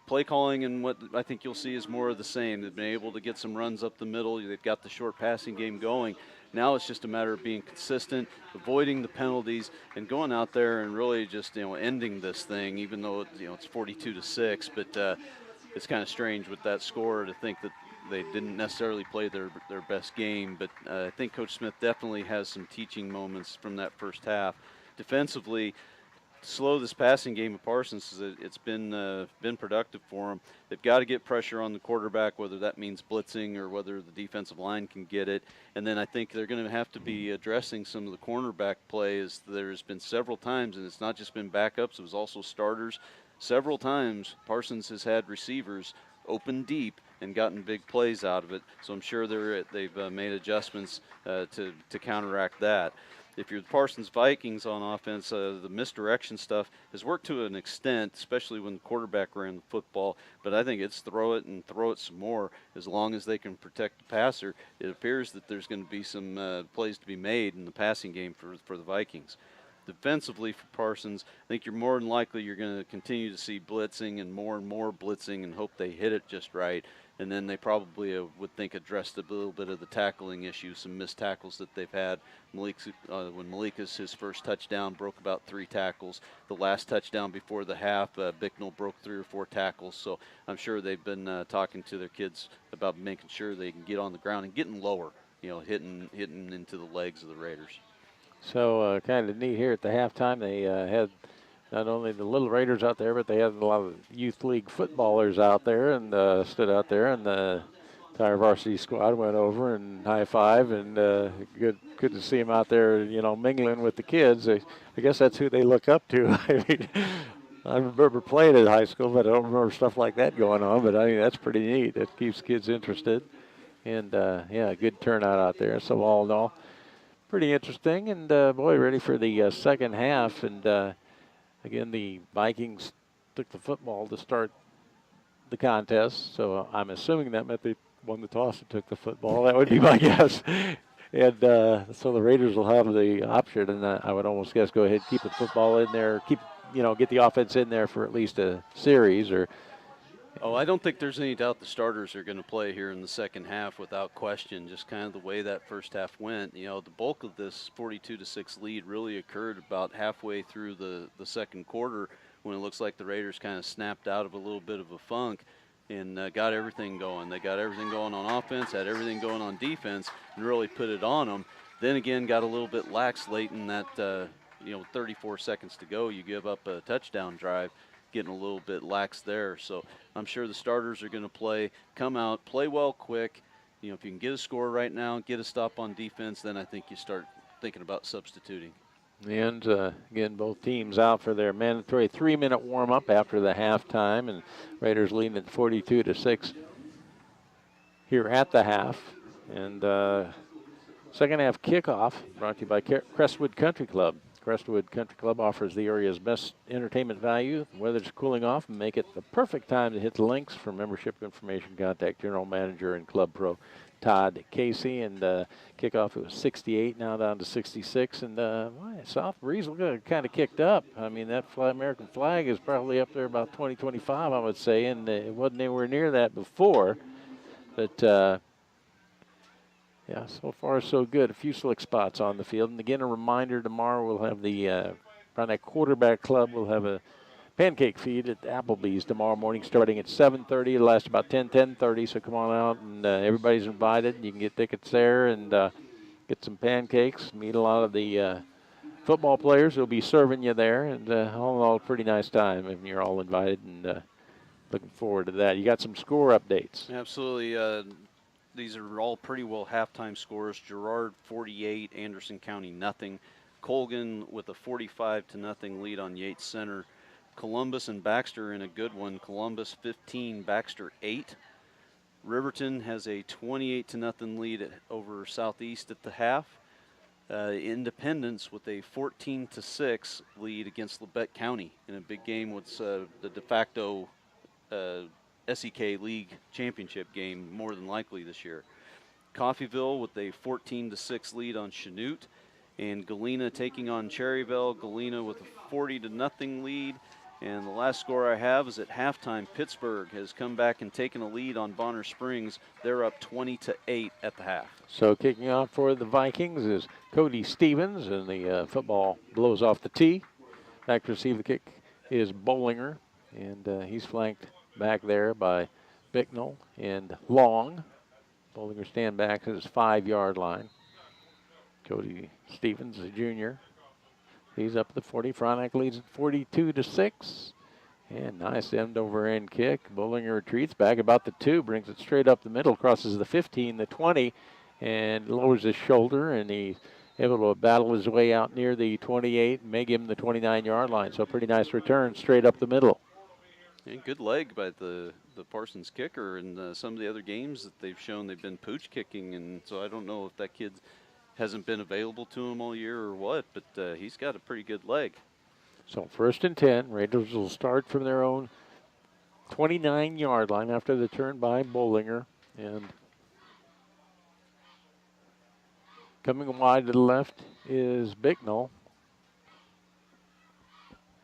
S19: Play calling and what I think you'll see is more of the same. They've been able to get some runs up the middle. They've got the short passing game going. Now it's just a matter of being consistent, avoiding the penalties, and going out there and really just ending this thing. Even though it's 42-6, but it's kind of strange with that score to think that they didn't necessarily play their best game. But I think Coach Smith definitely has some teaching moments from that first half. Defensively, slow this passing game of Parsons. It's been productive for them. They've got to get pressure on the quarterback, whether that means blitzing or whether the defensive line can get it. And then I think they're going to have to be addressing some of the cornerback plays. There's been several times, and it's not just been backups, it was also starters. Several times Parsons has had receivers open deep and gotten big plays out of it. So I'm sure they've made adjustments to counteract that. If you're the Parsons Vikings on offense, the misdirection stuff has worked to an extent, especially when the quarterback ran the football. But I think it's throw it and throw it some more. As long as they can protect the passer, it appears that there's going to be some plays to be made in the passing game for the Vikings. Defensively for Parsons, I think you're more than likely you're going to continue to see blitzing and more blitzing and hope they hit it just right. And then they probably would think addressed a little bit of the tackling issue, some missed tackles that they've had. When Malika's his first touchdown broke about 3 tackles. The last touchdown before the half, Bicknell broke 3 or 4 tackles. So I'm sure they've been talking to their kids about making sure they can get on the ground and getting lower, hitting into the legs of the Raiders.
S1: So kind of neat here at the halftime. They had not only the little Raiders out there, but they had a lot of youth league footballers out there and stood out there, and the entire varsity squad went over and high-five, and good to see them out there, mingling with the kids. I guess that's who they look up to. I mean, I remember playing in high school, but I don't remember stuff like that going on, but I mean, that's pretty neat. It keeps kids interested, and good turnout out there. So all in all, pretty interesting, and boy, ready for the second half. And again, the Vikings took the football to start the contest, so I'm assuming that meant they won the toss and took the football. That would be my guess. And so the Raiders will have the option, and I would almost guess go ahead and keep the football in there, get the offense in there for at least a series.
S19: Oh, I don't think there's any doubt the starters are going to play here in the second half without question, just kind of the way that first half went. The bulk of this 42-6 lead really occurred about halfway through the second quarter when it looks like the Raiders kind of snapped out of a little bit of a funk and got everything going. They got everything going on offense, had everything going on defense, and really put it on them. Then again, got a little bit lax late in that, 34 seconds to go. You give up a touchdown drive, getting a little bit lax there. So I'm sure the starters are going to come out, play well quick. If you can get a score right now, get a stop on defense, then I think you start thinking about substituting.
S1: And again, both teams out for their mandatory 3-minute warm-up after the halftime, and Raiders leading at 42-6 here at the half. And second half kickoff brought to you by Crestwood Country Club. Crestwood Country Club offers the area's best entertainment value. The weather's cooling off, and make it the perfect time to hit the links. For membership information, contact General Manager and Club Pro Todd Casey, and kickoff it was 68, now down to 66, and South Breeze kind of kicked up. I mean, that American flag is probably up there about 20, 25, I would say, and it wasn't anywhere near that before. But yeah, so far so good. A few slick spots on the field. And again, a reminder, tomorrow we'll have the Frontenac Quarterback Club. We'll have a pancake feed at Applebee's tomorrow morning starting at 7:30. It'll last about 10:30, so come on out, and everybody's invited. You can get tickets there and get some pancakes, meet a lot of the football players who'll be serving you there, and all in all, a pretty nice time, and you're all invited, and looking forward to that. You got some score updates.
S19: Absolutely. These are all pretty well halftime scores. Girard 48, Anderson County nothing. Colgan with a 45-0 lead on Yates Center. Columbus and Baxter in a good one. Columbus 15, Baxter 8. Riverton has a 28-0 lead over Southeast at the half. Independence with a 14-6 lead against Labette County in a big game with the de facto SEK League Championship game, more than likely this year. Coffeyville with a 14-6 lead on Chanute, and Galena taking on Cherryville. Galena with a 40-0 lead. And the last score I have is at halftime, Pittsburgh has come back and taken a lead on Bonner Springs. They're up 20-8 at the half.
S1: So kicking off for the Vikings is Cody Stevens, and the football blows off the tee. Back to receive the kick is Bollinger, and he's flanked back there by Bicknell and Long. Bollinger stand back at his 5-yard line. Cody Stevens, a junior. He's up at the 40. Frontenac leads at 42-6. And nice end over end kick. Bollinger retreats back about the 2, brings it straight up the middle, crosses the 15, the 20, and lowers his shoulder, and he's able to battle his way out near the 28 and make him the 29-yard line. So pretty nice return straight up the middle.
S19: And good leg by the Parsons kicker. In some of the other games that they've shown, they've been pooch kicking, and so I don't know if that kid hasn't been available to him all year or what, but he's got a pretty good leg.
S1: So 1st and 10. Raiders will start from their own 29-yard line after the turn by Bollinger. And coming wide to the left is Bicknell.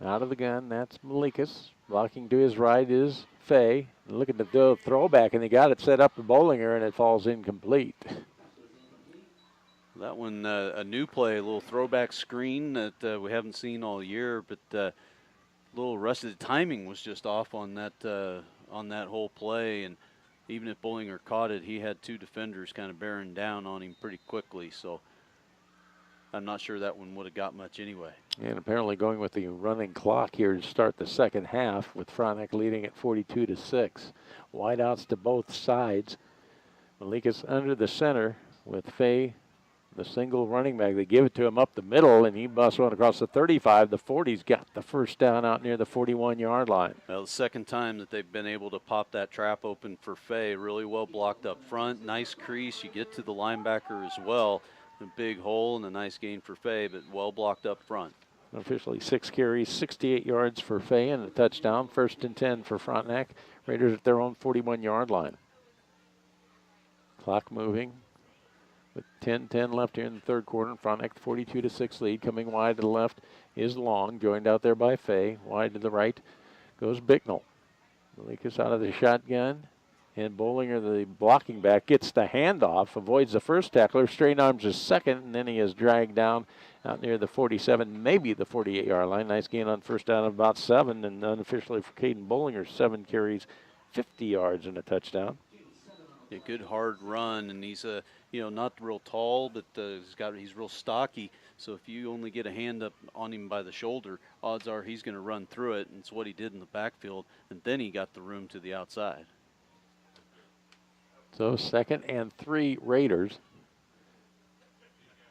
S1: Out of the gun, that's Malikas. Blocking to his right is Fay. Looking to do a throwback, and he got it set up to Bollinger, and it falls incomplete.
S19: That one, a new play, a little throwback screen that we haven't seen all year, but a little rusty. The timing was just off on that whole play, and even if Bollinger caught it, he had 2 defenders kind of bearing down on him pretty quickly. So I'm not sure that one would have got much anyway.
S1: And apparently going with the running clock here to start the second half, with Frontenac leading at 42-6. Wideouts to both sides. Malikas under the center with Fay, the single running back. They give it to him up the middle, and he busts one across the 35. The 40's got the first down out near the 41-yard line.
S19: Well, the second time that they've been able to pop that trap open for Fay. Really well blocked up front. Nice crease. You get to the linebacker as well. A big hole and a nice gain for Fay, but well blocked up front.
S1: Officially 6 carries, 68 yards for Fay, and a touchdown. 1st and 10 for Frontenac. Raiders at their own 41-yard line. Clock moving with 10-10 left here in the third quarter. Frontenac 42-6 lead. Coming wide to the left is Long, joined out there by Fay. Wide to the right goes Bicknell. Malikas out of the shotgun. And Bollinger, the blocking back, gets the handoff, avoids the first tackler, straight arms his second, and then he is dragged down out near the 47, maybe the 48-yard line. Nice gain on first down of about 7, and unofficially for Caden Bollinger, 7 carries, 50 yards and a touchdown.
S19: A good hard run, and he's not real tall, but he's real stocky. So if you only get a hand up on him by the shoulder, odds are he's going to run through it, and it's what he did in the backfield. And then he got the room to the outside.
S1: So 2nd and 3 Raiders.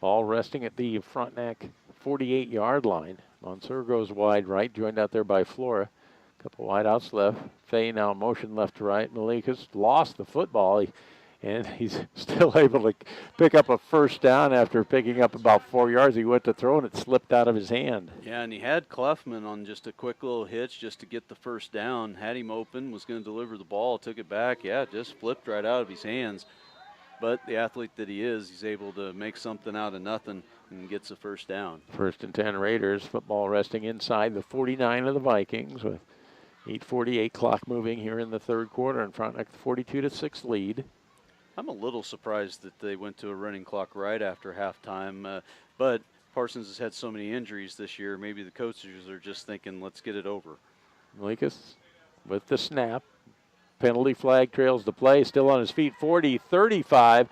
S1: All resting at the Frontenac 48-yard line. Monsieur goes wide right, joined out there by Flora. Couple wideouts left. Fay now motion left to right. Malikas lost the football, and he's still able to pick up a first down after picking up about 4 yards. He went to throw, and it slipped out of his hand.
S19: Yeah, and he had Cleffman on just a quick little hitch just to get the first down. Had him open, was going to deliver the ball, took it back. Yeah, just flipped right out of his hands. But the athlete that he is, he's able to make something out of nothing and gets a first down.
S1: 1st and 10 Raiders. Football resting inside the 49 of the Vikings with 8:48 clock moving here in the third quarter. In Frontenac, the 42-6 lead.
S19: I'm a little surprised that they went to a running clock right after halftime, but Parsons has had so many injuries this year. Maybe the coaches are just thinking, let's get it over.
S1: Malikas with the snap. Penalty flag trails the play. Still on his feet. 40-35.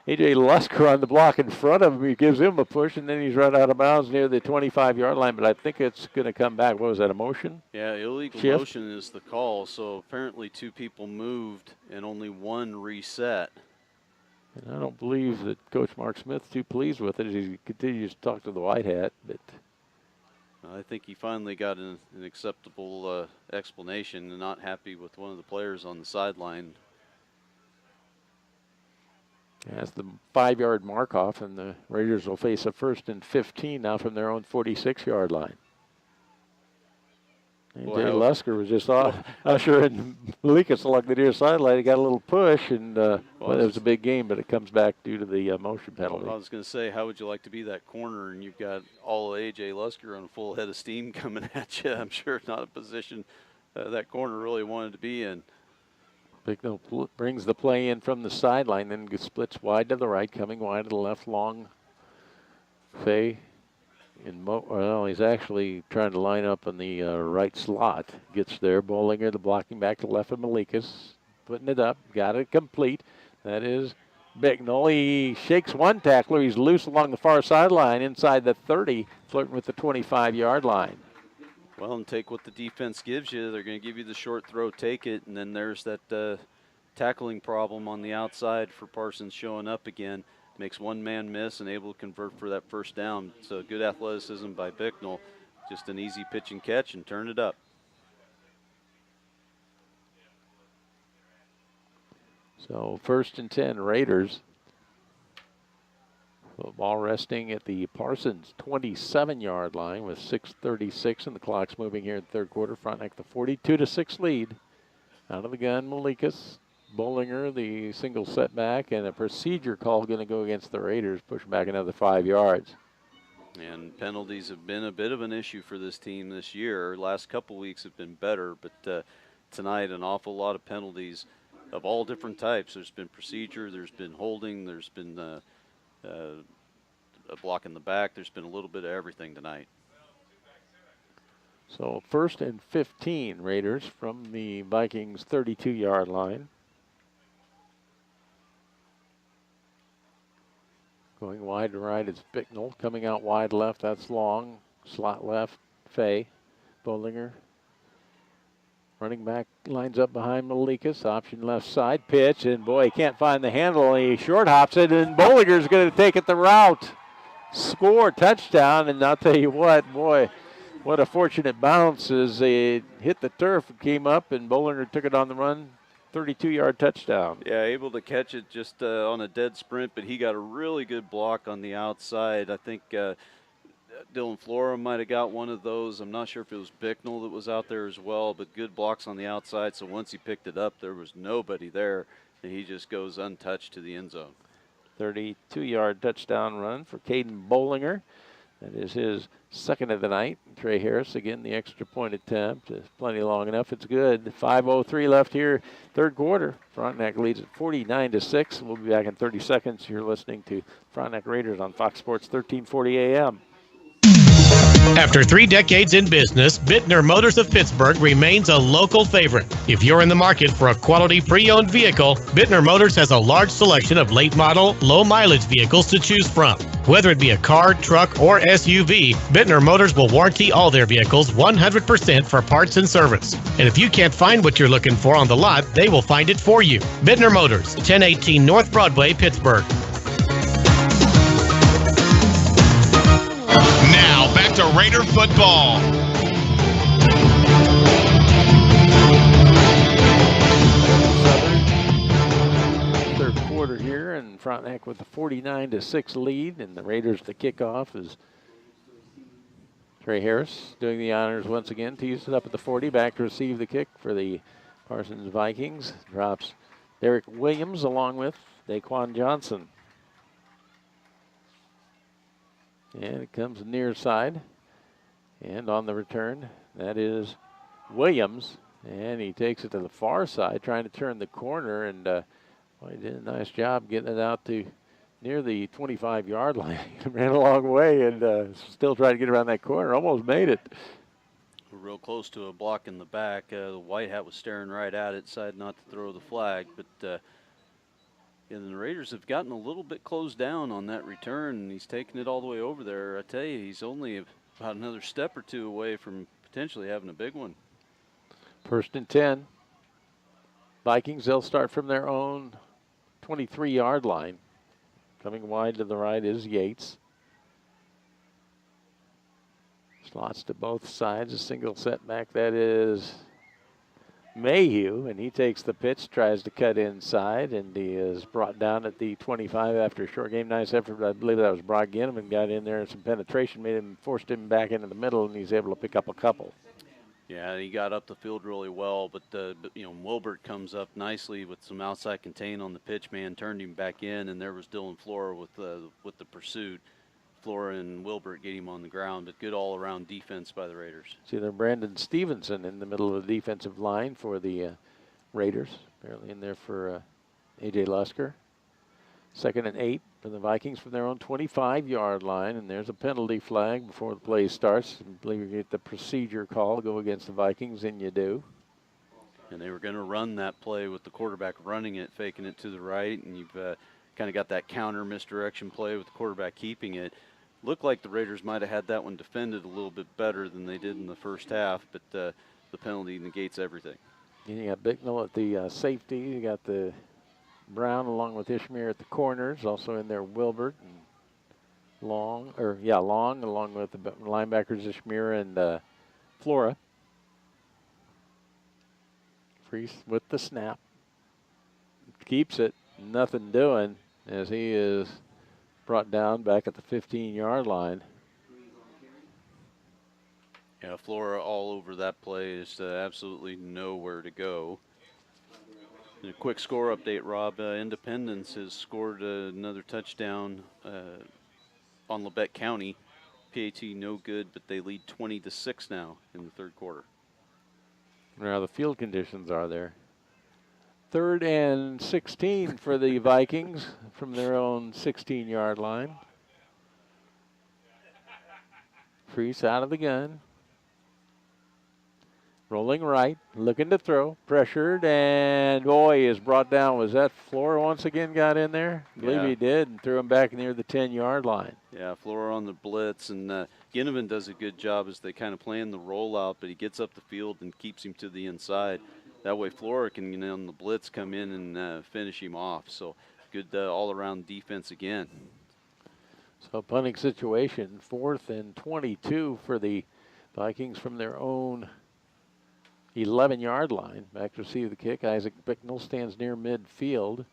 S1: A.J. Lusker on the block in front of him. He gives him a push, and then he's run out of bounds near the 25-yard line. But I think it's going to come back. What was that, a motion?
S19: Yeah, illegal
S1: Shift?
S19: motion is the call. So apparently 2 people moved and only 1 reset.
S1: And I don't believe that Coach Mark Smith's too pleased with it as he continues to talk to the White Hat. But
S19: I think he finally got an acceptable explanation and not happy with one of the players on the sideline.
S1: that's the 5-yard mark off, and the Raiders will face a 1st and 15 now from their own 46-yard line. A.J. Lusker was just ushering Malikas along the near sideline. He got a little push, and it was a big game, but it comes back due to the motion penalty.
S19: I was going to say, how would you like to be that corner and you've got all of A.J. Lusker on a full head of steam coming at you? I'm sure not a position that corner really wanted to be in.
S1: Bicknell brings the play in from the sideline, then splits wide to the right, coming wide to the left, long. Fay. Well, he's actually trying to line up in the right slot. Gets there. Bollinger, the blocking back to the left of Malikas. Putting it up. Got it complete. That is Bicknell. He shakes one tackler. He's loose along the far sideline inside the 30, flirting with the 25-yard line.
S19: Well, and take what the defense gives you. They're going to give you the short throw, take it, and then there's that tackling problem on the outside for Parsons showing up again. Makes one man miss and able to convert for that first down. So good athleticism by Bicknell. Just an easy pitch and catch and turn it up.
S1: So 1st and 10 Raiders. Ball resting at the Parsons 27-yard line with 6:36 and the clock's moving here in the third quarter. Frontenac the 42-6 lead. Out of the gun, Malikas. Bollinger, the single setback, and a procedure call going to go against the Raiders, pushing back another 5 yards.
S19: And penalties have been a bit of an issue for this team this year. Last couple weeks have been better, but tonight an awful lot of penalties of all different types. There's been procedure, there's been holding, there's been a block in the back. There's been a little bit of everything tonight.
S1: So 1st and 15 Raiders from the Vikings 32-yard line. Going wide to right is Bicknell. Coming out wide left, that's Long. Slot left, Fay. Bollinger. Running back lines up behind Malikas. Option left side. Pitch, and boy, he can't find the handle. He short hops it, and Bollinger's going to take it the route. Score, touchdown, and I'll tell you what, boy, what a fortunate bounce as they hit the turf, came up, and Bollinger took it on the run. 32-yard touchdown.
S19: Yeah, able to catch it just on a dead sprint, but he got a really good block on the outside. I think Dylan Flora might have got one of those. I'm not sure if it was Bicknell that was out there as well, but good blocks on the outside. So once he picked it up, there was nobody there, and he just goes untouched to the end zone.
S1: 32-yard touchdown run for Caden Bollinger. That is his second of the night. Trey Harris, again, the extra point attempt. Is plenty long enough. It's good. 5:03 left here, third quarter. Frontenac leads at 49-6. We'll be back in 30 seconds. You're listening to Frontenac Raiders on Fox Sports 1340 AM.
S14: After 3 decades in business, Bittner Motors of Pittsburgh remains a local favorite. If you're in the market for a quality pre-owned vehicle, Bittner Motors has a large selection of late model, low mileage vehicles to choose from. Whether it be a car, truck, or SUV, Bittner Motors will warranty all their vehicles 100% for parts and service. And if you can't find what you're looking for on the lot, they will find it for you. Bittner Motors, 1018 North Broadway, Pittsburgh.
S9: Now, back to Raider football.
S1: Third quarter here, and Frontenac with a 49-6 lead, and the Raiders to kick off is Trey Harris doing the honors once again. Tees it up at the 40, back to receive the kick for the Parsons Vikings. Drops Derek Williams along with Daquan Johnson. And it comes near side. And on the return, that is Williams. And he takes it to the far side, trying to turn the corner. And he did a nice job getting it out to near the 25-yard line. He ran a long way and still tried to get around that corner. Almost made it.
S19: Real close to a block in the back. The white hat was staring right at it, decided not to throw the flag. But and the Raiders have gotten a little bit closed down on that return, and he's taking it all the way over there. I tell you, he's only about another step or two away from potentially having a big one.
S1: 1st and 10. Vikings, they'll start from their own 23-yard line. Coming wide to the right is Yates. Slots to both sides, a single setback. That is Mayhew, and he takes the pitch, tries to cut inside, and he is brought down at the 25 after a short game. Nice effort. I believe that was Brock Ginneman got in there, and some penetration forced him back into the middle, and he's able to pick up a couple.
S19: Yeah, he got up the field really well, but Wilbert comes up nicely with some outside contain on the pitch man, turned him back in, and there was Dylan Flora with the pursuit. Flora and Wilbert get him on the ground, but good all-around defense by the Raiders.
S1: See there, Brandon Stevenson in the middle of the defensive line for the Raiders. Apparently in there for A.J. Lusker. 2nd and 8 for the Vikings from their own 25-yard line, and there's a penalty flag before the play starts. I believe you get the procedure call, go against the Vikings, and you do.
S19: And they were going to run that play with the quarterback running it, faking it to the right, and you've kind of got that counter misdirection play with the quarterback keeping it. Looked like the Raiders might have had that one defended a little bit better than they did in the first half, but the penalty negates everything.
S1: And you got Bicknell at the safety. You got the Brown along with Ishmael at the corners. Also in there Wilbert and Long along with the linebackers Ishmael and Flora. Freese with the snap. Keeps it. Nothing doing as he is brought down back at the 15-yard line.
S19: Yeah, Flora all over that play. Just absolutely nowhere to go. And a quick score update, Rob. Independence has scored another touchdown on Labette County. PAT no good, but they lead 20-6 now in the third quarter.
S1: Now the field conditions are there. 3rd and 16 for the Vikings from their own 16-yard line. Freese out of the gun. Rolling right, looking to throw, pressured, and boy, is brought down. Was that Flora once again got in there? I believe he did, and threw him back near the 10-yard line.
S19: Yeah, Flora on the blitz, and Ginneman does a good job as they kind of plan the rollout, but he gets up the field and keeps him to the inside. That way Flora can, on the blitz, come in and finish him off. So good all-around defense again.
S1: So punting situation, 4th and 22 for the Vikings from their own 11-yard line. Back to receive the kick. Isaac Bicknell stands near midfield.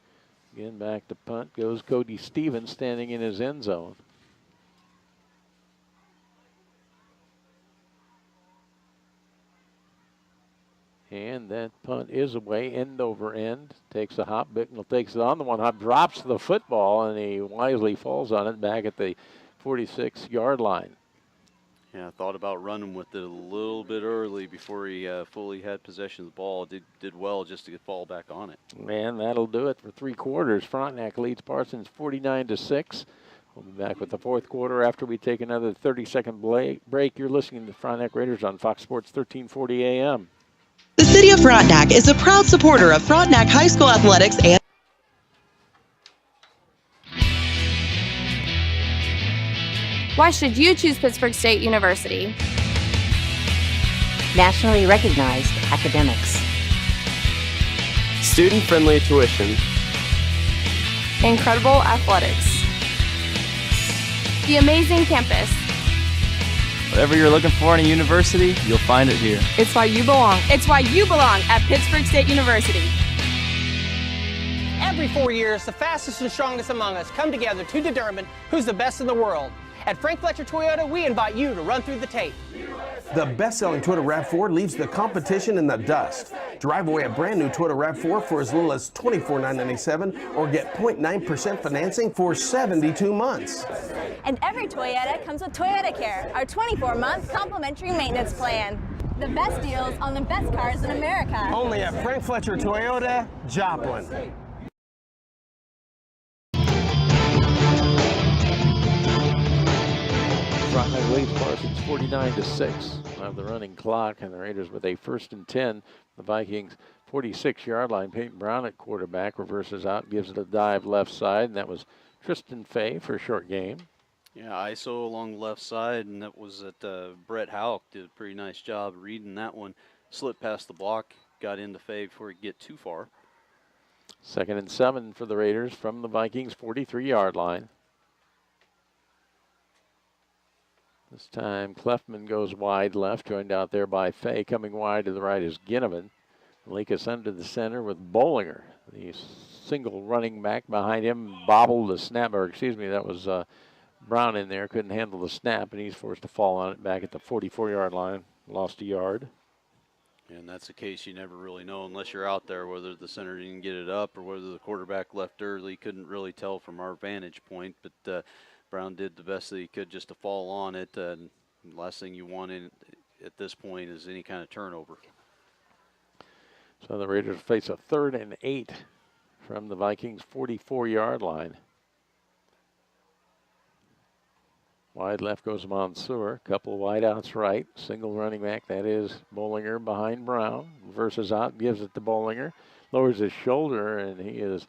S1: Again, back to punt goes Cody Stevens standing in his end zone. And that punt is away, end over end. Takes a hop. Bicknell takes it on the one hop, drops the football, and he wisely falls on it back at the 46-yard line.
S19: Yeah, I thought about running with it a little bit early before he fully had possession of the ball. Did well just to fall back on it.
S1: Man, that'll do it for 3 quarters. Frontenac leads Parsons 49-6. We'll be back with the 4th quarter after we take another 30-second break. You're listening to Frontenac Raiders on Fox Sports 1340 AM.
S15: The City of Frontenac is a proud supporter of Frontenac High School athletics and
S6: Why should you choose Pittsburg State University?
S22: Nationally recognized academics.
S18: Student-friendly tuition.
S6: Incredible athletics. The amazing campus.
S23: Whatever you're looking for in a university, you'll find it here.
S6: It's why you belong. It's why you belong at Pittsburg State University.
S10: Every 4 years, the fastest and strongest among us come together to determine who's the best in the world. At Frank Fletcher Toyota, we invite you to run through the tape.
S12: The best-selling Toyota RAV4 leaves the competition in the dust. Drive away a brand new Toyota RAV4 for as little as $24,997 or get 0.9% financing for 72 months.
S13: And every Toyota comes with Toyota Care, our 24-month complimentary maintenance plan. The best deals on the best cars in America.
S12: Only at Frank Fletcher Toyota, Joplin.
S1: Frontenac leads Parsons 49-6. We'll have the running clock, and the Raiders with a 1st and 10. The Vikings 46-yard line. Peyton Brown at quarterback reverses out, gives it a dive left side, and that was Tristan Fay for a short game.
S19: Yeah, ISO along the left side, and that was at Brett Houck did a pretty nice job reading that one. Slipped past the block, got into Fay before he could get too far.
S1: 2nd and 7 for the Raiders from the Vikings 43-yard line. This time Clefman goes wide left, joined out there by Fay. Coming wide to the right is Ginnivan. Lekas under the center with Bollinger. The single running back behind him bobbled the snap, or excuse me, that was Brown in there. Couldn't handle the snap, and he's forced to fall on it back at the 44-yard line. Lost a yard.
S19: And that's the case you never really know unless you're out there, whether the center didn't get it up or whether the quarterback left early. Couldn't really tell from our vantage point, but Brown did the best that he could just to fall on it. And the last thing you want at this point is any kind of turnover.
S1: So the Raiders face a 3rd and 8 from the Vikings 44-yard line. Wide left goes Mansour. Couple wide outs right. Single running back, that is Bollinger behind Brown. Reverses out, gives it to Bollinger. Lowers his shoulder, and he is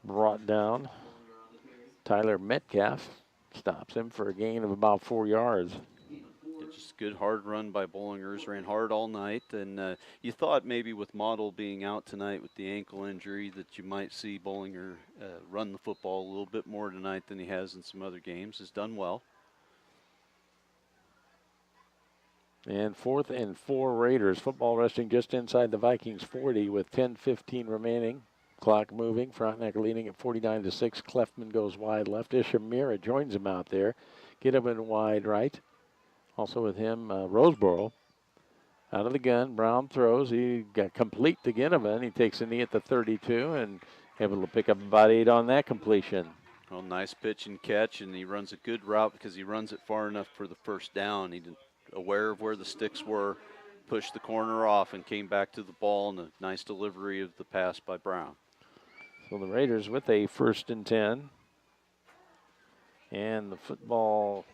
S1: brought down. Tyler Metcalf stops him for a gain of about 4 yards.
S19: Just good hard run by Bollingers. Ran hard all night, and you thought maybe with Model being out tonight with the ankle injury that you might see Bollinger run the football a little bit more tonight than he has in some other games. Has done well.
S1: And 4th and 4 Raiders. Football resting just inside the Vikings 40 with 10:15 remaining. Clock moving. Frontenac leading at 49-6. Clefman goes wide left. Ishamira joins him out there. Ginnivan wide right. Also with him, Roseboro. Out of the gun. Brown throws. He got complete to Ginnivan. He takes a knee at the 32 and able to pick up about 8 on that completion.
S19: Well, nice pitch and catch, and he runs a good route because he runs it far enough for the first down. He didn't aware of where the sticks were, pushed the corner off, and came back to the ball, and a nice delivery of the pass by Brown.
S1: So the Raiders with a 1st and 10. And the football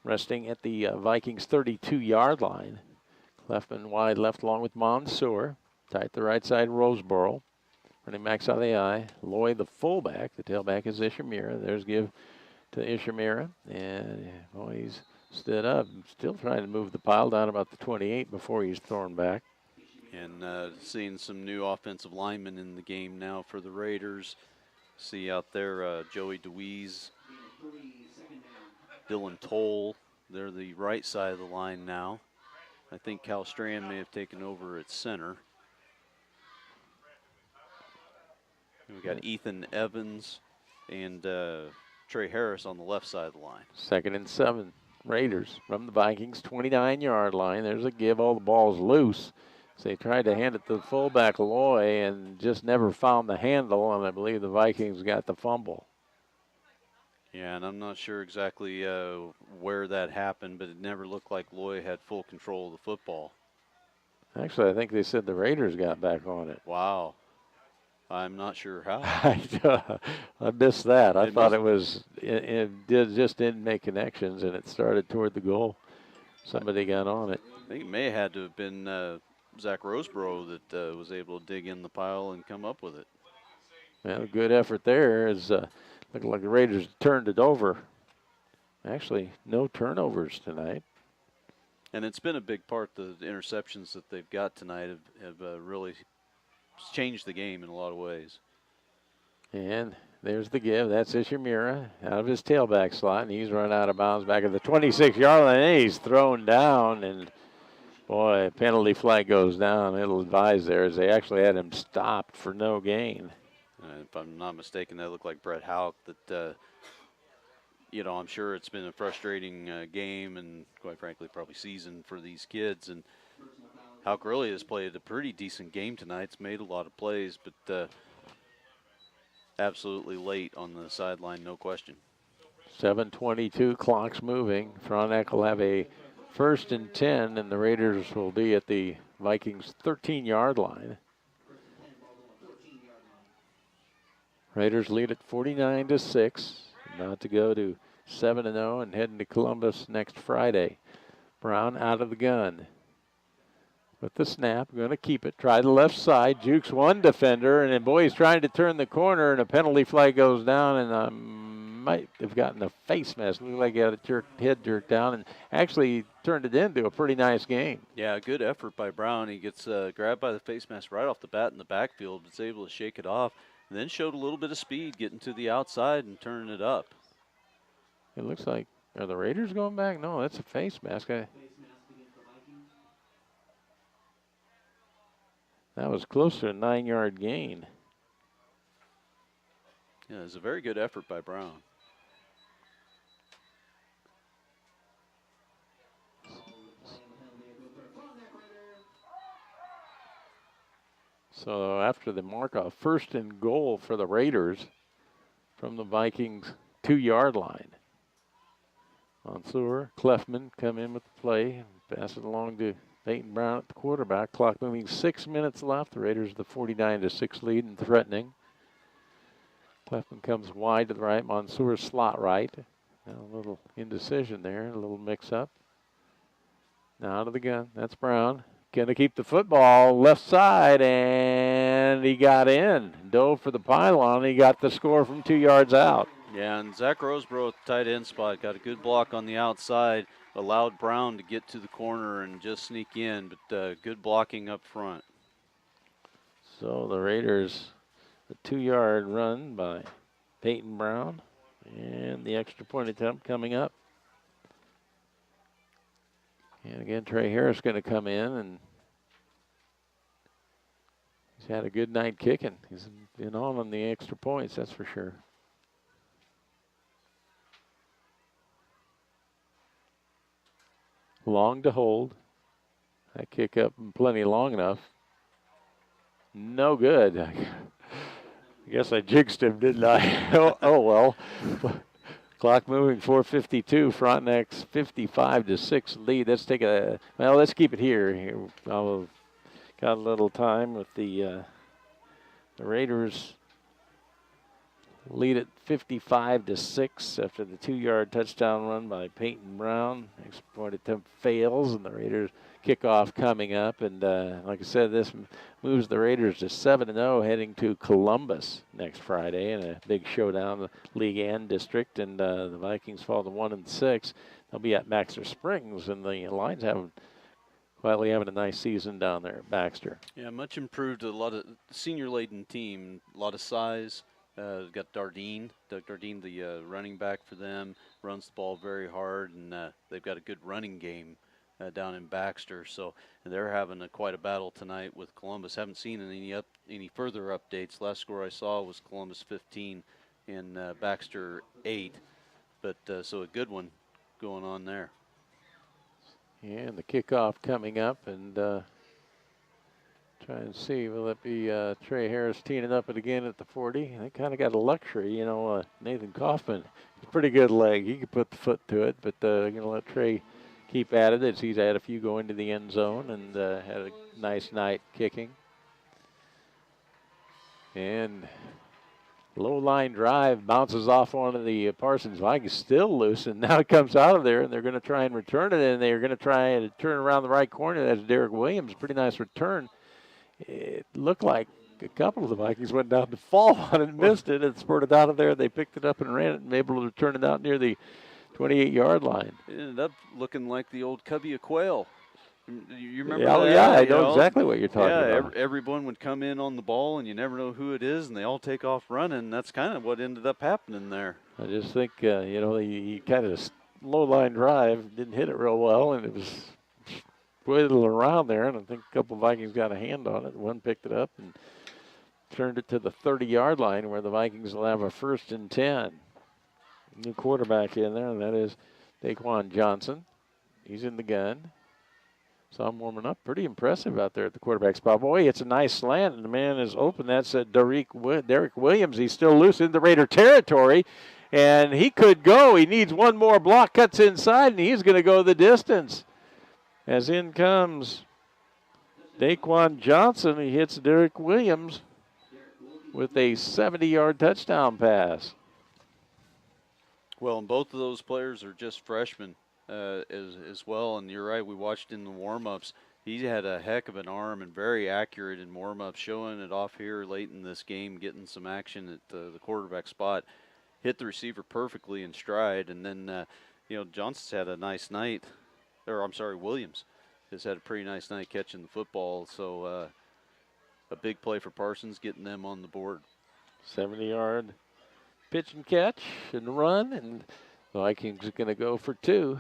S1: resting at the Vikings 32-yard line. Clefman wide left along with Mansour. Tight the right side, Roseboro. Running backs out of the eye. Lloyd, the fullback. The tailback is Ishamira. There's give to Ishamira. And boy, he's stood up. Still trying to move the pile down about the 28 before he's thrown back.
S19: And seeing some new offensive linemen in the game now for the Raiders. See out there Joey DeWeese, Dylan Toll. They're the right side of the line now. I think Cal Strand may have taken over at center. We got Ethan Evans and Trey Harris on the left side of the line.
S1: 2nd and 7. Raiders from the Vikings 29-yard line. There's a give. All the ball's loose. So they tried to hand it to the fullback, Loy, and just never found the handle, and I believe the Vikings got the fumble.
S19: Yeah, and I'm not sure exactly where that happened, but it never looked like Loy had full control of the football.
S1: Actually, I think they said the Raiders got back on it.
S19: Wow. I'm not sure how.
S1: I missed that. I thought it was, just didn't make connections, and it started toward the goal. Somebody got on it.
S19: I think it may have had to have been Zach Roseboro that was able to dig in the pile and come up with it.
S1: Well, a good effort there. Looking like the Raiders turned it over. Actually, no turnovers tonight.
S19: And it's been a big part. The interceptions that they've got tonight have really changed the game in a lot of ways.
S1: And there's the give. That's Ishamira out of his tailback slot, and he's run out of bounds back at the 26-yard line. And he's thrown down, and boy, penalty flag goes down. It'll advise there as they actually had him stopped for no gain.
S19: If I'm not mistaken, that looked like Brett Houck that I'm sure it's been a frustrating game and, quite frankly, probably season for these kids. And Houck Early has played a pretty decent game tonight. It's made a lot of plays, but absolutely late on the sideline, no question.
S1: 7:22, clock's moving. Frontenac will have a 1st and 10, and the Raiders will be at the Vikings' 13-yard line. Raiders lead at 49-6. About to go to 7-0 and heading to Columbus next Friday. Brown out of the gun. With the snap, going to keep it. Try the left side. Jukes one defender, and then, boy, he's trying to turn the corner, and a penalty flag goes down, and might have gotten a face mask. Looked like he had a head jerked down, and actually turned it into a pretty nice game.
S19: Yeah, good effort by Brown. He gets grabbed by the face mask right off the bat in the backfield, was able to shake it off, and then showed a little bit of speed getting to the outside and turning it up.
S1: It looks like, are the Raiders going back? No, that's a face mask. That was close to a 9-yard gain.
S19: Yeah, it was a very good effort by Brown.
S1: So after the mark, a 1st and goal for the Raiders from the Vikings 2-yard line. Mansour, Clefman come in with the play, pass it along to Peyton Brown at the quarterback. Clock moving, 6 minutes left. The Raiders the 49-6 lead and threatening. Clefman comes wide to the right. Mansour slot right. Now a little indecision there, a little mix-up. Now to the gun. That's Brown. Going to keep the football left side, and he got in. Dove for the pylon. He got the score from 2 yards out.
S19: Yeah, and Zach Roseborough at the tight end spot got a good block on the outside, allowed Brown to get to the corner and just sneak in, but good blocking up front.
S1: So the Raiders, the 2-yard run by Peyton Brown, and the extra point attempt coming up. And again, Trey Harris going to come in, and he's had a good night kicking. He's been on the extra points, that's for sure. Long to hold. That kick up plenty long enough. No good. I guess I jinxed him, didn't I? oh well. Clock moving, 4:52. Frontenac's 55-6 lead. Let's take let's keep it here. I'll got a little time with the Raiders lead at 55-6 after the 2-yard touchdown run by Peyton Brown. Extra point attempt fails, and the Raiders kickoff coming up. And like I said, this moves the Raiders to 7-0, heading to Columbus next Friday in a big showdown, the league and district. And the Vikings fall to 1-6. They'll be at Baxter Springs, and the Lions quietly having a nice season down there at Baxter.
S19: Yeah, much improved. A lot of senior-laden team, a lot of size. Got Dardine, Doug Dardine, the running back for them, runs the ball very hard, and they've got a good running game down in Baxter. So they're having quite a battle tonight with Columbus. Haven't seen any further updates. Last score I saw was Columbus 15 and Baxter 8, but so a good one going on there.
S1: And the kickoff coming up, and try and see, will it be Trey Harris teeing it up again at the 40? They kind of got a luxury, Nathan Kaufman, pretty good leg. He could put the foot to it, but going to let Trey keep at it as he's had a few go into the end zone and had a nice night kicking. And low line drive bounces off onto the Parsons Vikings, still loose, and now it comes out of there, and they're going to try and return it, and they're going to try to turn around the right corner. That's Derek Williams, pretty nice return. It looked like a couple of the Vikings went down to fall on it and missed it and spurted out of there. They picked it up and ran it and able to turn it out near the 28-yard line.
S19: It ended up looking like the old covey of quail. You remember
S1: that? Yeah, I know exactly what you're talking about.
S19: Everyone would come in on the ball, and you never know who it is, and they all take off running. That's kind of what ended up happening there.
S1: I just think, he kind of low-line drive, didn't hit it real well, and it was whittled around there, and I think a couple of Vikings got a hand on it. One picked it up and turned it to the 30-yard line where the Vikings will have a 1st and 10. new quarterback in there, and that is Daquan Johnson. He's in the gun. Saw him warming up. Pretty impressive out there at the quarterback spot. Boy, it's a nice slant, and the man is open. That's Derek Williams. He's still loose in the Raider territory, and he could go. He needs one more block, cuts inside, and he's going to go the distance. As in comes Daquan Johnson. He hits Derek Williams with a 70-yard touchdown pass.
S19: Well, and both of those players are just freshmen as well. And you're right, we watched in the warm-ups. He had a heck of an arm and very accurate in warm-ups, showing it off here late in this game, getting some action at the quarterback spot. Hit the receiver perfectly in stride. And then, Johnson's had a nice night. Williams has had a pretty nice night catching the football. So a big play for Parsons, getting them on the board.
S1: 70-yard pitch and catch and run, and the Vikings are going to go for 2.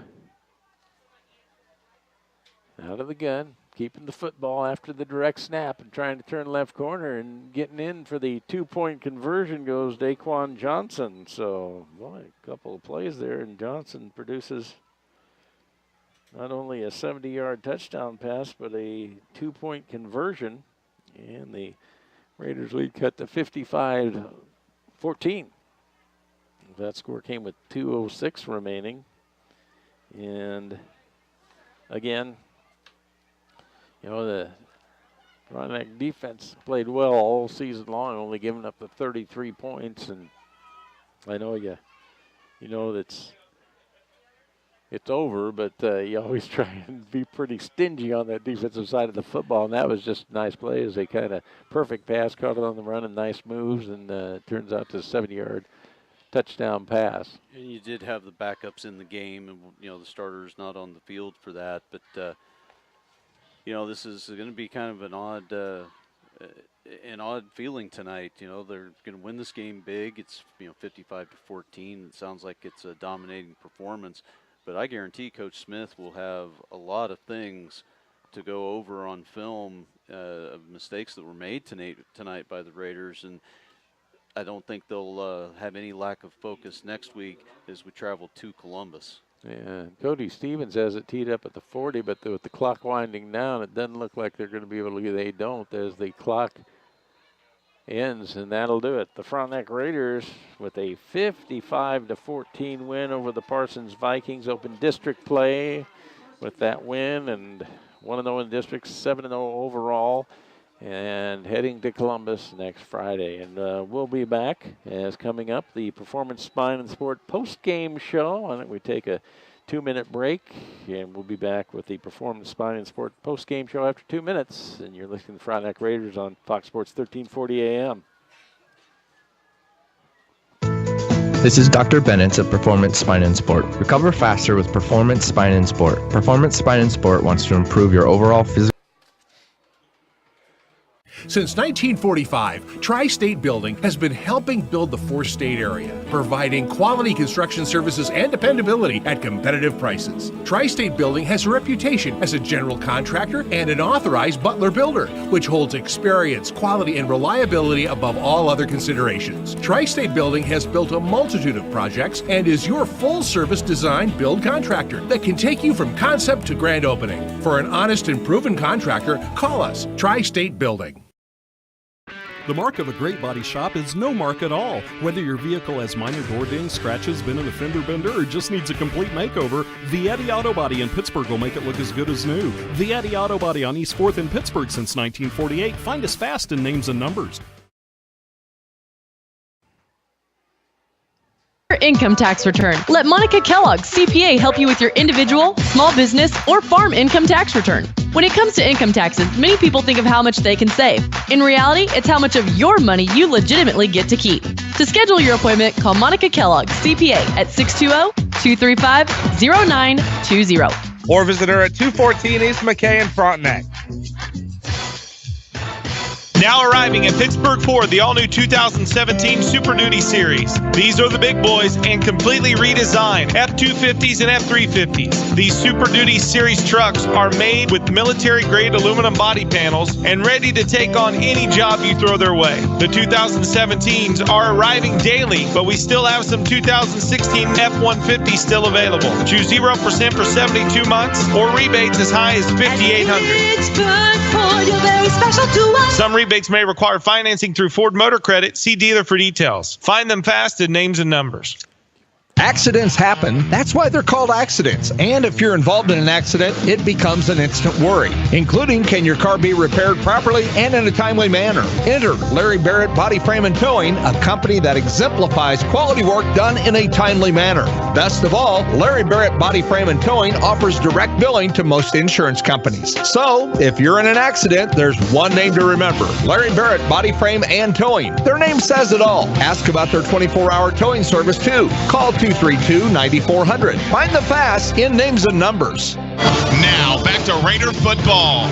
S1: Out of the gun, keeping the football after the direct snap and trying to turn left corner, and getting in for the 2-point conversion goes Daquan Johnson. So, boy, a couple of plays there, and Johnson produces not only a 70-yard touchdown pass, but a 2-point conversion. And the Raiders lead cut to 55-14. That score came with 2:06 remaining. And again, the Frontenac defense played well all season long, only giving up the 33 points. And I know it's over, but you always try and be pretty stingy on that defensive side of the football, and that was just a nice play as they kind of perfect pass, caught it on the run, and nice moves, and turns out to a 70-yard touchdown pass.
S19: And you did have the backups in the game, and the starters not on the field for that, but this is going to be kind of an odd feeling tonight. They're going to win this game big. It's 55-14. It sounds like it's a dominating performance. But I guarantee Coach Smith will have a lot of things to go over on film of mistakes that were made tonight by the Raiders. And I don't think they'll have any lack of focus next week as we travel to Columbus.
S1: Yeah, Cody Stevens has it teed up at the 40, but with the clock winding down, it doesn't look like they're going to be able to. They don't, as the clock ends, and that'll do it. The Frontenac Raiders with a 55-14 win over the Parsons Vikings. Open district play with that win, and 1-0 in district, 7-0 overall, and heading to Columbus next Friday. And we'll be back as coming up the Performance Spine and Sport post-game show. Why don't we take a 2-minute break, and we'll be back with the Performance Spine and Sport post-game show after 2 minutes. And you're listening to Frontenac Raiders on Fox Sports 1340 AM.
S5: This is Dr. Bennett of Performance Spine and Sport. Recover faster with Performance Spine and Sport. Performance Spine and Sport wants to improve your overall physical.
S18: Since 1945, Tri-State Building has been helping build the four-state area, providing quality construction services and dependability at competitive prices. Tri-State Building has a reputation as a general contractor and an authorized Butler builder, which holds experience, quality, and reliability above all other considerations. Tri-State Building has built a multitude of projects and is your full-service design build contractor that can take you from concept to grand opening. For an honest and proven contractor, call us, Tri-State Building.
S24: The mark of a great body shop is no mark at all. Whether your vehicle has minor door dings, scratches, been in a fender bender, or just needs a complete makeover, Vietti Auto Body in Pittsburgh will make it look as good as new. Vietti Auto Body on East 4th in Pittsburgh since 1948. Find us fast in names and numbers.
S20: Your income tax return. Let Monica Kellogg, CPA, help you with your individual, small business, or farm income tax return. When it comes to income taxes, many people think of how much they can save. In reality, it's how much of your money you legitimately get to keep. To schedule your appointment, call Monica Kellogg, CPA, at 620-235-0920.
S21: Or visit her at 214 East McKay in Frontenac.
S4: Now arriving at Pittsburgh Ford, the all-new 2017 Super Duty Series. These are the big boys and completely redesigned F-250s and F-350s. These Super Duty Series trucks are made with military-grade aluminum body panels and ready to take on any job you throw their way. The 2017s are arriving daily, but we still have some 2016 F-150s still available. Choose 0% for 72 months or rebates as high as $5,800. Some rebates may require financing through Ford Motor Credit. See dealer for details. Find them fast at names and numbers.
S16: Accidents happen. That's why they're called accidents. And if you're involved in an accident, it becomes an instant worry, including can your car be repaired properly and in a timely manner. Enter Larry Barrett Body Frame and Towing, a company that exemplifies quality work done in a timely manner. Best of all, Larry Barrett Body Frame and Towing offers direct billing to most insurance companies. So, if you're in an accident, there's one name to remember: Larry Barrett Body Frame and Towing. Their name says it all. Ask about their 24-hour towing service too. Call 232-9400. Find the fast in names and numbers.
S9: Now, back to Raider football.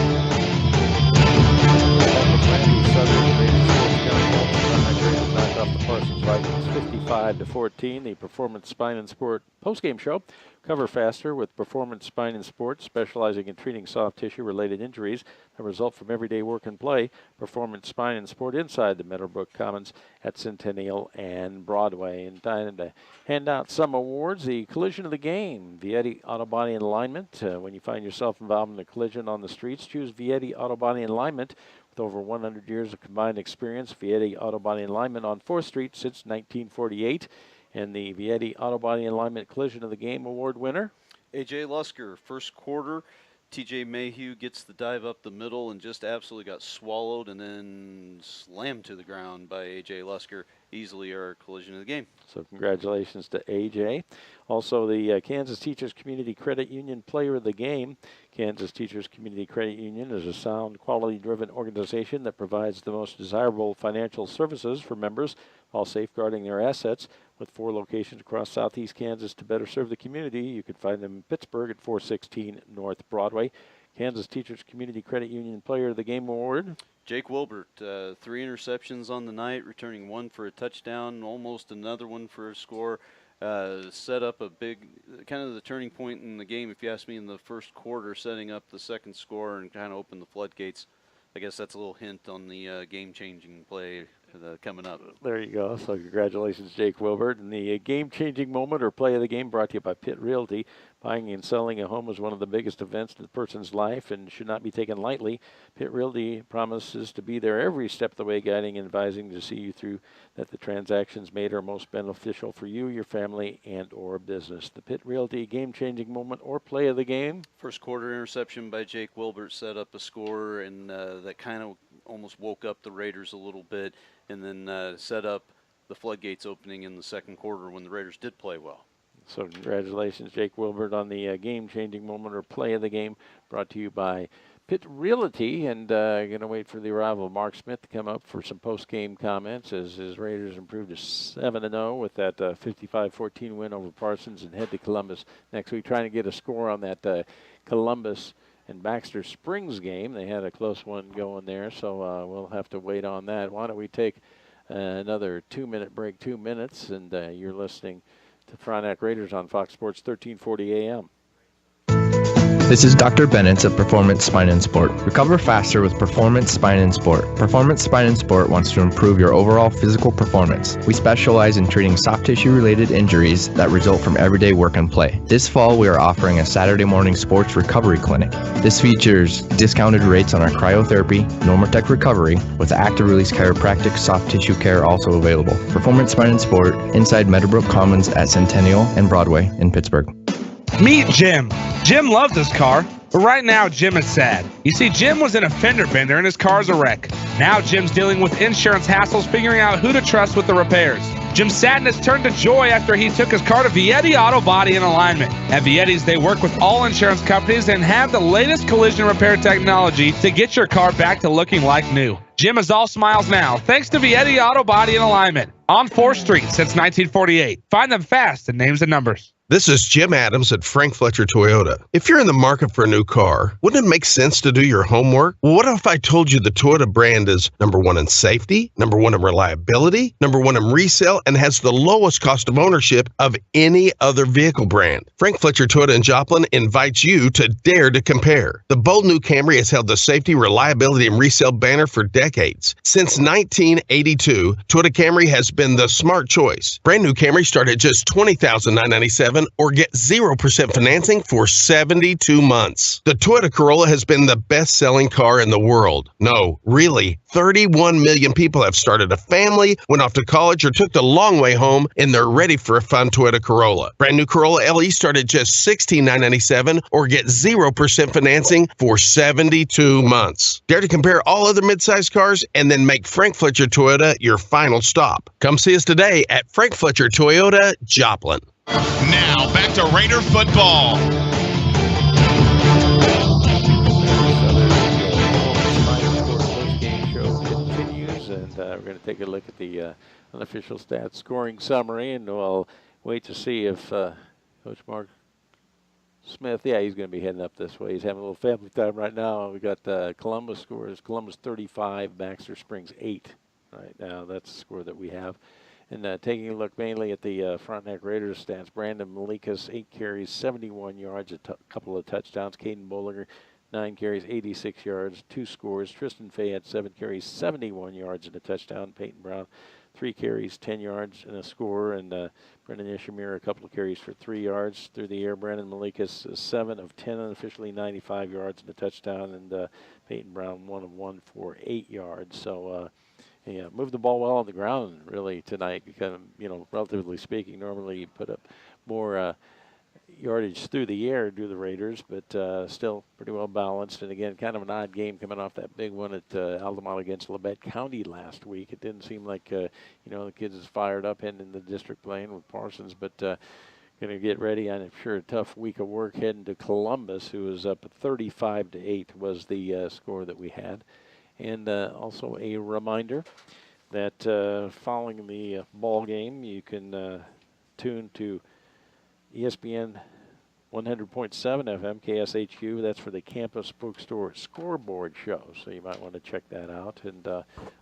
S1: Knocked off the Parsons Vikings 55-14. The Performance Spine and Sport postgame show. Cover faster with Performance Spine and Sport, specializing in treating soft tissue-related injuries that result from everyday work and play. Performance Spine and Sport inside the Meadowbrook Commons at Centennial and Broadway. And time to hand out some awards. The collision of the game, Vietti Auto Body and Alignment. When you find yourself involved in a collision on the streets, choose Vietti Auto Body and Alignment. With over 100 years of combined experience, Vietti Auto Body and Alignment on 4th Street since 1948. And the Vietti Auto Body and Alignment Collision of the Game Award winner,
S19: A.J. Lusker, first quarter. T.J. Mayhew gets the dive up the middle and just absolutely got swallowed and then slammed to the ground by A.J. Lusker. Easily our collision of the game.
S1: So congratulations to A.J. Also, the Kansas Teachers Community Credit Union Player of the Game. Kansas Teachers Community Credit Union is a sound, quality-driven organization that provides the most desirable financial services for members while safeguarding their assets. With 4 locations across southeast Kansas to better serve the community, you can find them in Pittsburgh at 416 North Broadway. Kansas Teachers Community Credit Union Player of the Game Award,
S19: Jake Wilbert, 3 interceptions on the night, returning 1 for a touchdown, almost another one for a score. Set up a big, kind of the turning point in the game, if you ask me, in the first quarter, setting up the second score and kind of opened the floodgates. I guess that's a little hint on the game-changing play coming up.
S1: There you go. So congratulations, Jake Wilbert. And the game-changing moment or play of the game brought to you by Pitt Realty. Buying and selling a home is one of the biggest events in a person's life and should not be taken lightly. Pitt Realty promises to be there every step of the way, guiding and advising to see you through that the transactions made are most beneficial for you, your family, and or business. The Pitt Realty game-changing moment or play of the game.
S19: First quarter interception by Jake Wilbert set up a score, and that kind of almost woke up the Raiders a little bit, and then set up the floodgates opening in the second quarter when the Raiders did play well.
S1: So congratulations, Jake Wilbert, on the game-changing moment or play of the game, brought to you by Pitt Realty. And going to wait for the arrival of Mark Smith to come up for some post-game comments as his Raiders improved to 7-0 with that 55-14 win over Parsons and head to Columbus next week, trying to get a score on that Columbus and Baxter Springs game. They had a close one going there, so we'll have to wait on that. Why don't we take another 2-minute break, 2 minutes, and you're listening to Frontenac Raiders on Fox Sports 1340 AM.
S5: This is Dr. Bennett of Performance Spine and Sport. Recover faster with Performance Spine and Sport. Performance Spine and Sport wants to improve your overall physical performance. We specialize in treating soft tissue-related injuries that result from everyday work and play. This fall, we are offering a Saturday morning sports recovery clinic. This features discounted rates on our cryotherapy, Normatec recovery, with active release chiropractic soft tissue care also available. Performance Spine and Sport, inside Meadowbrook Commons at Centennial and Broadway in Pittsburgh.
S17: Meet Jim. Jim loves his car, but right now Jim is sad. You see, Jim was in a fender bender and his car's a wreck. Now Jim's dealing with insurance hassles, figuring out who to trust with the repairs. Jim's sadness turned to joy after he took his car to Vietti Auto Body and Alignment. At Vietti's, they work with all insurance companies and have the latest collision repair technology to get your car back to looking like new. Jim is all smiles now, thanks to Vietti Auto Body and Alignment. On 4th Street since 1948. Find them fast in names and numbers.
S3: This is Jim Adams at Frank Fletcher Toyota. Toyota. If you're in the market for a new car, wouldn't it make sense to do your homework? Well, what if I told you the Toyota brand is number one in safety, number one in reliability, number one in resale, and has the lowest cost of ownership of any other vehicle brand? Frank Fletcher Toyota in Joplin invites you to dare to compare. The bold new Camry has held the safety, reliability, and resale banner for decades. Since 1982, Toyota Camry has been the smart choice. Brand new Camry start at just $20,997 or get 0% financing for 72 months. The Toyota Corolla has been the best-selling car in the world. No, really, 31 million people have started a family, went off to college, or took the long way home, and they're ready for a fun Toyota Corolla. Brand new Corolla LE start at just $16,997 or get 0% financing for 72 months. Dare to compare all other midsize cars and then make Frank Fletcher Toyota your final stop. Come see us today at Frank Fletcher Toyota, Joplin.
S9: Now, back to Raider football.
S1: Game show continues, and we're going to take a look at the unofficial stats scoring summary, and we'll wait to see if Coach Mark Smith, he's going to be heading up this way. He's having a little family time right now. We got Columbus scores. Columbus 35, Baxter Springs 8 right now. That's the score that we have. And taking a look mainly at the Frontenac Raiders stats, Brandon Malikas, 8 carries, 71 yards, a couple of touchdowns. Caden Bollinger, 9 carries, 86 yards, 2 scores. Tristan Fay had 7 carries, 71 yards and a touchdown. Peyton Brown, 3 carries, 10 yards and a score. And Brendan Ishamir, a couple of carries for 3 yards through the air. Brandon Malikas, 7 of 10 unofficially, 95 yards and a touchdown. And Peyton Brown, 1 of 1 for 8 yards. So, moved the ball well on the ground really tonight because, relatively speaking, normally you put up more yardage through the air do the Raiders, but still pretty well balanced. And again, kind of an odd game coming off that big one at Altamont against Labette County last week. It didn't seem like, the kids is fired up heading in the district playing with Parsons, but going to get ready. I'm sure a tough week of work heading to Columbus, who was up 35-8 was the score that we had. And also a reminder that following the ball game, you can tune to ESPN 100.7 FM, KSHQ. That's for the Campus Bookstore Scoreboard Show, so you might want to check that out. And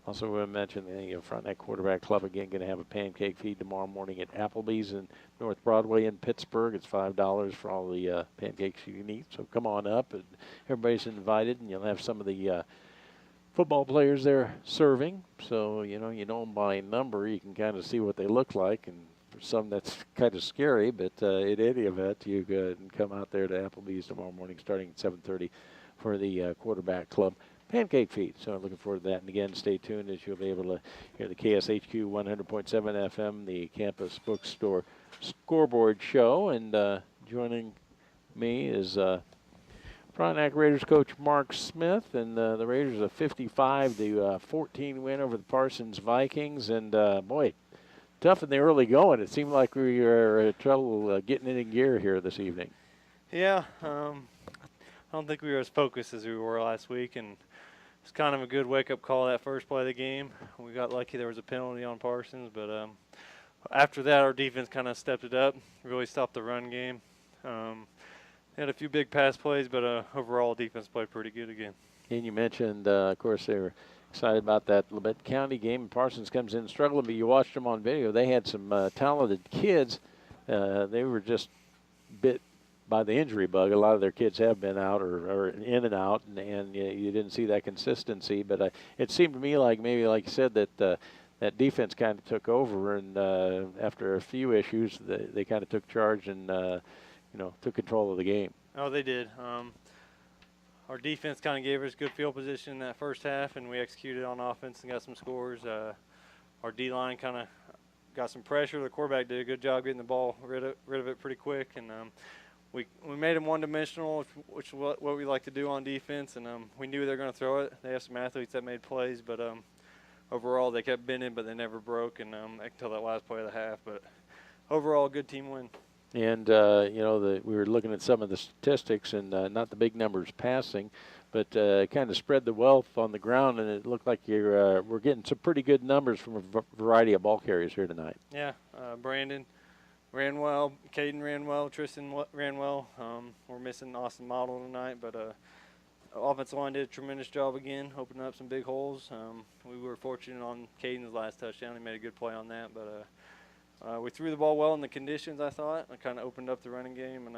S1: also we mentioned the Frontenac Quarterback Club, again, going to have a pancake feed tomorrow morning at Applebee's in North Broadway in Pittsburgh. It's $5 for all the pancakes you can eat, so come on up. And everybody's invited, and you'll have some of the football players there serving, so you know them by number. You can kind of see what they look like, and for some that's kind of scary, but in any event, you can come out there to Applebee's tomorrow morning starting at 7:30 for the Quarterback Club pancake feed. So I'm looking forward to that. And again, stay tuned as you'll be able to hear the KSHQ 100.7 FM, the Campus Bookstore Scoreboard Show. And joining me is Frontenac Raiders coach Mark Smith, and the Raiders a 55-14 win over the Parsons Vikings. And boy, tough in the early going. It seemed like we were in trouble getting it in gear here this evening.
S2: Yeah, I don't think we were as focused as we were last week, and it's kind of a good wake-up call that first play of the game. We got lucky there was a penalty on Parsons, but after that our defense kind of stepped it up, really stopped the run game. Had a few big pass plays, but overall defense played pretty good again. And
S1: you mentioned, of course, they were excited about that Labette County game. Parsons comes in struggling, but you watched them on video. They had some talented kids. They were just bit by the injury bug. A lot of their kids have been out or in and out, and you didn't see that consistency. But it seemed to me like maybe, like you said, that that defense kind of took over, and after a few issues, they kind of took charge and took control of the game.
S2: Oh, they did. Our defense kind of gave us good field position in that first half, and we executed on offense and got some scores. Our D-line kind of got some pressure. The quarterback did a good job getting the ball rid of it pretty quick, and we made them one-dimensional, which is what we like to do on defense, and we knew they were going to throw it. They have some athletes that made plays, but overall they kept bending, but they never broke, and until that last play of the half. But overall, good team win.
S1: And, we were looking at some of the statistics, and not the big numbers passing, but kind of spread the wealth on the ground, and it looked like we're getting some pretty good numbers from a variety of ball carriers here tonight.
S2: Yeah, Brandon ran well. Caden ran well. Tristan ran well. We're missing Austin Model tonight, but offensive line did a tremendous job again, opening up some big holes. We were fortunate on Caden's last touchdown. He made a good play on that, but we threw the ball well in the conditions, I thought. It kind of opened up the running game, and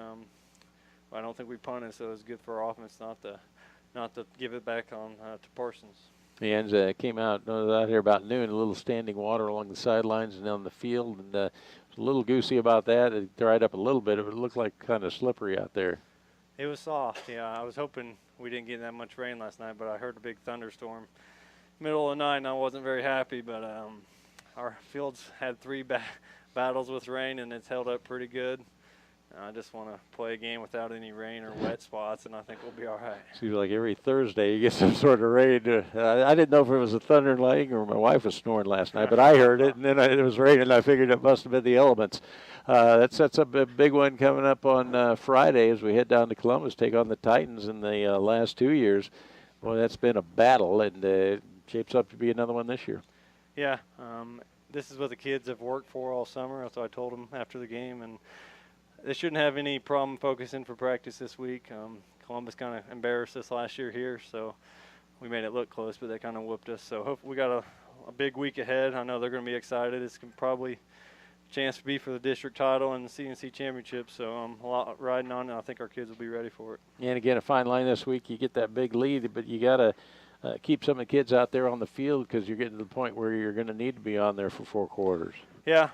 S2: I don't think we punted, so it was good for our offense not to give it back on to Parsons.
S1: And came out here about noon, a little standing water along the sidelines and on the field, and a little goosey about that. It dried up a little bit, but it looked like kind of slippery out there.
S2: It was soft, yeah. I was hoping we didn't get that much rain last night, but I heard a big thunderstorm middle of the night, and I wasn't very happy. But our fields had 3 battles with rain, and it's held up pretty good. I just want to play a game without any rain or wet spots, and I think we'll be all right.
S1: Seems like every Thursday you get some sort of rain. I didn't know if it was a thunder and lightning or my wife was snoring last night, but I heard it, and then it was raining, and I figured it must have been the elements. That sets up a big one coming up on Friday as we head down to Columbus, take on the Titans in the last 2 years. Well, that's been a battle, and it shapes up to be another one this year.
S2: Yeah, this is what the kids have worked for all summer. That's what I told them after the game, and they shouldn't have any problem focusing for practice this week. Columbus kind of embarrassed us last year here, so we made it look close, but they kind of whooped us. So hopefully we got a big week ahead. I know they're going to be excited. It's probably a chance to be for the district title and the CNC championship, so a lot riding on it. I think our kids will be ready for it.
S1: And again, a fine line this week. You get that big lead, but you got to keep some of the kids out there on the field because you're getting to the point where you're going to need to be on there for 4 quarters.
S2: Yeah.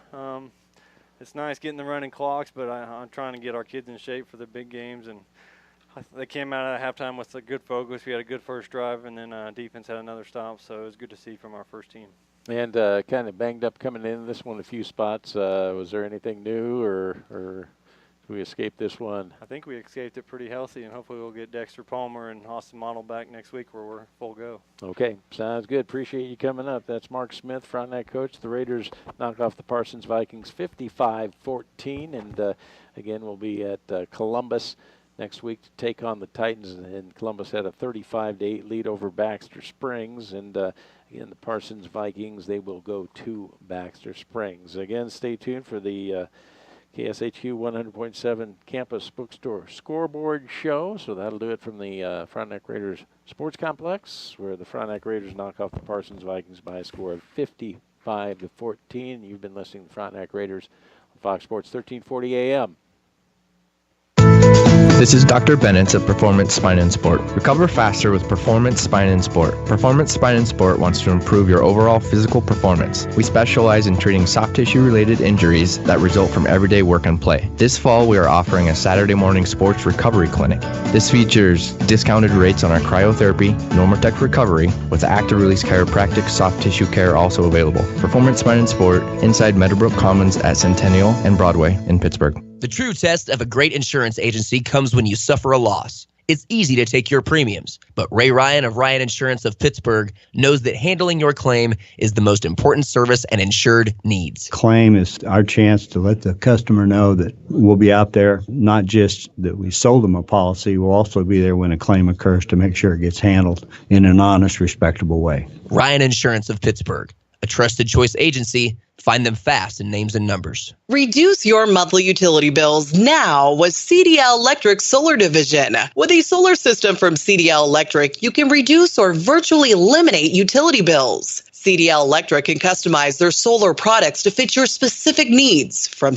S2: It's nice getting the running clocks, but I'm trying to get our kids in shape for the big games. And they came out at halftime with a good focus. We had a good first drive, and then defense had another stop, so it was good to see from our first team.
S1: And kind of banged up coming in this one a few spots. Was there anything new, or did we escape this one?
S2: I think we escaped it pretty healthy, and hopefully we'll get Dexter Palmer and Austin Model back next week where we're full go.
S1: Okay, sounds good. Appreciate you coming up. That's Mark Smith, Frontenac coach. The Raiders knock off the Parsons Vikings 55-14, and again, we'll be at Columbus next week to take on the Titans, and Columbus had a 35-8 lead over Baxter Springs, and again, the Parsons Vikings, they will go to Baxter Springs. Again, stay tuned for the KSHQ 100.7 Campus Bookstore Scoreboard Show. So that'll do it from the Frontenac Raiders Sports Complex, where the Frontenac Raiders knock off the Parsons Vikings by a score of 55-14. You've been listening to Frontenac Raiders on Fox Sports 1340 AM.
S5: This is Dr. Bennett of Performance Spine and Sport. Recover faster with Performance Spine and Sport. Performance Spine and Sport wants to improve your overall physical performance. We specialize in treating soft tissue-related injuries that result from everyday work and play. This fall, we are offering a Saturday morning sports recovery clinic. This features discounted rates on our cryotherapy, Normatec recovery, with active release chiropractic soft tissue care also available. Performance Spine and Sport, inside Meadowbrook Commons at Centennial and Broadway in Pittsburgh.
S7: The true test of a great insurance agency comes when you suffer a loss. It's easy to take your premiums, but Ray Ryan of Ryan Insurance of Pittsburgh knows that handling your claim is the most important service an insured needs.
S8: Claim is our chance to let the customer know that we'll be out there, not just that we sold them a policy, we'll also be there when a claim occurs to make sure it gets handled in an honest, respectable way.
S7: Ryan Insurance of Pittsburgh, a trusted choice agency. Find them fast in names and numbers.
S15: Reduce your monthly utility bills now with CDL Electric's Solar Division. With a solar system from CDL Electric, you can reduce or virtually eliminate utility bills. CDL Electric can customize their solar products to fit your specific needs from